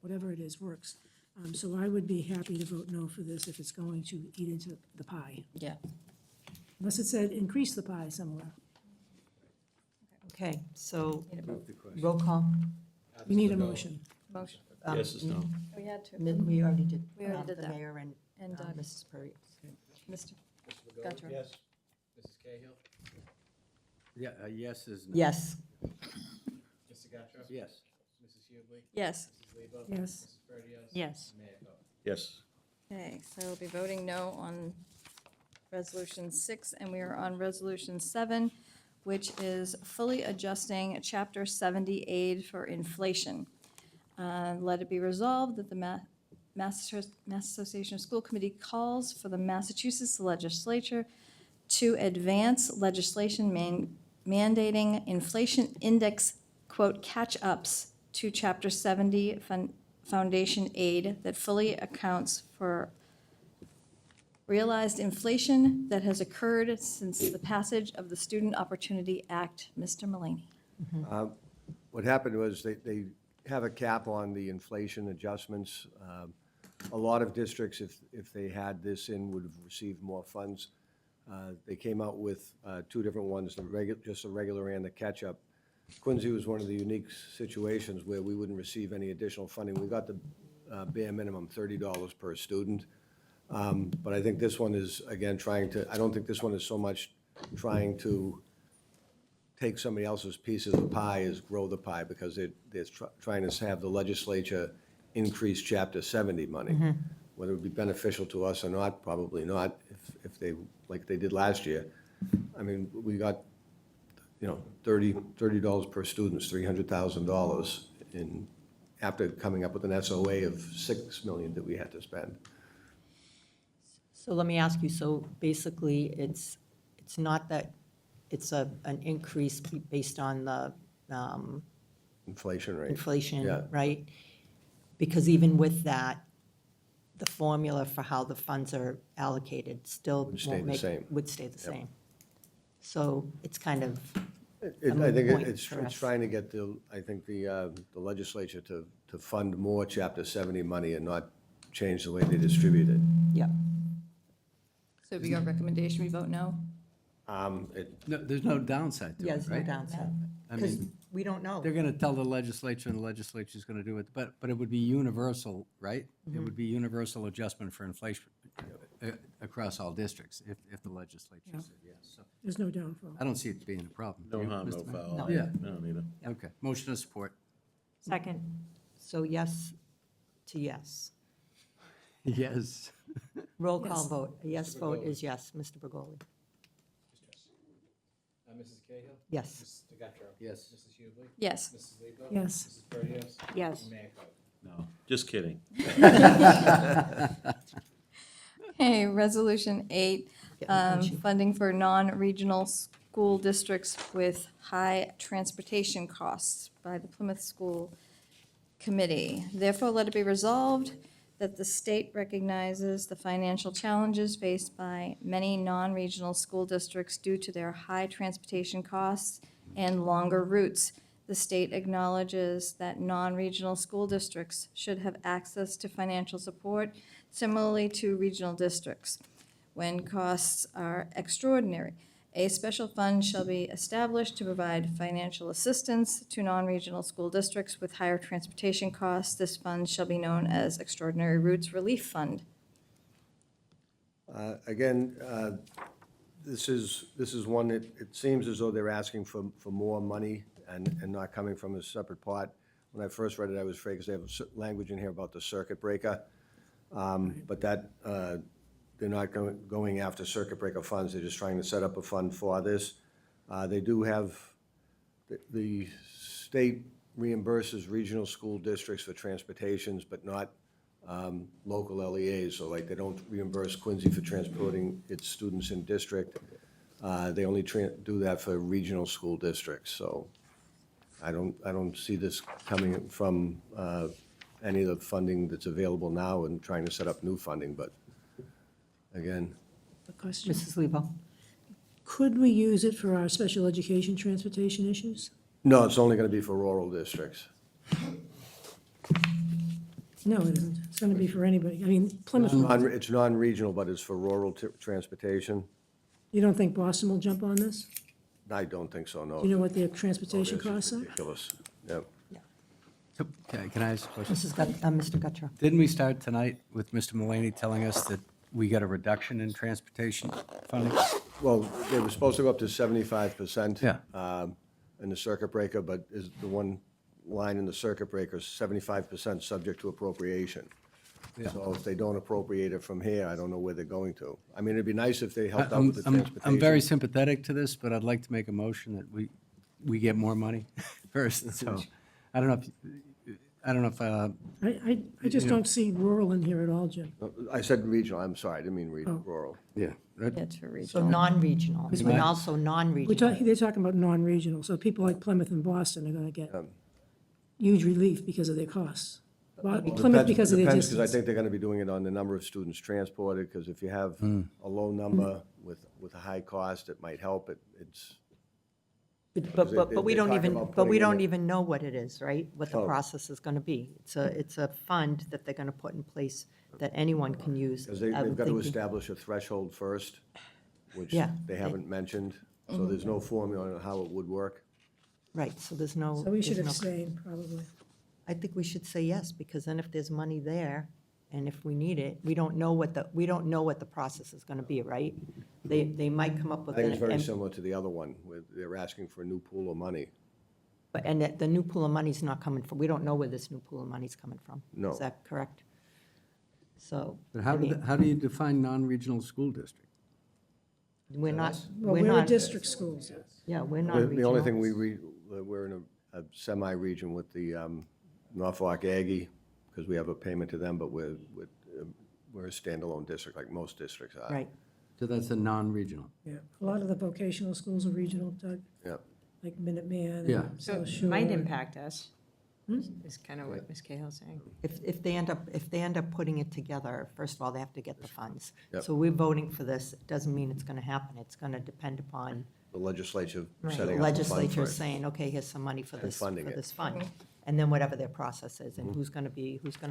whatever it is, works. So I would be happy to vote no for this if it's going to eat into the pie, Yeah. unless it said increase the pie somewhere. Okay, so roll call. We need a motion. Motion. Yes is no. We had to. We already did. We already did The that. mayor and Doug. Mrs. Perrios. Mr. Gattro. Yes. Mrs. Cahill? Yeah, a yes is no. Yes. Mr. Gattro? Yes. Mrs. Hubley? Yes. Mrs. Lebo? Yes. Mrs. Perdios? Yes. And Mayor Koch. Yes. Okay, so we'll be voting no on Resolution 6, and we are on Resolution 7, which is fully adjusting Chapter 70 aid for inflation. Let it be resolved that the Mass Association of School Committee calls for the Massachusetts Legislature to advance legislation mandating inflation index, quote, catch-ups to Chapter 70 foundation aid that fully accounts for realized inflation that has occurred since the passage of the Student Opportunity Act. Mr. Mullaney. What happened was they have a cap on the inflation adjustments. A lot of districts, if they had this in, would have received more funds. They came out with two different ones, just a regular and a catch-up. Quincy was one of the unique situations where we wouldn't receive any additional funding. We got the bare minimum, $30 per student. But I think this one is, again, I don't think this one is so much trying to take somebody else's piece of the pie as grow the pie, because they're trying to have the legislature increase Chapter 70 money. Whether it would be beneficial to us or not, probably not, if they, like they did last year. I mean, we got, $30 per student is $300,000 after coming up with an SOA of $6 million that we had to spend. So let me ask you, so basically, it's not that it's an increase based on the Inflation rate. inflation, Yeah. right? Because even with that, the formula for how the funds are allocated still Would stay won't the make, same. would stay the Yep. same. So it's kind of I moot think point it's for us. trying to get the legislature to fund more Chapter 70 money and not change the way they distribute it. Yeah. So be your recommendation, we vote no? No, there's no downside to it, Yeah, there's no right? downside. I Because mean, we don't know. they're going to tell the legislature, and the legislature's going to do it, but it would be universal, right? It would be universal adjustment for inflation across all districts if the legislature said yes. So There's no downfall. I don't see it being a problem. No Do you, harm, no Mr. Mayor? foul. Yeah. No, neither. Okay, motion to support. Second. So yes to yes. Yes. Roll call vote. A yes vote is yes. Mr. Bergoli? Mrs. Cahill? Yes. Mr. Guttrow? Yes. Mrs. Hubley? Yes. Mrs. Lebo? Yes. Mrs. Perdios? Yes. Mayor Coe? No, just kidding. Okay, Resolution 8, funding for non-regional school districts with high transportation costs by the Plymouth School Committee. Therefore, let it be resolved that the state recognizes the financial challenges faced by many non-regional school districts due to their high transportation costs and longer routes. The state acknowledges that non-regional school districts should have access to financial support similarly to regional districts when costs are extraordinary. A special fund shall be established to provide financial assistance to non-regional school districts with higher transportation costs. This fund shall be known as Extraordinary Routes Relief Fund. Again, this is one that it seems as though they're asking for more money and not coming from a separate pot. When I first read it, I was afraid because they have language in here about the circuit breaker. But that, they're not going after circuit breaker funds. They're just trying to set up a fund for this. They do have, the state reimburses regional school districts for transportations, but not local LEAs. So like they don't reimburse Quincy for transporting its students in district. They only do that for regional school districts. So I don't see this coming from any of the funding that's available now and trying to set up new funding, but again. The question, Mrs. Lebo? could we use it for our special education transportation issues? No, it's only going to be for rural districts. No, it isn't. It's going to be for anybody. I mean, Plymouth, It's non-regional, but it's for rural transportation. you don't think Boston will jump on this? I don't think so, no. Do you know what their transportation This is costs are? ridiculous. Yep. So, can I ask a question? Mr. Guttrow? Didn't we start tonight with Mr. Mullaney telling us that we got a reduction in transportation funding? Well, they were supposed to go up to 75%. Yeah. In the circuit breaker, but is the one line in the circuit breaker, 75% subject to appropriation. Yeah. So if they don't appropriate it from here, I don't know where they're going to. I mean, it'd be nice if they helped out with the transportation. I'm very sympathetic to this, but I'd like to make a motion that we get more money first. So I don't know if I just don't see rural in here at all, Jim. I said regional, I'm sorry, I didn't mean rural. yeah. It's for So regional. non-regional, Is and what? also non-regional. They're talking about non-regional, so people like Plymouth and Boston are going to get huge relief because of their costs. Well, Plymouth because of the Depends, because I distance. think they're gonna be doing it on the number of students transported, because if you have a low number with a high cost, it might help. It's, But we they're don't talking even, about but we putting in don't the- even know what it is, right? What the Oh. process is gonna be. It's a fund that they're gonna put in place that anyone can use. Because I they've would got to think. establish a threshold first, which Yeah, they they- haven't mentioned. So there's no formula on how it would work. Right, so there's no. So we should there's no- abstain, probably. I think we should say yes, because then if there's money there, and if we need it, we don't know what the process is gonna be, right? They might come up I with. think it's very and- similar to the other one, where they're asking for a new pool of money. And that the new pool of money's not coming from, we don't know where this new pool of money's coming from. No. Is that correct? So. But I mean, how do you define non-regional school district? We're not, Well, we're we're not. district schools. Yeah, we're not The only regional. thing we're in a semi-region with the Norfolk Aggie, because we have a payment to them, but we're a standalone district, like most districts are. Right. So that's a non-regional. Yeah, a lot of the vocational schools are regional, Doug, Yep. like Minuteman Yeah. and So South it Shore. might impact us, is kind of what Ms. Cahill's saying. If they end up putting it together, first of all, they have to get the funds. Yep. So we're voting for this, it doesn't mean it's gonna happen, it's gonna depend upon The legislature the setting up a fund for legislature it. saying, okay, here's some money for And this, funding for it. this fund. And then whatever their process is, and who's gonna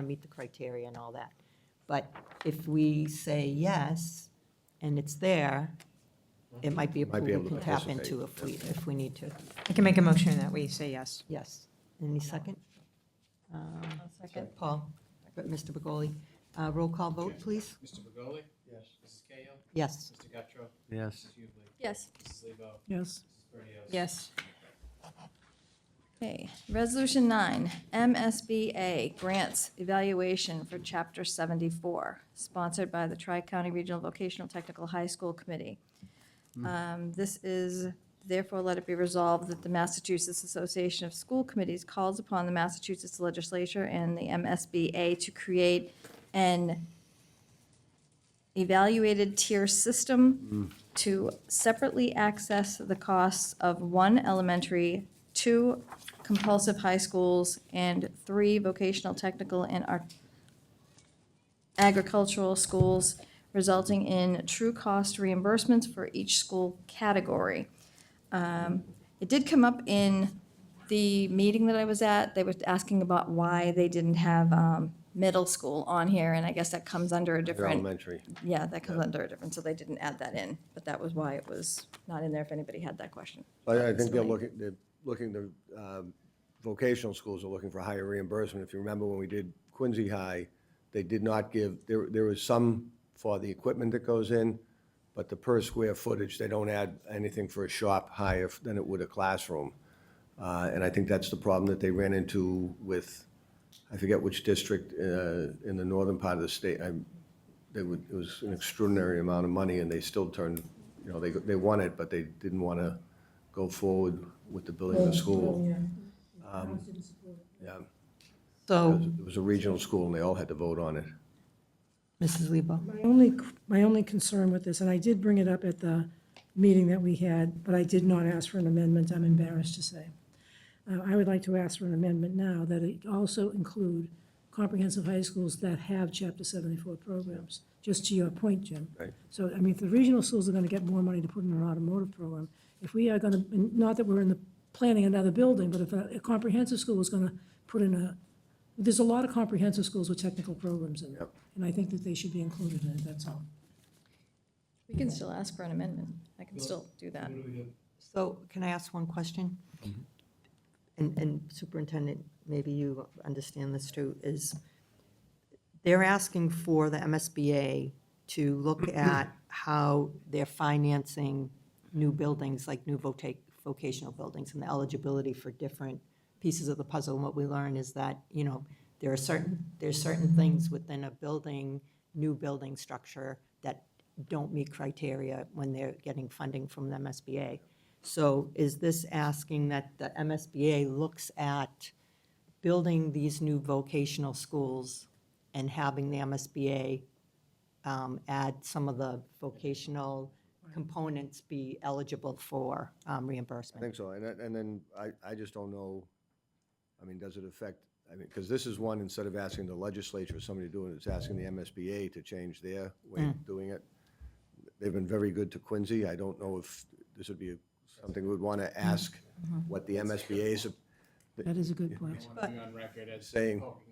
meet the criteria and all that. But if we say yes, and it's there, it might be a pool Might be we able to can tap participate, into if we need to. I can make a motion that we say yes. Yes. Any second? Second. Paul, Mr. Begoli. Roll call vote, please. Mr. Begoli? Yes. Mrs. Cahill? Yes. Mr. Guttrow? Yes. Mrs. Hubley? Yes. Mrs. Lebo? Yes. Mrs. Perdios? Yes. Okay, Resolution 9, MSBA Grants Evaluation for Chapter 74, sponsored by the Tri-County Regional Vocational Technical High School Committee. This is, therefore, let it be resolved that the Massachusetts Association of School Committees calls upon the Massachusetts Legislature and the MSBA to create an evaluated tier system to separately access the costs of 1 elementary, 2 compulsive high schools, and 3 vocational technical and agricultural schools, resulting in true cost reimbursements for each school category. It did come up in the meeting that I was at. They were asking about why they didn't have middle school on here, and I guess that comes under a They're different. elementary. Yeah, that comes under a different, so they didn't add that in, but that was why it was not in there if anybody had that question. I think they're looking, the vocational schools are looking for higher reimbursement. If you remember when we did Quincy High, they did not give, there was some for the equipment that goes in, but the per square footage, they don't add anything for a shop higher than it would a classroom. And I think that's the problem that they ran into with, I forget which district in the northern part of the state. It was an extraordinary amount of money, and they still turned, they won it, but they didn't want to go forward with the building of the school. Yeah, So, it was a regional school, and they all had to vote on it. Mrs. Lebo. My only concern with this, and I did bring it up at the meeting that we had, but I did not ask for an amendment, I'm embarrassed to say. I would like to ask for an amendment now that it also include comprehensive high schools that have Chapter 74 programs, just to your point, Jim. Right. So, I mean, if the regional schools are gonna get more money to put in an automotive program, if we are gonna, and not that we're in the planning another building, but if a comprehensive school is gonna put in there's a lot of comprehensive schools with technical programs in them. Yep. And I think that they should be included in it, that's all. We can still ask for an amendment. I can still do that. So can I ask one question? And Superintendent, maybe you understand this too, is they're asking for the MSBA to look at how they're financing new buildings, like new vocational buildings, and the eligibility for different pieces of the puzzle. And what we learn is that, there's certain things within a new building structure that don't meet criteria when they're getting funding from the MSBA. So is this asking that the MSBA looks at building these new vocational schools and having the MSBA add some of the vocational components be eligible for I reimbursement? think so, and then I just don't know, I mean, does it affect, I mean, because this is one, instead of asking the legislature or somebody doing it, it's asking the MSBA to change their way of doing it. They've been very good to Quincy. I don't know if this would be something we would want to ask what the MSBA's That is a good point. On record as saying, poking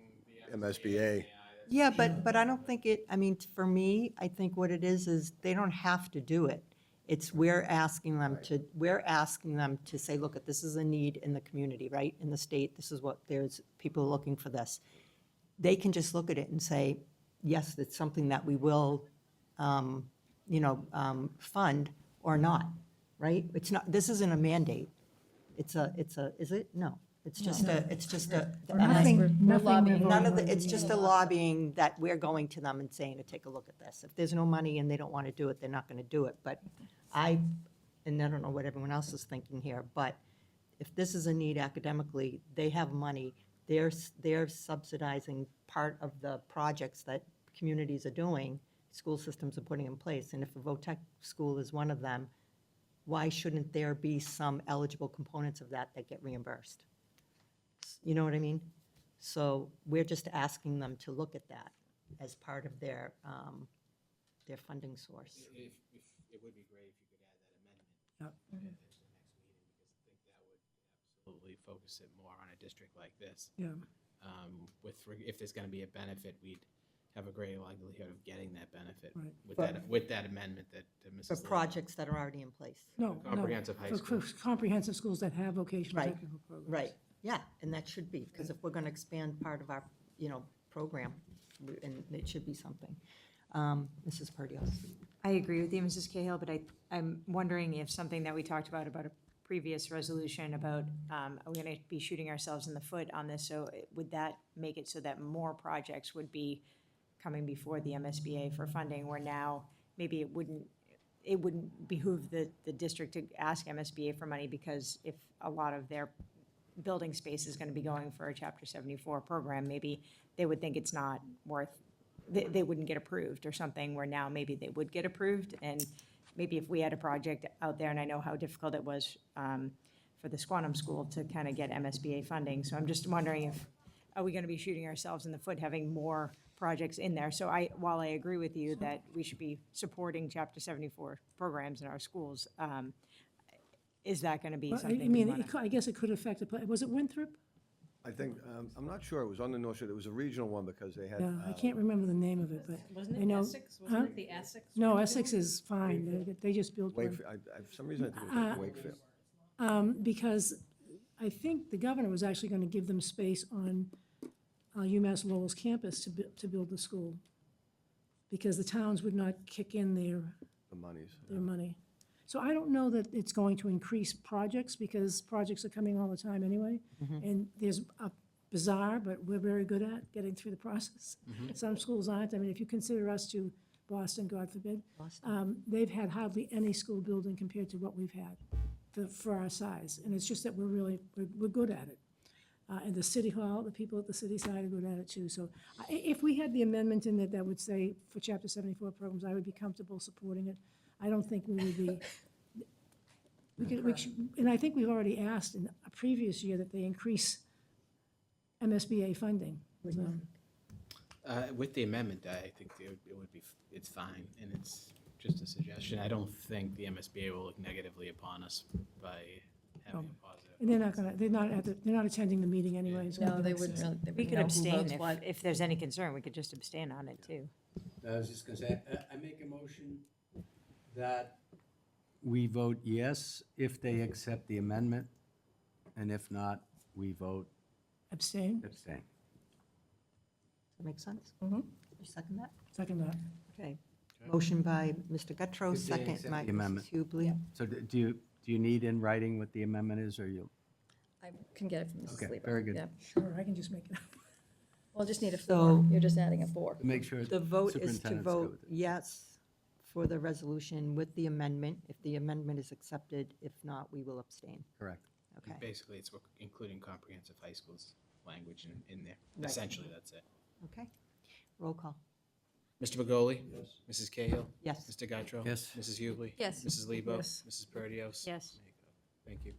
the MSBA. Yeah, but I don't think it, I mean, for me, I think what it is they don't have to do it. It's we're asking them to say, look, this is a need in the community, right? In the state, this is what, there's people looking for this. They can just look at it and say, yes, it's something that we will, fund or not, right? It's not, this isn't a mandate. It's a, is it? No. It's just a. Nothing None of the, it's just a lobbying that we're going to them and saying to take a look at this. If there's no money and they don't want to do it, they're not going to do it. But and I don't know what everyone else is thinking here, but if this is a need academically, they have money. They're subsidizing part of the projects that communities are doing, school systems are putting in place. And if a VOTEC school is one of them, why shouldn't there be some eligible components of that get reimbursed? You know what I mean? So we're just asking them to look at that as part of their funding source. If it would be great if you could add that amendment Yep. at the next meeting, because I think that would absolutely focus it more on a district like this. Yeah. If there's gonna be a benefit, we'd have a greater likelihood of getting that benefit Right. with that amendment that For Mrs. Lee- projects that are already in place. No, Comprehensive high for comprehensive schools that have vocational Right, technical programs. Right, yeah, and that should be, because if we're going to expand part of our, program, and it should be something. Mrs. Perdios. I agree with you, Mrs. Cahill, but I'm wondering if something that we talked about a previous resolution about, are we going to be shooting ourselves in the foot on this? So would that make it so that more projects would be coming before the MSBA for funding, where now maybe it wouldn't behoove the district to ask MSBA for money, because if a lot of their building space is going to be going for a Chapter 74 program, maybe they would think it's not worth, they wouldn't get approved or something, where now maybe they would get approved. And maybe if we had a project out there, and I know how difficult it was for the Squantum School to kind of get MSBA funding. So I'm just wondering if, are we going to be shooting ourselves in the foot having more projects in there? So while I agree with you that we should be supporting Chapter 74 programs in our schools, is that going to be Well, something I we mean, wanna- I guess it could affect, was it Winthrop? I think, I'm not sure, it was on the North Shore, it was a regional one because they had. Yeah, I can't remember the name of it, but Wasn't I it know. Essex? Huh? Wasn't it the Essex? No, Essex is fine. They just built one. Wakefield, for some reason I think it was Wakefield. Because I think the governor was actually going to give them space on UMass Lowell's campus to build the school, because the towns would not kick in their The monies. money. So I don't know that it's going to increase projects, because projects are coming all the time anyway. And there's a bizarre, but we're very good at getting through the process. Some schools aren't. I mean, if you consider us to Boston, God forbid, they've had hardly any school building compared to what we've had for our size. And it's just that we're good at it. And the city hall, the people at the city side are good at it too. So if we had the amendment in it that would say for Chapter 74 programs, I would be comfortable supporting it. I don't think we would be, and I think we've already asked in a previous year that they increase MSBA funding. So, With the amendment, I think it would be, it's fine, and it's just a suggestion. I don't think the MSBA will look negatively upon us by having a positive. And they're not attending the meeting anyway. so No, they makes wouldn't sense. really. We could abstain if there's any concern, we could just abstain on it too. I was just gonna say, I make a motion that we vote yes if they accept the amendment, and if not, we vote Abstain? abstain. Does that make sense? You second that? Second that. Okay. Motion by Mr. Guttrow, If they second accept by the amendment. Mrs. Hubley. So do you need in writing what the amendment is, or you? I can get it from Mrs. Okay, Lieber. very good. Yeah. Sure, I can just make it up. We'll just need a So- 4. You're just adding a 4. To make sure The vote is to superintendent's good vote with it. yes for the resolution with the amendment. If the amendment is accepted, if not, we will abstain. Correct. Okay. Basically, it's including comprehensive high schools language in there. Right. Essentially, that's it. Okay. Roll call. Mr. Begoli? Yes. Mrs. Cahill? Yes. Mr. Gautreau? Yes. Mrs. Hubley? Yes. Mrs. Lebo? Yes. Mrs. Perdios? Yes. Thank you.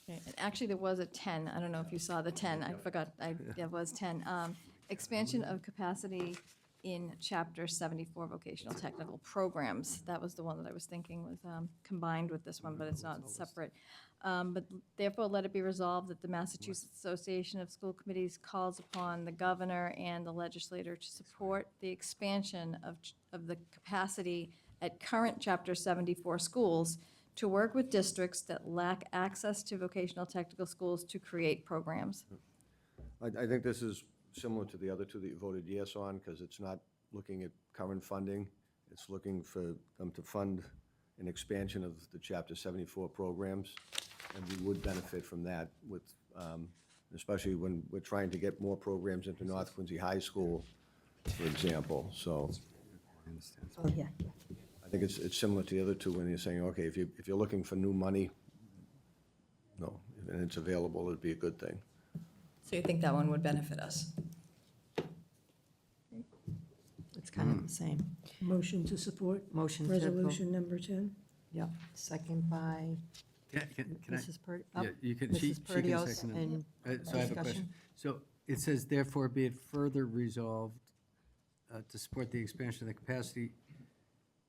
Okay, and actually, there was a 10. I don't know if you saw the 10. I forgot, there was 10. Expansion of capacity in Chapter 74 vocational technical programs. That was the one that I was thinking was combined with this one, but it's not separate. But therefore, let it be resolved that the Massachusetts Association of School Committees calls upon the governor and the legislator to support the expansion of the capacity at current Chapter 74 schools to work with districts that lack access to vocational technical schools to create programs. I think this is similar to the other two that you voted yes on, because it's not looking at current funding. It's looking for them to fund an expansion of the Chapter 74 programs, and we would benefit from that with, especially when we're trying to get more programs into North Quincy High School, for example, so. Oh, yeah. I think it's similar to the other two when you're saying, okay, if you're looking for new money, no, and it's available, it'd be a good thing. So you think that one would benefit us? It's kind of the same. Motion to support Motion to. resolution number 10. Yep, second by Can I? Mrs. Purdy. Yeah, you can, she Mrs. can Perdios second it. and So I have a question. discussion. So it says, therefore, be it further resolved to support the expansion of the capacity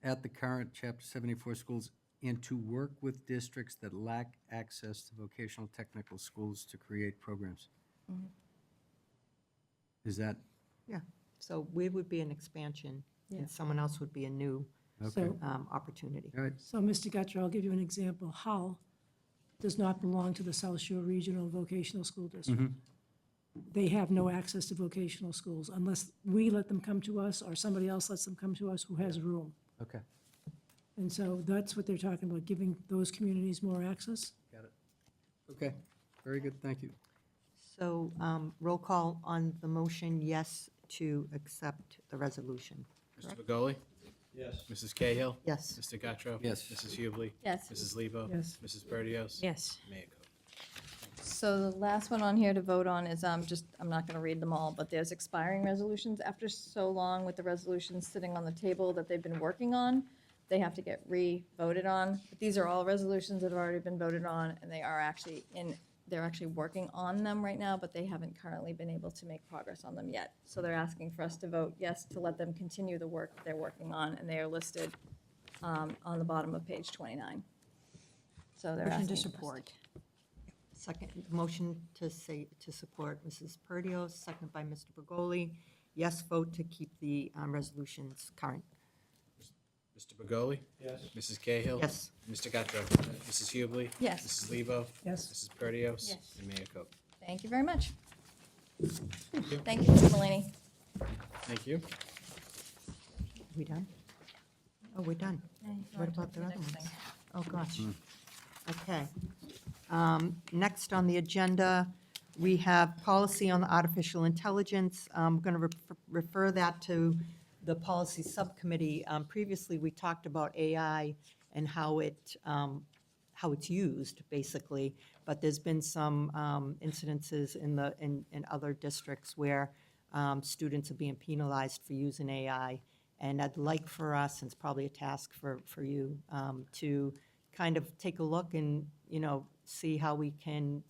at the current Chapter 74 schools and to work with districts that lack access to vocational technical schools to create programs. Is that, Yeah, so we would be an expansion, Yeah. and someone else would be a new okay, So, opportunity. all right, so Mr. Guttrow, I'll give you an example. Hull does not belong to the South Shore Regional Vocational School District. They have no access to vocational schools unless we let them come to us or somebody else lets them come to us who has room. okay, And so that's what they're talking about, giving those communities more access. got it. Okay, very good, thank you. So roll call on the motion, yes to accept the resolution. Mr. Begoli? Yes. Mrs. Cahill? Yes. Mr. Guttrow? Yes. Mrs. Hubley? Yes. Mrs. Lebo? Yes. Mrs. Perdios? Yes. Mayor Coe. So the last one on here to vote on is, I'm not going to read them all, but there's expiring resolutions. After so long with the resolutions sitting on the table that they've been working on, they have to get re-voted on. But these are all resolutions that have already been voted on, and they're actually working on them right now, but they haven't currently been able to make progress on them yet. So they're asking for us to vote yes to let them continue the work they're working on, and they are listed on the bottom of page 29. So they're Motion asking to for us support. Second, motion to support Mrs. Perdios, second by Mr. Bergoli. Yes vote to keep the resolutions current. Mr. Begoli? Yes. Mrs. Cahill? Yes. Mr. Guttrow? Mrs. Hubley? Yes. Mrs. Lebo? Yes. Mrs. Perdios? Yes. And Mayor Coe. Thank you very much. Thank you, Mr. Mullaney. Thank you. We done? Oh, we're done. What about the other ones? Oh, gosh. Okay. Next on the agenda, we have policy on the artificial intelligence. I'm going to refer that to the policy subcommittee. Previously, we talked about AI and how it's used, basically, but there's been some incidences in other districts where students are being penalized for using AI. And I'd like for us, and it's probably a task for you, to kind of take a look and, see how we can,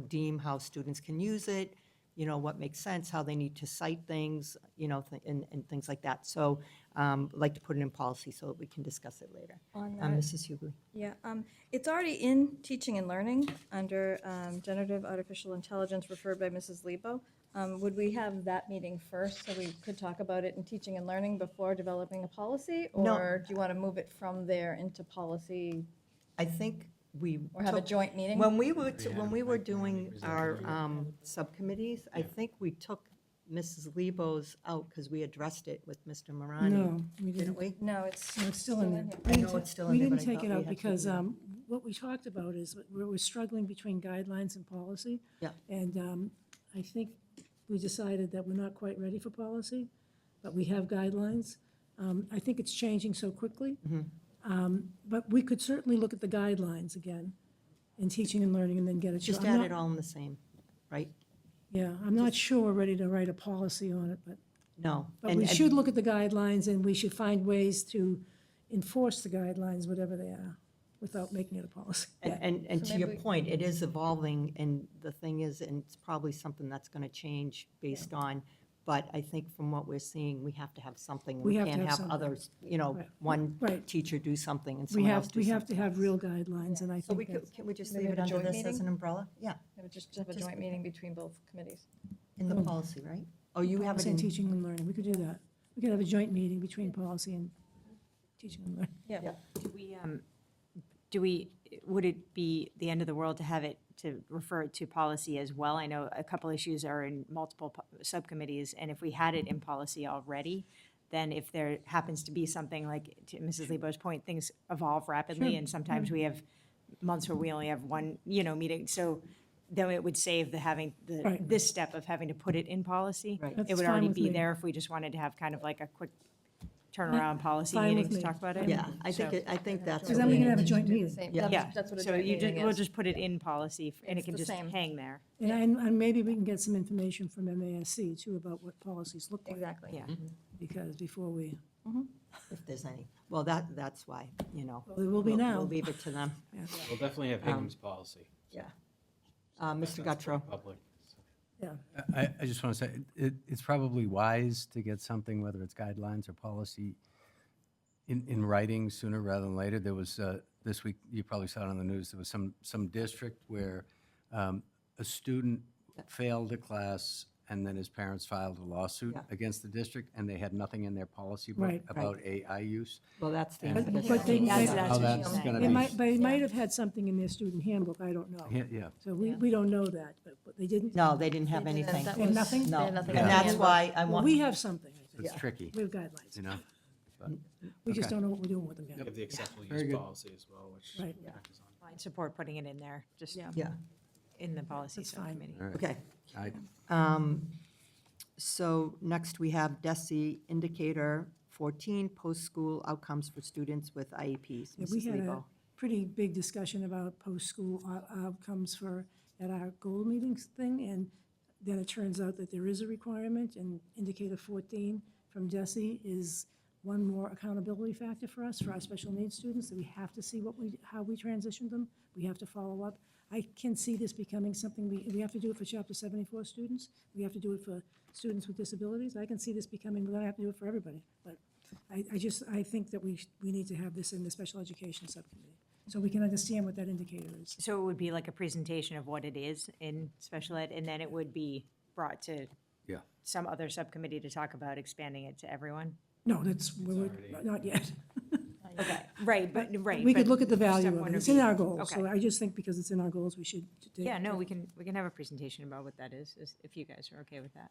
deem how students can use it, what makes sense, how they need to cite things, and things like that. So I'd like to put it in policy so that we can discuss it later. On that, Mrs. Hubley. yeah, it's already in teaching and learning under generative artificial intelligence referred by Mrs. Lebo. Would we have that meeting first so we could talk about it in teaching and learning before developing a policy? No. Or do you want to move it from there into policy I think we. or have a took- joint meeting? When we were doing our subcommittees, I think we took Mrs. Lebo's out because we addressed it with Mr. Marani. No, we Didn't didn't. we? No, it's. No, it's still in there. here. I know it's still in We there, but didn't I take thought it we out had to because do that. what we talked about is we're struggling between guidelines and policy. Yeah. And I think we decided that we're not quite ready for policy, but we have guidelines. I think it's changing so quickly. But we could certainly look at the guidelines again in teaching and learning and then get it. Just I'm add not- it all in the same, right? Yeah, I'm not sure we're ready to write a policy on it, No. but And- we and- should look at the guidelines and we should find ways to enforce the guidelines, whatever they are. without making it a policy. And to your point, it is evolving, and the thing is, and it's probably something that's going to change based on, but I think from what we're seeing, we have to have something. We have to can't have have something. others, Right. one Right. teacher do something and We someone else have, do we something. have to have real guidelines, and I So we think could, that's, can we just Maybe leave it have a under joint this as meeting? an umbrella? Yeah, Maybe just have a joint meeting between both committees. in the policy, right? Oh, you have it policy and in, teaching and learning, we could do that. We could have a joint meeting between policy and teaching and learning. Yeah. Would it be the end of the world to have it, to refer it to policy as well? I know a couple issues are in multiple subcommittees, and if we had it in policy already, then if there happens to be something like, to Mrs. Lebo's point, things evolve rapidly, Sure, and sometimes we have months where we only have one, meeting, so then it would save the having, Right. this step of having to put it in policy. Right. It That's would fine already with be me. there if we just wanted to have kind of like a quick turnaround policy Fine meeting with to me. talk about it. yeah, I So- think that's. Because what then we we can have a need. joint meeting. Yeah. Yeah, That's what a so joint you meeting we'll is. just put it in policy, and it It's can the just same. hang there. And maybe we can get some information from MASC too about what policies look like. Exactly. Yeah. Because before we, If there's any. Well, that's why, well, there will be we'll now. leave it to them. We'll definitely have Hingham's policy. Yeah. Mr. Guttrow? Public. Yeah, I just want to say, it's probably wise to get something, whether it's guidelines or policy, in writing sooner rather than later. There was, this week, you probably saw it on the news, there was some district where a student failed a class, and then his parents filed a lawsuit Yeah. against the district, and they had nothing in their policy book Right. about AI use. Well, that's the. And- But impetus. they- That's- they- How that's going to be. they might have had something in their student handbook, I don't know. Yeah. So we don't know that, but they didn't. No, they didn't have They didn't. anything. That They had was- nothing? they No, had and nothing in the that's handbook. why I Well, want. we have something, I think. It's tricky, We have guidelines. you know? But- We just Okay. don't know what we're doing with them We yet. have the acceptable Very use good. policy as well, which. Right. touches on. I support putting it in there, just Yeah, in the policy That's fine. subcommittee. All right. okay. I- So next we have DESI Indicator 14, post-school outcomes for students with IEPs. Yeah, we Mrs. had a Lebo. pretty big discussion about post-school outcomes at our goal meetings thing, and then it turns out that there is a requirement, and indicator 14 from DESI is one more accountability factor for us, for our special needs students, that we have to see how we transition them. We have to follow up. I can see this becoming something, we have to do it for Chapter 74 students. We have to do it for students with disabilities. I can see this becoming, we're going to have to do it for everybody. But I think that we need to have this in the special education subcommittee, so we can understand what that indicator is. So it would be like a presentation of what it is in special ed, and then it would be brought to Yeah. some other subcommittee to talk about expanding it to everyone? No, not yet. Okay, right, but, right. We but could look at the step value of one it. would It's in be- our goals, so okay. I just think because it's in our goals, we should. Yeah, no, we can have a presentation about what that is, if you guys are okay with that.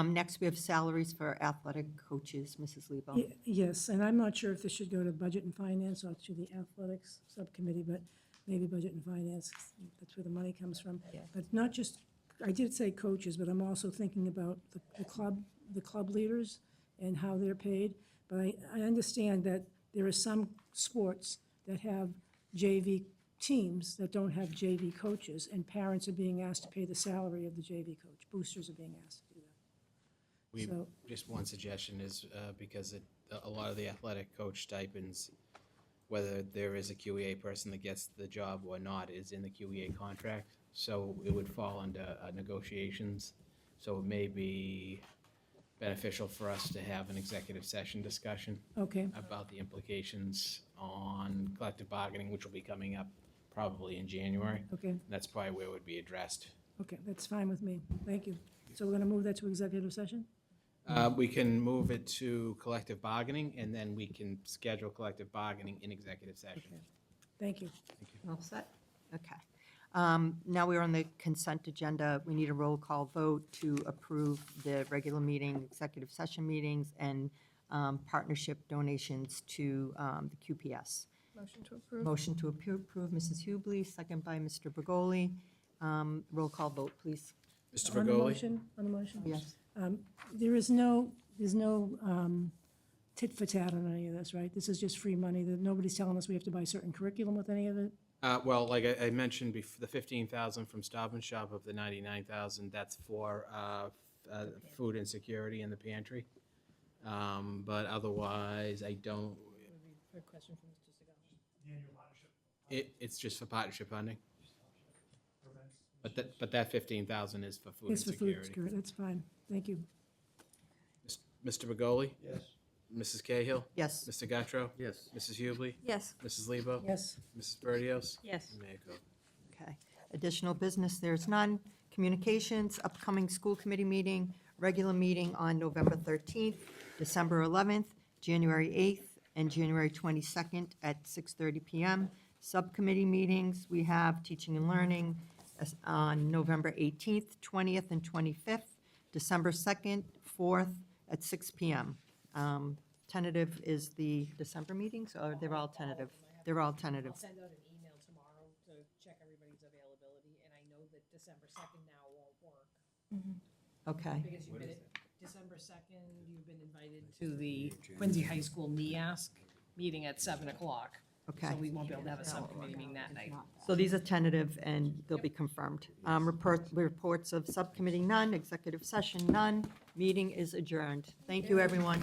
Next, we have salaries for athletic coaches, Mrs. Lebo. Yes, and I'm not sure if this should go to Budget and Finance or to the Athletics Subcommittee, but maybe Budget and Finance, that's where the money comes from. But not just, I did say coaches, but I'm also thinking about the club leaders and how they're paid. But I understand that there are some sports that have JV teams that don't have JV coaches, and parents are being asked to pay the salary of the JV coach. Boosters are being asked to do that. We, So- just one suggestion is, because a lot of the athletic coach stipends, whether there is a QEA person that gets the job or not, is in the QEA contract. So it would fall under negotiations. So it may be beneficial for us to have an executive session discussion Okay, about the implications on collective bargaining, which will be coming up probably in January. okay, That's probably where it would be addressed. okay, that's fine with me. Thank you. So we're going to move that to executive session? We can move it to collective bargaining, and then we can schedule collective bargaining in executive session. Okay. Thank you. All set? Okay. Now we're on the consent agenda. We need a roll call vote to approve the regular meeting, executive session meetings, and partnership donations to the QPS. Motion to approve. Motion to approve, Mrs. Hubley, second by Mr. Bergoli. Roll call vote, please. Mr. On the Bergoli? motion, on the motion? Yes. There's no tit for tat on any of this, right? This is just free money, that nobody's telling us we have to buy certain curriculum with any of it? Well, like I mentioned, the 15,000 from Stop and Shop of the 99,000, that's for food insecurity in the pantry. But otherwise, I don't, It's just for partnership funding. But that 15,000 is for food It's for food insecurity. security, that's fine, thank you. Mr. Begoli? Yes. Mrs. Cahill? Yes. Mr. Gattro? Yes. Mrs. Hubley? Yes. Mrs. Lebo? Yes. Mrs. Birdios? Yes. And Mayor Coe. Okay. Additional business, there's none. Communications, upcoming school committee meeting, regular meeting on November 13th, December 11th, January 8th, and January 22nd at 6:30 PM. Subcommittee meetings, we have teaching and learning on November 18th, 20th, and 25th, December 2nd, 4th at 6 PM. Tentative is the December meetings, or they're all tentative? They're all tentative. I'll send out an email tomorrow to check everybody's availability, and I know that December 2nd now won't work. Okay. Because you've been, December 2nd, you've been invited to the Quincy High School NEASC meeting at 7 o'clock. Okay. So we won't be able to have a subcommittee meeting that night. So these are tentative, and they'll be confirmed. Reports of subcommittee, none. Executive session, none. Meeting is adjourned. Thank you, everyone.